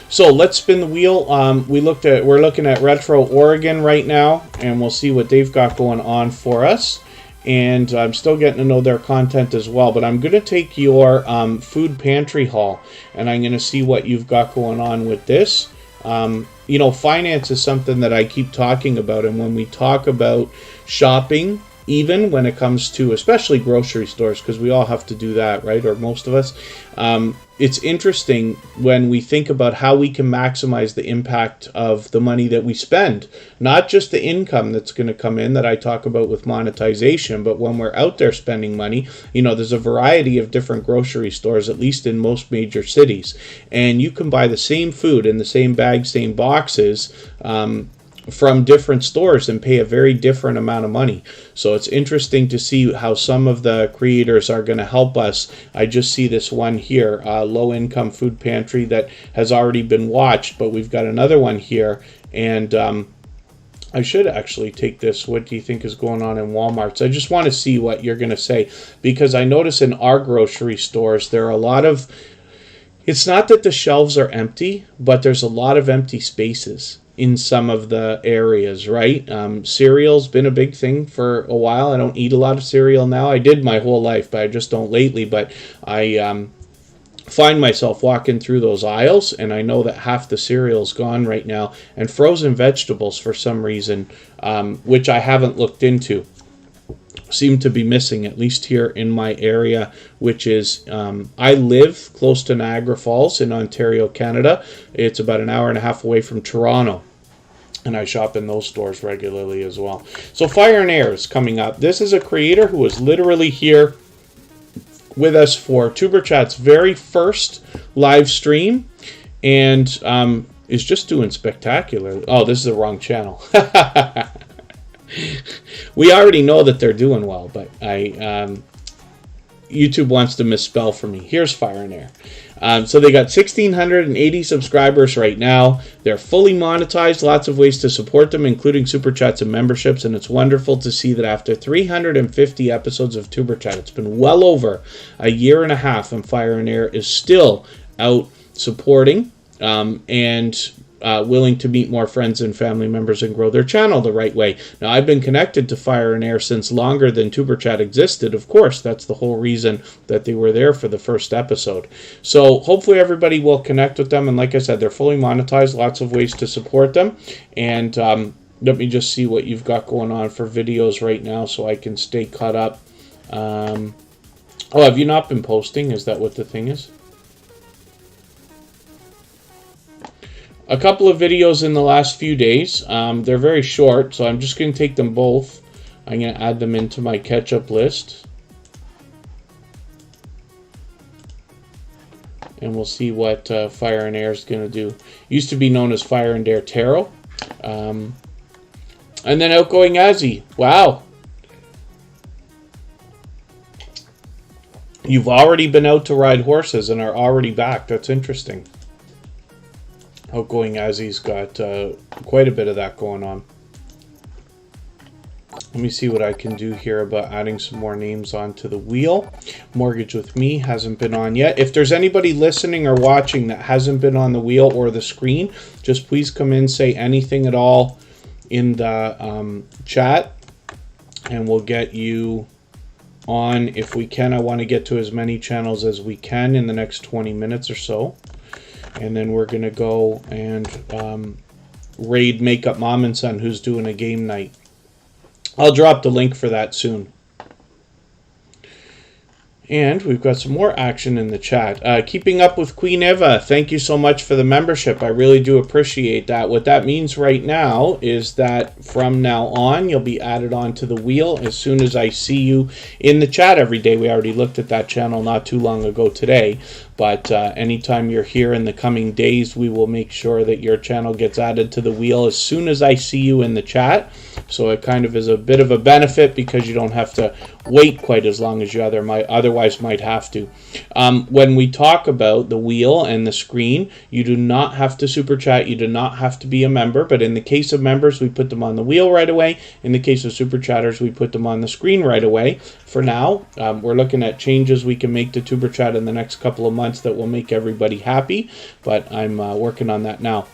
So let's spin the wheel. We're looking at Retro Oregon right now, and we'll see what they've got going on for us. And I'm still getting to know their content as well. But I'm going to take your food pantry haul, and I'm going to see what you've got going on with this. You know, finance is something that I keep talking about, and when we talk about shopping, even when it comes to especially grocery stores, because we all have to do that, right? Or most of us. It's interesting when we think about how we can maximize the impact of the money that we spend. Not just the income that's going to come in that I talk about with monetization, but when we're out there spending money, you know, there's a variety of different grocery stores, at least in most major cities. And you can buy the same food in the same bag, same boxes, from different stores and pay a very different amount of money. So it's interesting to see how some of the creators are going to help us. I just see this one here, low income food pantry, that has already been watched, but we've got another one here, and I should actually take this. What do you think is going on in Walmart's? I just want to see what you're going to say, because I notice in our grocery stores there are a lot of, it's not that the shelves are empty, but there's a lot of empty spaces in some of the areas, right? Cereal's been a big thing for a while. I don't eat a lot of cereal now. I did my whole life, but I just don't lately. But I find myself walking through those aisles, and I know that half the cereal's gone right now. And frozen vegetables, for some reason, which I haven't looked into, seem to be missing, at least here in my area, which is, I live close to Niagara Falls in Ontario, Canada. It's about an hour and a half away from Toronto, and I shop in those stores regularly as well. So Fire and Air is coming up. This is a creator who was literally here with us for Superchat's very first live stream, and is just doing spectacular. Oh, this is the wrong channel. We already know that they're doing well, but YouTube wants to misspell for me. Here's Fire and Air. So they got 1,680 subscribers right now. They're fully monetized. Lots of ways to support them, including Super Chats and memberships. And it's wonderful to see that after 350 episodes of Super Chat, it's been well over a year and a half, and Fire and Air is still out supporting and willing to meet more friends and family members and grow their channel the right way. Now, I've been connected to Fire and Air since longer than Superchat existed. Of course, that's the whole reason that they were there for the first episode. So hopefully everybody will connect with them. And like I said, they're fully monetized. Lots of ways to support them. And let me just see what you've got going on for videos right now so I can stay caught up. Oh, have you not been posting? Is that what the thing is? A couple of videos in the last few days. They're very short, so I'm just going to take them both. I'm going to add them into my catch-up list. And we'll see what Fire and Air is going to do. Used to be known as Fire and Air Tarot. And then Outgoing Azzy. Wow. You've already been out to ride horses and are already back. That's interesting. Outgoing Azzy's got quite a bit of that going on. Let me see what I can do here about adding some more names onto the wheel. Mortgage with Me hasn't been on yet. If there's anybody listening or watching that hasn't been on the wheel or the screen, just please come in, say anything at all in the chat, and we'll get you on if we can. I want to get to as many channels as we can in the next 20 minutes or so. And then we're going to go and raid Makeup Mom and Son, who's doing a game night. I'll drop the link for that soon. And we've got some more action in the chat. Keeping Up with Queen Eva, thank you so much for the membership. I really do appreciate that. What that means right now is that from now on, you'll be added onto the wheel as soon as I see you in the chat every day. We already looked at that channel not too long ago today. But anytime you're here in the coming days, we will make sure that your channel gets added to the wheel as soon as I see you in the chat. So it kind of is a bit of a benefit because you don't have to wait quite as long as you otherwise might have to. When we talk about the wheel and the screen, you do not have to super chat. You do not have to be a member. But in the case of members, we put them on the wheel right away. In the case of super chatters, we put them on the screen right away. For now, we're looking at changes we can make to Super Chat in the next couple of months that will make everybody happy, but I'm working on that now.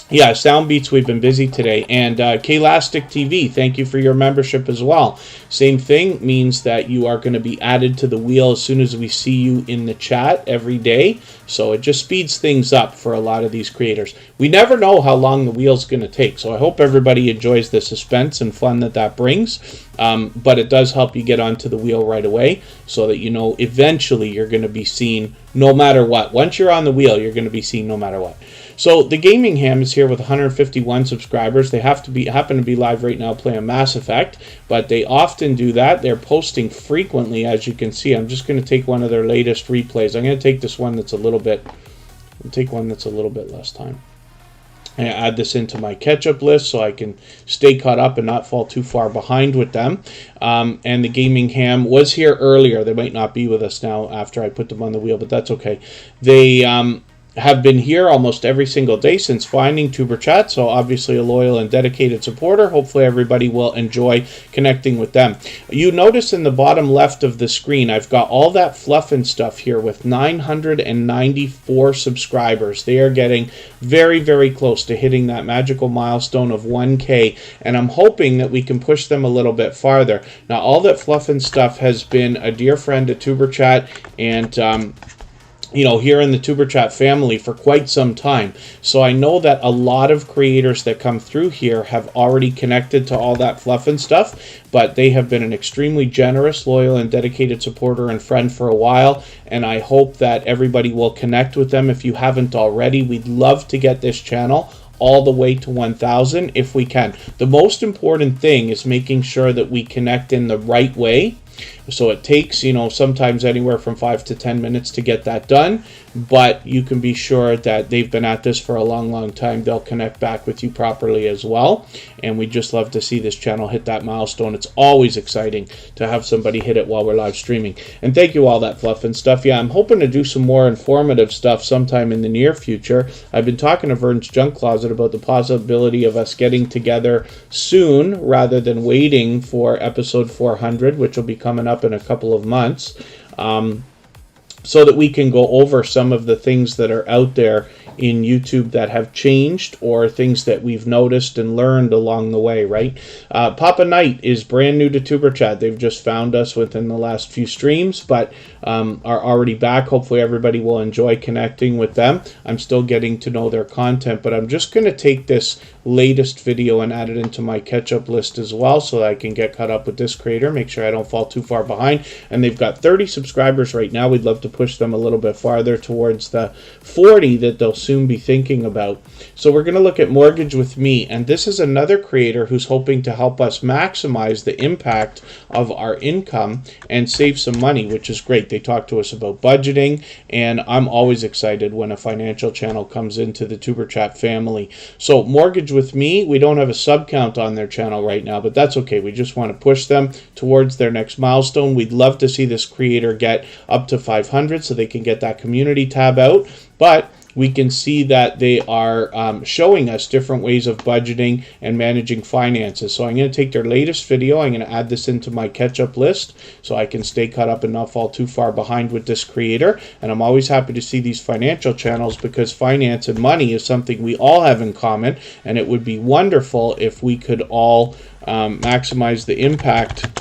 Yeah, Soundbeats, we've been busy today. And Klastic TV, thank you for your membership as well. Same thing means that you are going to be added to the wheel as soon as we see you in the chat every day. So it just speeds things up for a lot of these creators. We never know how long the wheel's going to take, so I hope everybody enjoys the suspense and fun that brings. But it does help you get onto the wheel right away so that you know eventually you're going to be seen no matter what. Once you're on the wheel, you're going to be seen no matter what. So the Gaming Ham is here with 151 subscribers. They happen to be live right now playing Mass Effect, but they often do that. They're posting frequently, as you can see. I'm just going to take one of their latest replays. I'm going to take this one that's a little bit. I'll take one that's a little bit less time. I add this into my catch-up list so I can stay caught up and not fall too far behind with them. And the Gaming Ham was here earlier. They might not be with us now after I put them on the wheel, but that's okay. They have been here almost every single day since finding Tuber Chat, so obviously a loyal and dedicated supporter. Hopefully everybody will enjoy connecting with them. You notice in the bottom left of the screen, I've got all that fluff and stuff here with 994 subscribers. They are getting very, very close to hitting that magical milestone of 1K, and I'm hoping that we can push them a little bit farther. Now, all that fluff and stuff has been a dear friend to Tuber Chat, and you know, here in the Tuber Chat family for quite some time. So I know that a lot of creators that come through here have already connected to all that fluff and stuff, but they have been an extremely generous, loyal, and dedicated supporter and friend for a while, and I hope that everybody will connect with them if you haven't already. We'd love to get this channel all the way to 1,000 if we can. The most important thing is making sure that we connect in the right way. So it takes, you know, sometimes anywhere from 5 to 10 minutes to get that done, but you can be sure that they've been at this for a long, long time. They'll connect back with you properly as well, and we just love to see this channel hit that milestone. It's always exciting to have somebody hit it while we're live streaming. And thank you all that fluff and stuff. Yeah, I'm hoping to do some more informative stuff sometime in the near future. I've been talking to Vern's Junk Closet about the possibility of us getting together soon rather than waiting for episode 400, which will be coming up in a couple of months, so that we can go over some of the things that are out there in YouTube that have changed, or things that we've noticed and learned along the way, right? Papa Knight is brand new to Tuber Chat. They've just found us within the last few streams, but are already back. Hopefully everybody will enjoy connecting with them. I'm still getting to know their content, but I'm just going to take this latest video and add it into my catch-up list as well so that I can get caught up with this creator, make sure I don't fall too far behind. And they've got 30 subscribers right now. We'd love to push them a little bit farther towards the 40 that they'll soon be thinking about. So we're going to look at Mortgage with Me, and this is another creator who's hoping to help us maximize the impact of our income and save some money, which is great. They talk to us about budgeting, and I'm always excited when a financial channel comes into the Tuber Chat family. So Mortgage with Me, we don't have a sub count on their channel right now, but that's okay. We just want to push them towards their next milestone. We'd love to see this creator get up to 500 so they can get that community tab out, but we can see that they are showing us different ways of budgeting and managing finances. So I'm going to take their latest video. I'm going to add this into my catch-up list so I can stay caught up and not fall too far behind with this creator. And I'm always happy to see these financial channels because finance and money is something we all have in common, and it would be wonderful if we could all maximize the impact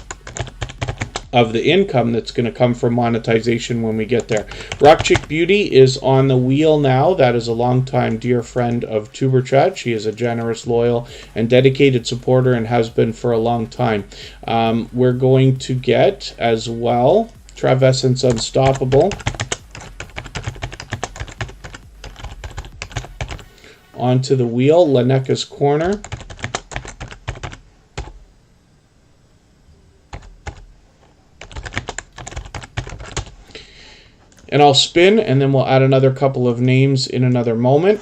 of the income that's going to come from monetization when we get there. Rock Chick Beauty is on the wheel now. That is a longtime dear friend of Tuber Chat. She is a generous, loyal, and dedicated supporter and has been for a long time. We're going to get as well Essence Unstoppable onto the wheel. Lenneka's Corner. And I'll spin, and then we'll add another couple of names in another moment.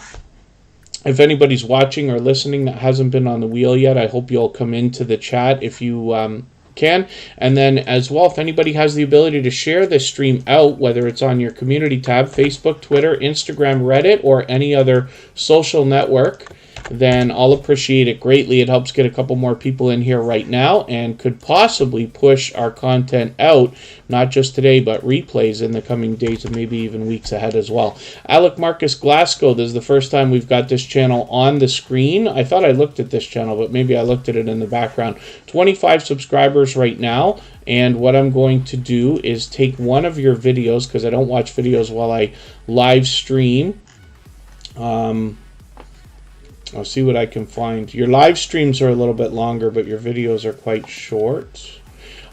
If anybody's watching or listening that hasn't been on the wheel yet, I hope you'll come into the chat if you can. And then as well, if anybody has the ability to share this stream out, whether it's on your community tab, Facebook, Twitter, Instagram, Reddit, or any other social network, then I'll appreciate it greatly. It helps get a couple more people in here right now and could possibly push our content out, not just today, but replays in the coming days and maybe even weeks ahead as well. Alec Marcus Glasgow, this is the first time we've got this channel on the screen. I thought I looked at this channel, but maybe I looked at it in the background. 25 subscribers right now. And what I'm going to do is take one of your videos, because I don't watch videos while I live stream. I'll see what I can find. Your live streams are a little bit longer, but your videos are quite short.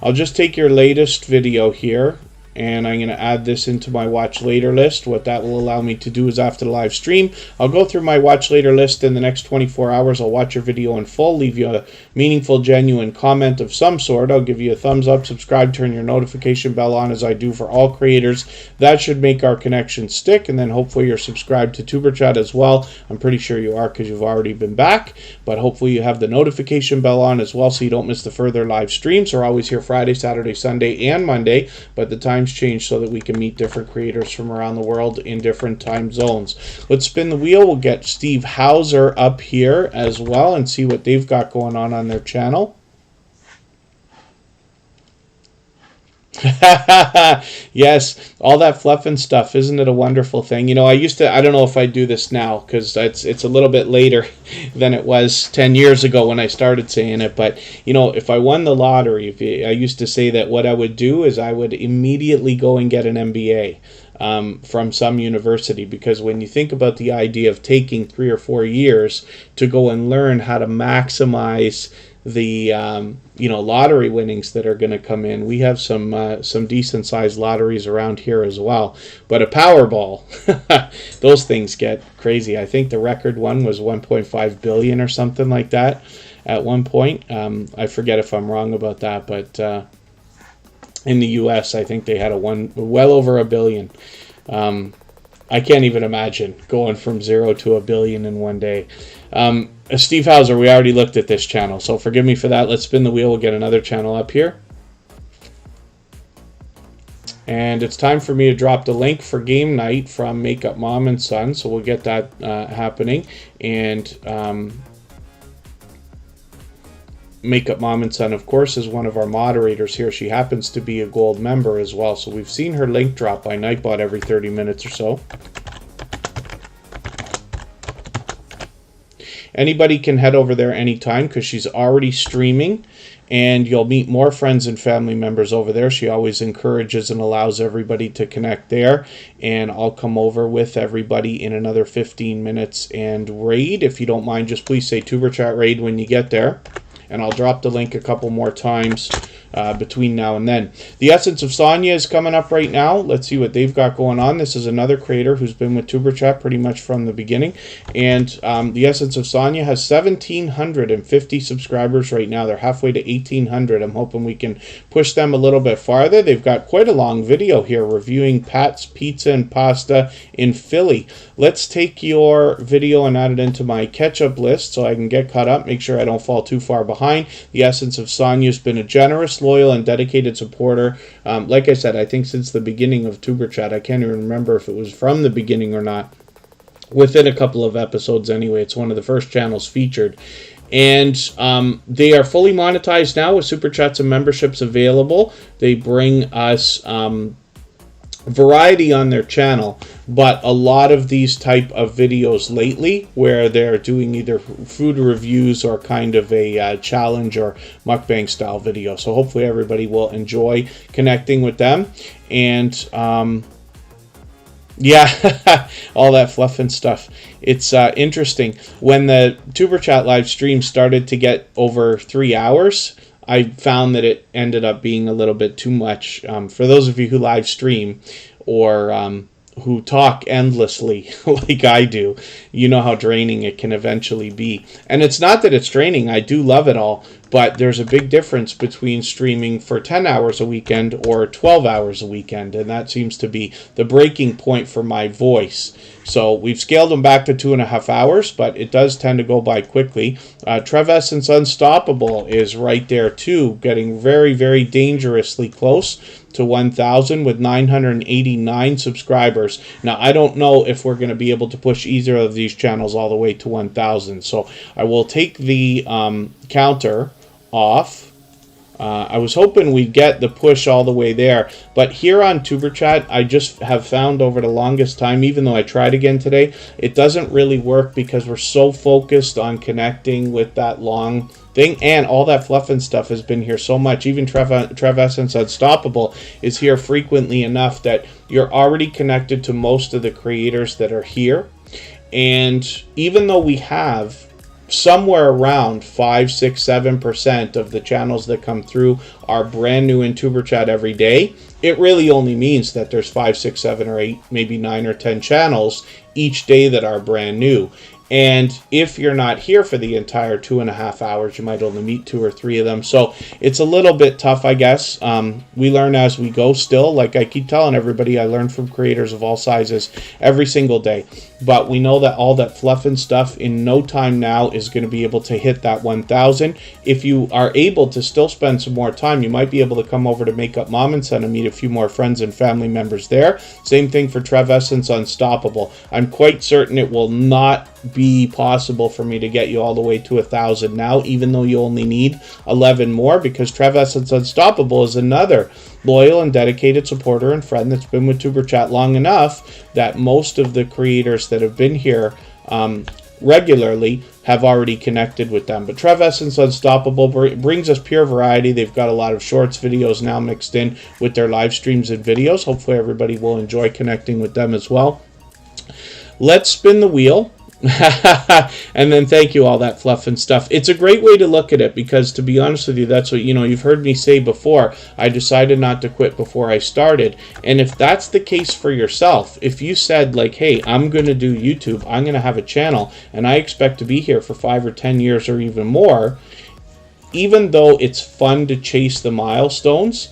I'll just take your latest video here, and I'm going to add this into my watch later list. What that will allow me to do is after the live stream, I'll go through my watch later list in the next 24 hours. I'll watch your video in full, leave you a meaningful, genuine comment of some sort. I'll give you a thumbs up, subscribe, turn your notification bell on as I do for all creators. That should make our connection stick, and then hopefully you're subscribed to Superchat as well. I'm pretty sure you are because you've already been back, but hopefully you have the notification bell on as well so you don't miss the further live streams. We're always here Friday, Saturday, Sunday, and Monday, but the times change so that we can meet different creators from around the world in different time zones. Let's spin the wheel. We'll get Steve Hauser up here as well and see what they've got going on their channel. Yes, all that fluff and stuff. Isn't it a wonderful thing? You know, I don't know if I do this now because it's a little bit later than it was 10 years ago when I started saying it. But, you know, if I won the lottery, I used to say that what I would do is I would immediately go and get an MBA from some university, because when you think about the idea of taking 3 or 4 years to go and learn how to maximize the lottery winnings that are going to come in. We have some decent sized lotteries around here as well, but a Powerball, those things get crazy. I think the record one was 1.5 billion or something like that at one point. I forget if I'm wrong about that, but in the US I think they had well over $1 billion. I can't even imagine going from 0 to $1 billion in one day. Steve Hauser, we already looked at this channel, so forgive me for that. Let's spin the wheel. We'll get another channel up here. And it's time for me to drop the link for game night from Makeup Mom and Son, so we'll get that happening. And Makeup Mom and Son, of course, is one of our moderators here. She happens to be a gold member as well, so we've seen her link drop by Nightbot every 30 minutes or so. Anybody can head over there anytime because she's already streaming, and you'll meet more friends and family members over there. She always encourages and allows everybody to connect there, and I'll come over with everybody in another 15 minutes and raid. If you don't mind, just please say Tuberchat raid when you get there, and I'll drop the link a couple more times between now and then. The Essence of Sonya is coming up right now. Let's see what they've got going on. This is another creator who's been with Tuberchat pretty much from the beginning. And the Essence of Sonya has 1,750 subscribers right now. They're halfway to 1,800. I'm hoping we can push them a little bit farther. They've got quite a long video here reviewing Pat's Pizza and Pasta in Philly. Let's take your video and add it into my catch-up list so I can get caught up, make sure I don't fall too far behind. The Essence of Sonya has been a generous, loyal, and dedicated supporter. Like I said, I think since the beginning of Tuberchat. I can't even remember if it was from the beginning or not. Within a couple of episodes anyway. It's one of the first channels featured. And they are fully monetized now with Super Chats and memberships available. They bring us variety on their channel, but a lot of these type of videos lately where they're doing either food reviews or kind of a challenge or mukbang style video. So hopefully everybody will enjoy connecting with them. And yeah, all that fluff and stuff. It's interesting. When the Tuberchat live stream started to get over 3 hours, I found that it ended up being a little bit too much. For those of you who live stream or who talk endlessly like I do, you know how draining it can eventually be. And it's not that it's draining. I do love it all. But there's a big difference between streaming for 10 hours a weekend or 12 hours a weekend. And that seems to be the breaking point for my voice. So we've scaled them back to 2.5 hours, but it does tend to go by quickly. Essence Unstoppable is right there too, getting very, very dangerously close to 1,000 with 989 subscribers. Now, I don't know if we're going to be able to push either of these channels all the way to 1,000. So I will take the counter off. I was hoping we'd get the push all the way there, but here on Tuberchat, I just have found over the longest time, even though I tried again today, it doesn't really work because we're so focused on connecting with that long thing, and all that fluff and stuff has been here so much. Even Essence Unstoppable is here frequently enough that you're already connected to most of the creators that are here. And even though we have somewhere around 5, 6, 7% of the channels that come through are brand new in Tuber Chat every day. It really only means that there's 5, 6, 7, or 8, maybe 9 or 10 channels each day that are brand new. And if you're not here for the entire 2.5 hours, you might only meet 2 or 3 of them. So it's a little bit tough, I guess. We learn as we go still. Like I keep telling everybody, I learn from creators of all sizes every single day. But we know that all that fluff and stuff in no time now is going to be able to hit that 1,000. If you are able to still spend some more time, you might be able to come over to Makeup Mom and Son and meet a few more friends and family members there. Same thing for Trev Essence Unstoppable. I'm quite certain it will not be possible for me to get you all the way to 1,000 now, even though you only need 11 more, because Trev Essence Unstoppable is another loyal and dedicated supporter and friend that's been with Tuber Chat long enough that most of the creators that have been here regularly have already connected with them. But Trev Essence Unstoppable brings us pure variety. They've got a lot of shorts videos now mixed in with their live streams and videos. Hopefully everybody will enjoy connecting with them as well. Let's spin the wheel. And then thank you, all that fluff and stuff. It's a great way to look at it, because to be honest with you, that's what, you've heard me say before. I decided not to quit before I started. And if that's the case for yourself, if you said like, hey, I'm going to do YouTube, I'm going to have a channel, and I expect to be here for 5 or 10 years or even more, even though it's fun to chase the milestones,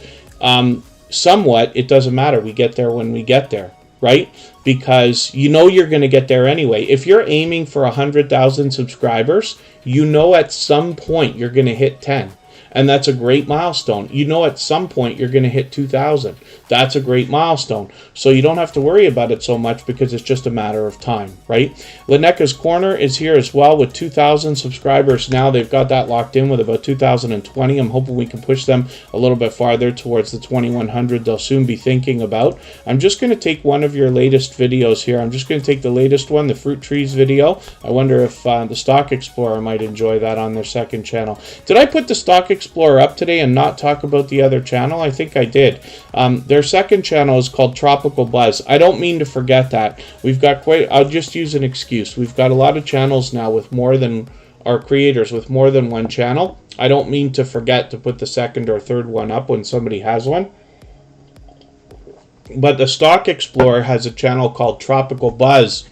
somewhat, it doesn't matter. We get there when we get there, right? Because you're going to get there anyway. If you're aiming for 100,000 subscribers, at some point you're going to hit 10. And that's a great milestone. At some point you're going to hit 2,000. That's a great milestone. So you don't have to worry about it so much, because it's just a matter of time, right? Lenneka's Corner is here as well with 2,000 subscribers now. They've got that locked in with about 2020. I'm hoping we can push them a little bit farther towards the 2,100 they'll soon be thinking about. I'm just going to take one of your latest videos here. I'm just going to take the latest one, the Fruit Trees video. I wonder if the Stock Explorer might enjoy that on their second channel. Did I put the Stock Explorer up today and not talk about the other channel? I think I did. Their second channel is called Tropical Buzz. I don't mean to forget that. We've got I'll just use an excuse. We've got a lot of channels now with more than our creators with more than one channel. I don't mean to forget to put the second or third one up when somebody has one. But the Stock Explorer has a channel called Tropical Buzz,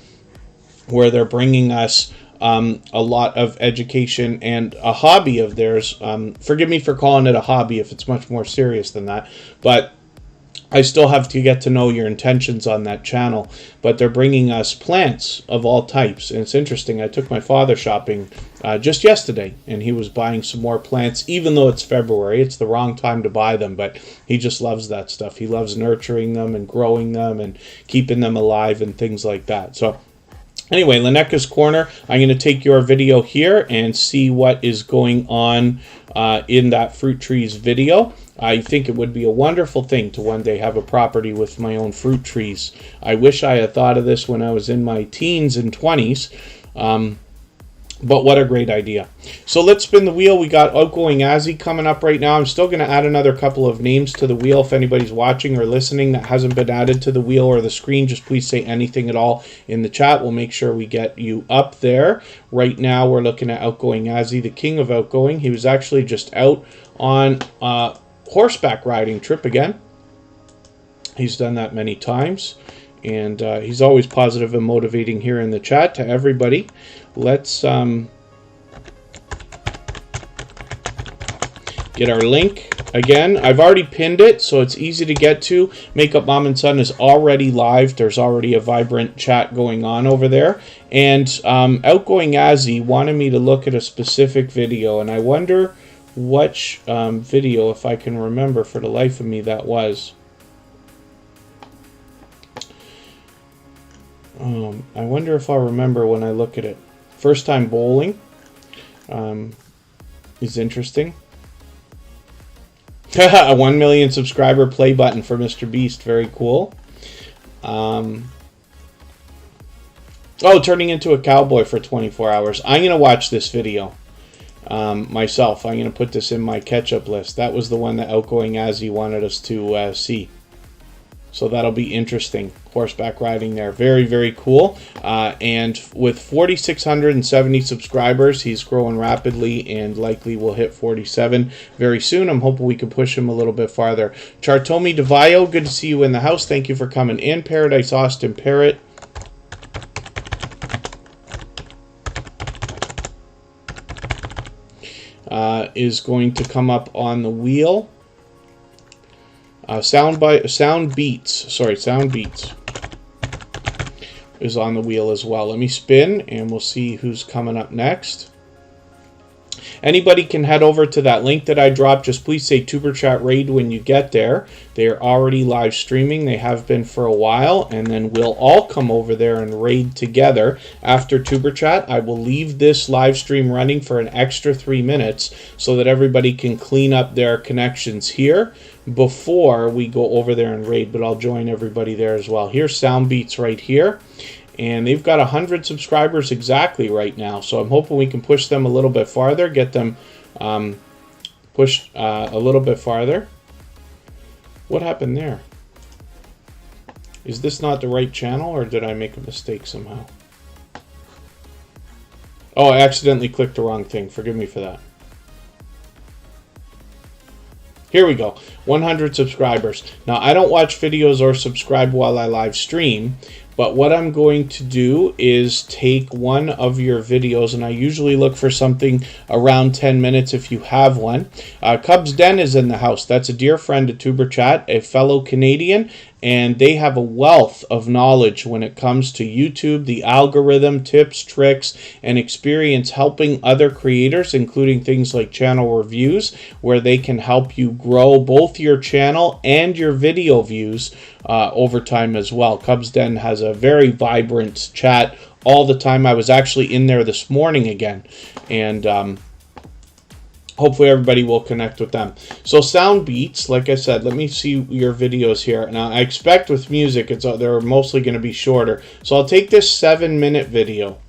where they're bringing us a lot of education and a hobby of theirs. Forgive me for calling it a hobby if it's much more serious than that, but I still have to get to know your intentions on that channel. But they're bringing us plants of all types, and it's interesting. I took my father shopping just yesterday, and he was buying some more plants, even though it's February. It's the wrong time to buy them, but he just loves that stuff. He loves nurturing them and growing them and keeping them alive and things like that. So anyway, Lenneka's Corner, I'm going to take your video here and see what is going on in that Fruit Trees video. I think it would be a wonderful thing to one day have a property with my own fruit trees. I wish I had thought of this when I was in my teens and 20s. But what a great idea. So let's spin the wheel. We got Outgoing Azzy coming up right now. I'm still going to add another couple of names to the wheel. If anybody's watching or listening that hasn't been added to the wheel or the screen, just please say anything at all in the chat. We'll make sure we get you up there. Right now we're looking at Outgoing Azzy, the king of outgoing. He was actually just out on horseback riding trip again. He's done that many times. And he's always positive and motivating here in the chat to everybody. Let's get our link again. I've already pinned it, so it's easy to get to. Makeup Mom and Son is already live. There's already a vibrant chat going on over there. And Outgoing Azzy wanted me to look at a specific video, and I wonder which video, if I can remember for the life of me, that was. I wonder if I'll remember when I look at it. First time bowling is interesting. A 1 million subscriber play button for Mr. Beast. Very cool. Oh, turning into a cowboy for 24 hours. I'm going to watch this video myself. I'm going to put this in my catch-up list. That was the one that Outgoing Azzy wanted us to see. So that'll be interesting. Horseback riding there. Very, very cool. And with 4,670 subscribers, he's growing rapidly and likely will hit 47 very soon. I'm hoping we can push him a little bit farther. Chartomi DeVio, good to see you in the house. Thank you for coming in. Paradise Austin Parrot. Is going to come up on the wheel. Sound Beats is on the wheel as well. Let me spin and we'll see who's coming up next. Anybody can head over to that link that I dropped. Just please say Tuber Chat Raid when you get there. They are already live streaming. They have been for a while. And then we'll all come over there and raid together after Tuber Chat. I will leave this live stream running for an extra 3 minutes so that everybody can clean up their connections here before we go over there and raid. But I'll join everybody there as well. Here's Sound Beats right here. And they've got 100 subscribers exactly right now. So I'm hoping we can push them a little bit farther, get them pushed a little bit farther. What happened there? Is this not the right channel, or did I make a mistake somehow? Oh, I accidentally clicked the wrong thing. Forgive me for that. Here we go. 100 subscribers. Now, I don't watch videos or subscribe while I live stream. But what I'm going to do is take one of your videos, and I usually look for something around 10 minutes if you have one. Cubs Den is in the house. That's a dear friend of Tuber Chat, a fellow Canadian, and they have a wealth of knowledge when it comes to YouTube, the algorithm, tips, tricks, and experience helping other creators, including things like channel reviews, where they can help you grow both your channel and your video views over time as well. Cubs Den has a very vibrant chat all the time. I was actually in there this morning again, and hopefully everybody will connect with them. So Sound Beats, like I said, let me see your videos here. Now I expect with music, they're mostly going to be shorter. So I'll take this 7-minute video.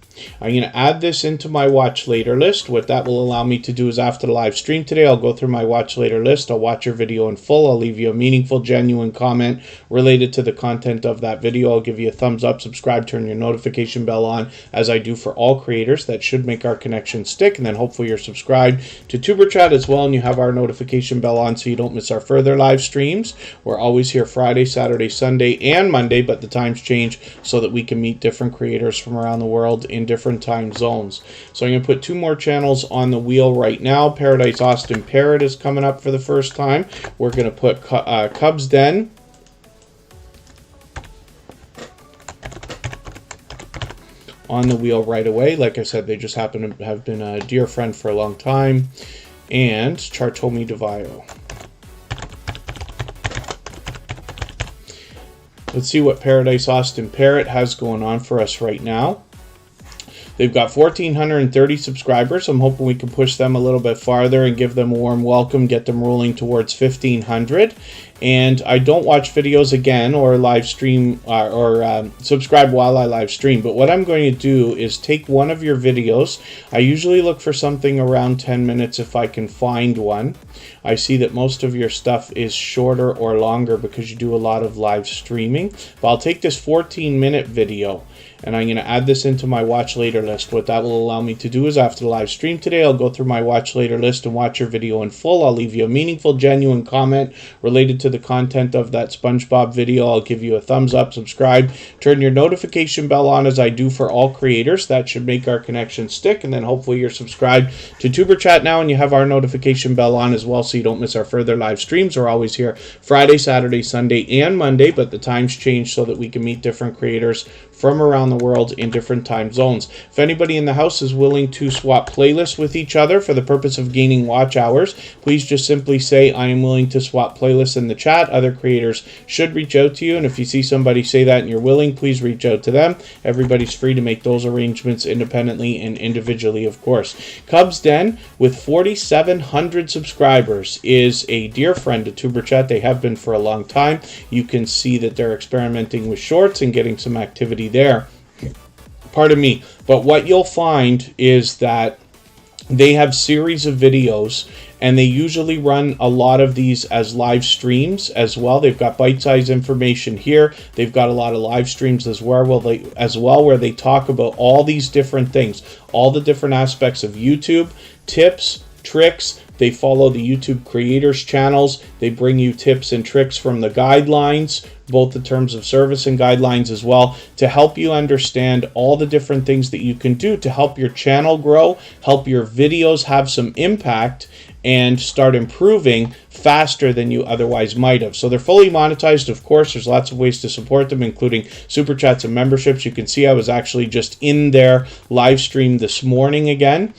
I'm going to add this into my watch later list. What that will allow me to do is after the live stream today, I'll go through my watch later list. I'll watch your video in full. I'll leave you a meaningful, genuine comment related to the content of that video. I'll give you a thumbs up, subscribe, turn your notification bell on, as I do for all creators. That should make our connection stick. And then hopefully you're subscribed to Tuber Chat as well, and you have our notification bell on so you don't miss our further live streams. We're always here Friday, Saturday, Sunday, and Monday, but the times change so that we can meet different creators from around the world in different time zones. So I'm going to put 2 more channels on the wheel right now. Paradise Austin Parrot is coming up for the first time. We're going to put Cubs Den on the wheel right away. Like I said, they just happen to have been a dear friend for a long time. And Chartomi DeVio. Let's see what Paradise Austin Parrot has going on for us right now. They've got 1,430 subscribers. I'm hoping we can push them a little bit farther and give them a warm welcome, get them rolling towards 1,500. And I don't watch videos again or live stream or subscribe while I live stream. But what I'm going to do is take one of your videos. I usually look for something around 10 minutes if I can find one. I see that most of your stuff is shorter or longer because you do a lot of live streaming. But I'll take this 14-minute video, and I'm going to add this into my watch later list. What that will allow me to do is after the live stream today, I'll go through my watch later list and watch your video in full. I'll leave you a meaningful, genuine comment related to the content of that SpongeBob video. I'll give you a thumbs up, subscribe, turn your notification bell on as I do for all creators. That should make our connection stick. And then hopefully you're subscribed to Tuber Chat now and you have our notification bell on as well so you don't miss our further live streams. We're always here Friday, Saturday, Sunday, and Monday, but the times change so that we can meet different creators from around the world in different time zones. If anybody in the house is willing to swap playlists with each other for the purpose of gaining watch hours, please just simply say, I am willing to swap playlists in the chat. Other creators should reach out to you, and if you see somebody say that and you're willing, please reach out to them. Everybody's free to make those arrangements independently and individually, of course. Cubs Den, with 4,700 subscribers, is a dear friend of Tuber Chat. They have been for a long time. You can see that they're experimenting with shorts and getting some activity there. Pardon me. But what you'll find is that They have series of videos, and they usually run a lot of these as live streams as well. They've got bite-sized information here. They've got a lot of live streams as well, where they talk about all these different things, all the different aspects of YouTube, tips, tricks. They follow the YouTube creators channels. They bring you tips and tricks from the guidelines, both the terms of service and guidelines as well, to help you understand all the different things that you can do to help your channel grow, help your videos have some impact, and start improving faster than you otherwise might have. So they're fully monetized, of course. There's lots of ways to support them, including super chats and memberships. You can see I was actually just in their live stream this morning again.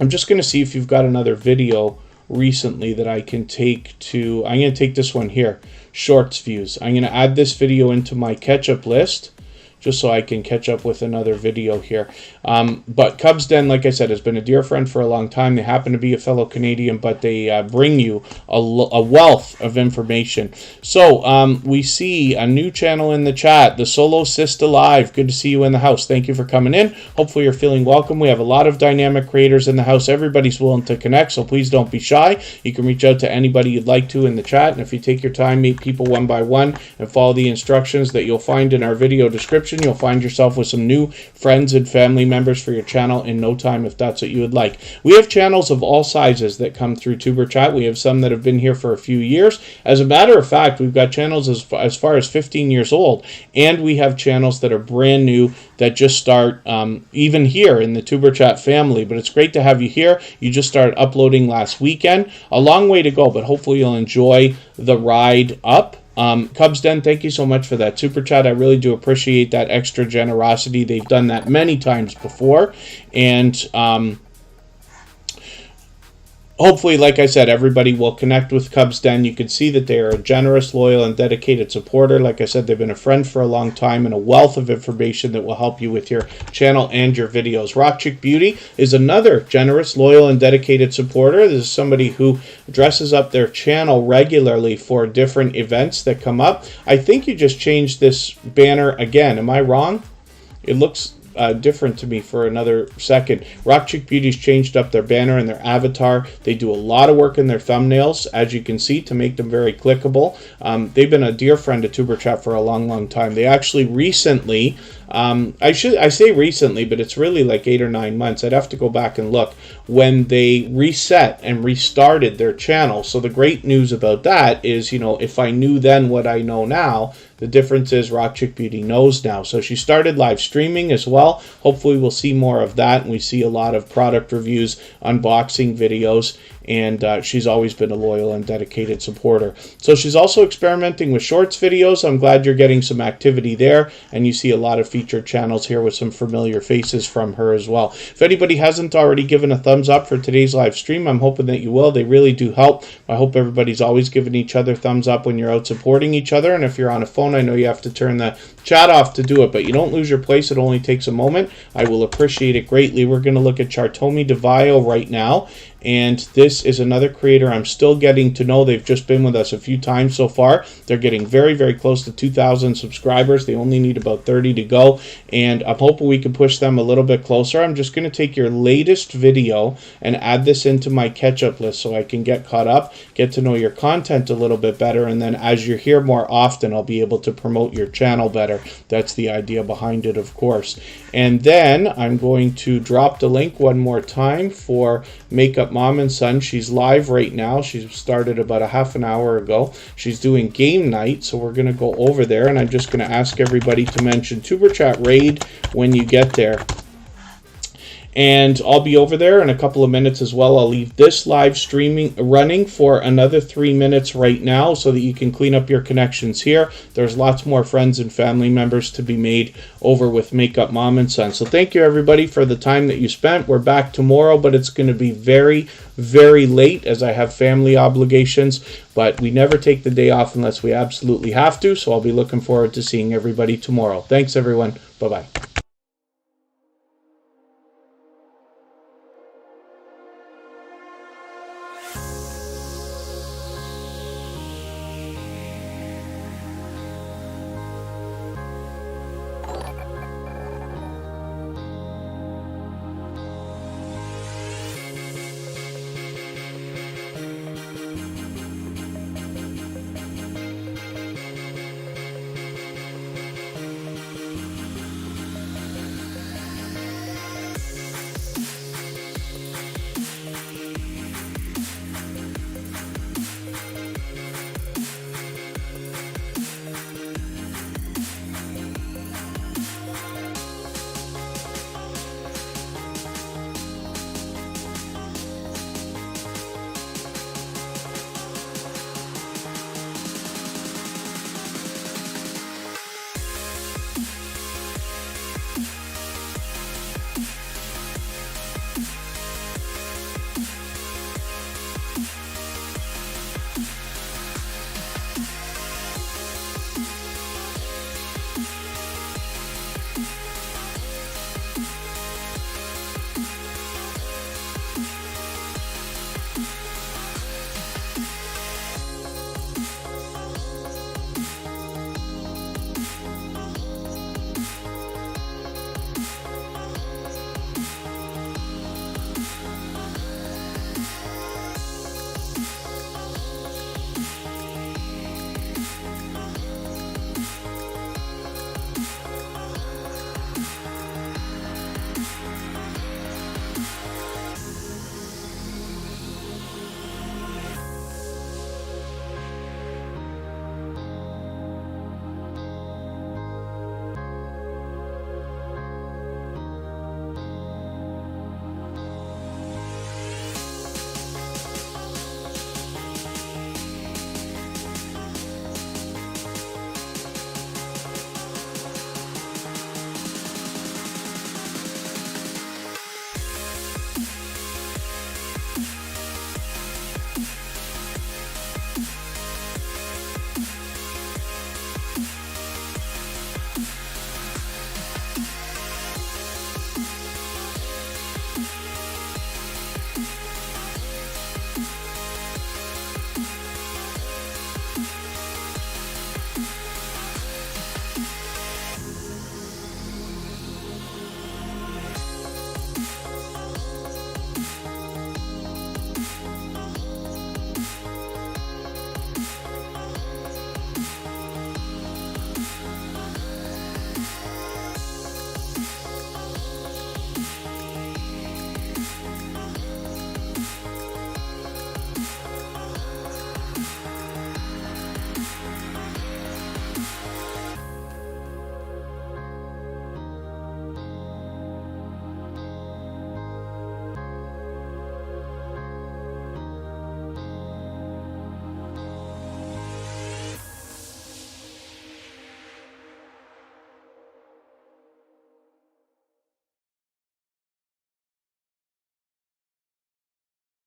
I'm just going to see if you've got another video recently that I can take to... I'm going to take this one here, shorts views. I'm going to add this video into my catch-up list, just so I can catch up with another video here. But Cubs Den, like I said, has been a dear friend for a long time. They happen to be a fellow Canadian, but they bring you a wealth of information. So we see a new channel in the chat, the Solo Sister Live. Good to see you in the house. Thank you for coming in. Hopefully you're feeling welcome. We have a lot of dynamic creators in the house. Everybody's willing to connect, so please don't be shy. You can reach out to anybody you'd like to in the chat, and if you take your time, meet people one by one, and follow the instructions that you'll find in our video description, you'll find yourself with some new friends and family members for your channel in no time, if that's what you would like. We have channels of all sizes that come through Tuber Chat. We have some that have been here for a few years. As a matter of fact, we've got channels as far as 15 years old, and we have channels that are brand new that just start even here in the Tuber Chat family. But it's great to have you here. You just started uploading last weekend. A long way to go, but hopefully you'll enjoy the ride up. Cubs Den, thank you so much for that super chat. I really do appreciate that extra generosity. They've done that many times before, and hopefully, like I said, everybody will connect with Cubs Den. You can see that they are a generous, loyal, and dedicated supporter. Like I said, they've been a friend for a long time and a wealth of information that will help you with your channel and your videos. Rock Chick Beauty is another generous, loyal, and dedicated supporter. This is somebody who dresses up their channel regularly for different events that come up. I think you just changed this banner again. Am I wrong? It looks different to me for another second. Rock Chick Beauty's changed up their banner and their avatar. They do a lot of work in their thumbnails, as you can see, to make them very clickable. They've been a dear friend of Tuber Chat for a long, long time. They actually recently, I say recently, but it's really like 8 or 9 months. I'd have to go back and look, when they reset and restarted their channel. So the great news about that is, you know, if I knew then what I know now, the difference is Rock Chick Beauty knows now. So she started live streaming as well. Hopefully we'll see more of that, and we see a lot of product reviews, unboxing videos, and she's always been a loyal and dedicated supporter. So she's also experimenting with shorts videos. I'm glad you're getting some activity there, and you see a lot of featured channels here with some familiar faces from her as well. If anybody hasn't already given a thumbs up for today's live stream, I'm hoping that you will. They really do help. I hope everybody's always giving each other thumbs up when you're out supporting each other, and if you're on a phone, I know you have to turn the chat off to do it, but you don't lose your place. It only takes a moment. I will appreciate it greatly. We're going to look at Chartomi DeVio right now, and this is another creator I'm still getting to know. They've just been with us a few times so far. They're getting very, very close to 2,000 subscribers. They only need about 30 to go, and I'm hoping we can push them a little bit closer. I'm just going to take your latest video and add this into my catch-up list so I can get caught up, get to know your content a little bit better, and then as you're here more often, I'll be able to promote your channel better. That's the idea behind it, of course. And then I'm going to drop the link one more time for Makeup Mom and Son. She's live right now. She started about a half an hour ago. She's doing game night, so we're going to go over there, and I'm just going to ask everybody to mention Tuber Chat Raid when you get there. And I'll be over there in a couple of minutes as well. I'll leave this live streaming running for another 3 minutes right now so that you can clean up your connections here. There's lots more friends and family members to be made over with Makeup Mom and Son. So thank you, everybody, for the time that you spent. We're back tomorrow, but it's going to be very, very late as I have family obligations. But we never take the day off unless we absolutely have to. So I'll be looking forward to seeing everybody tomorrow. Thanks, everyone. Bye-bye.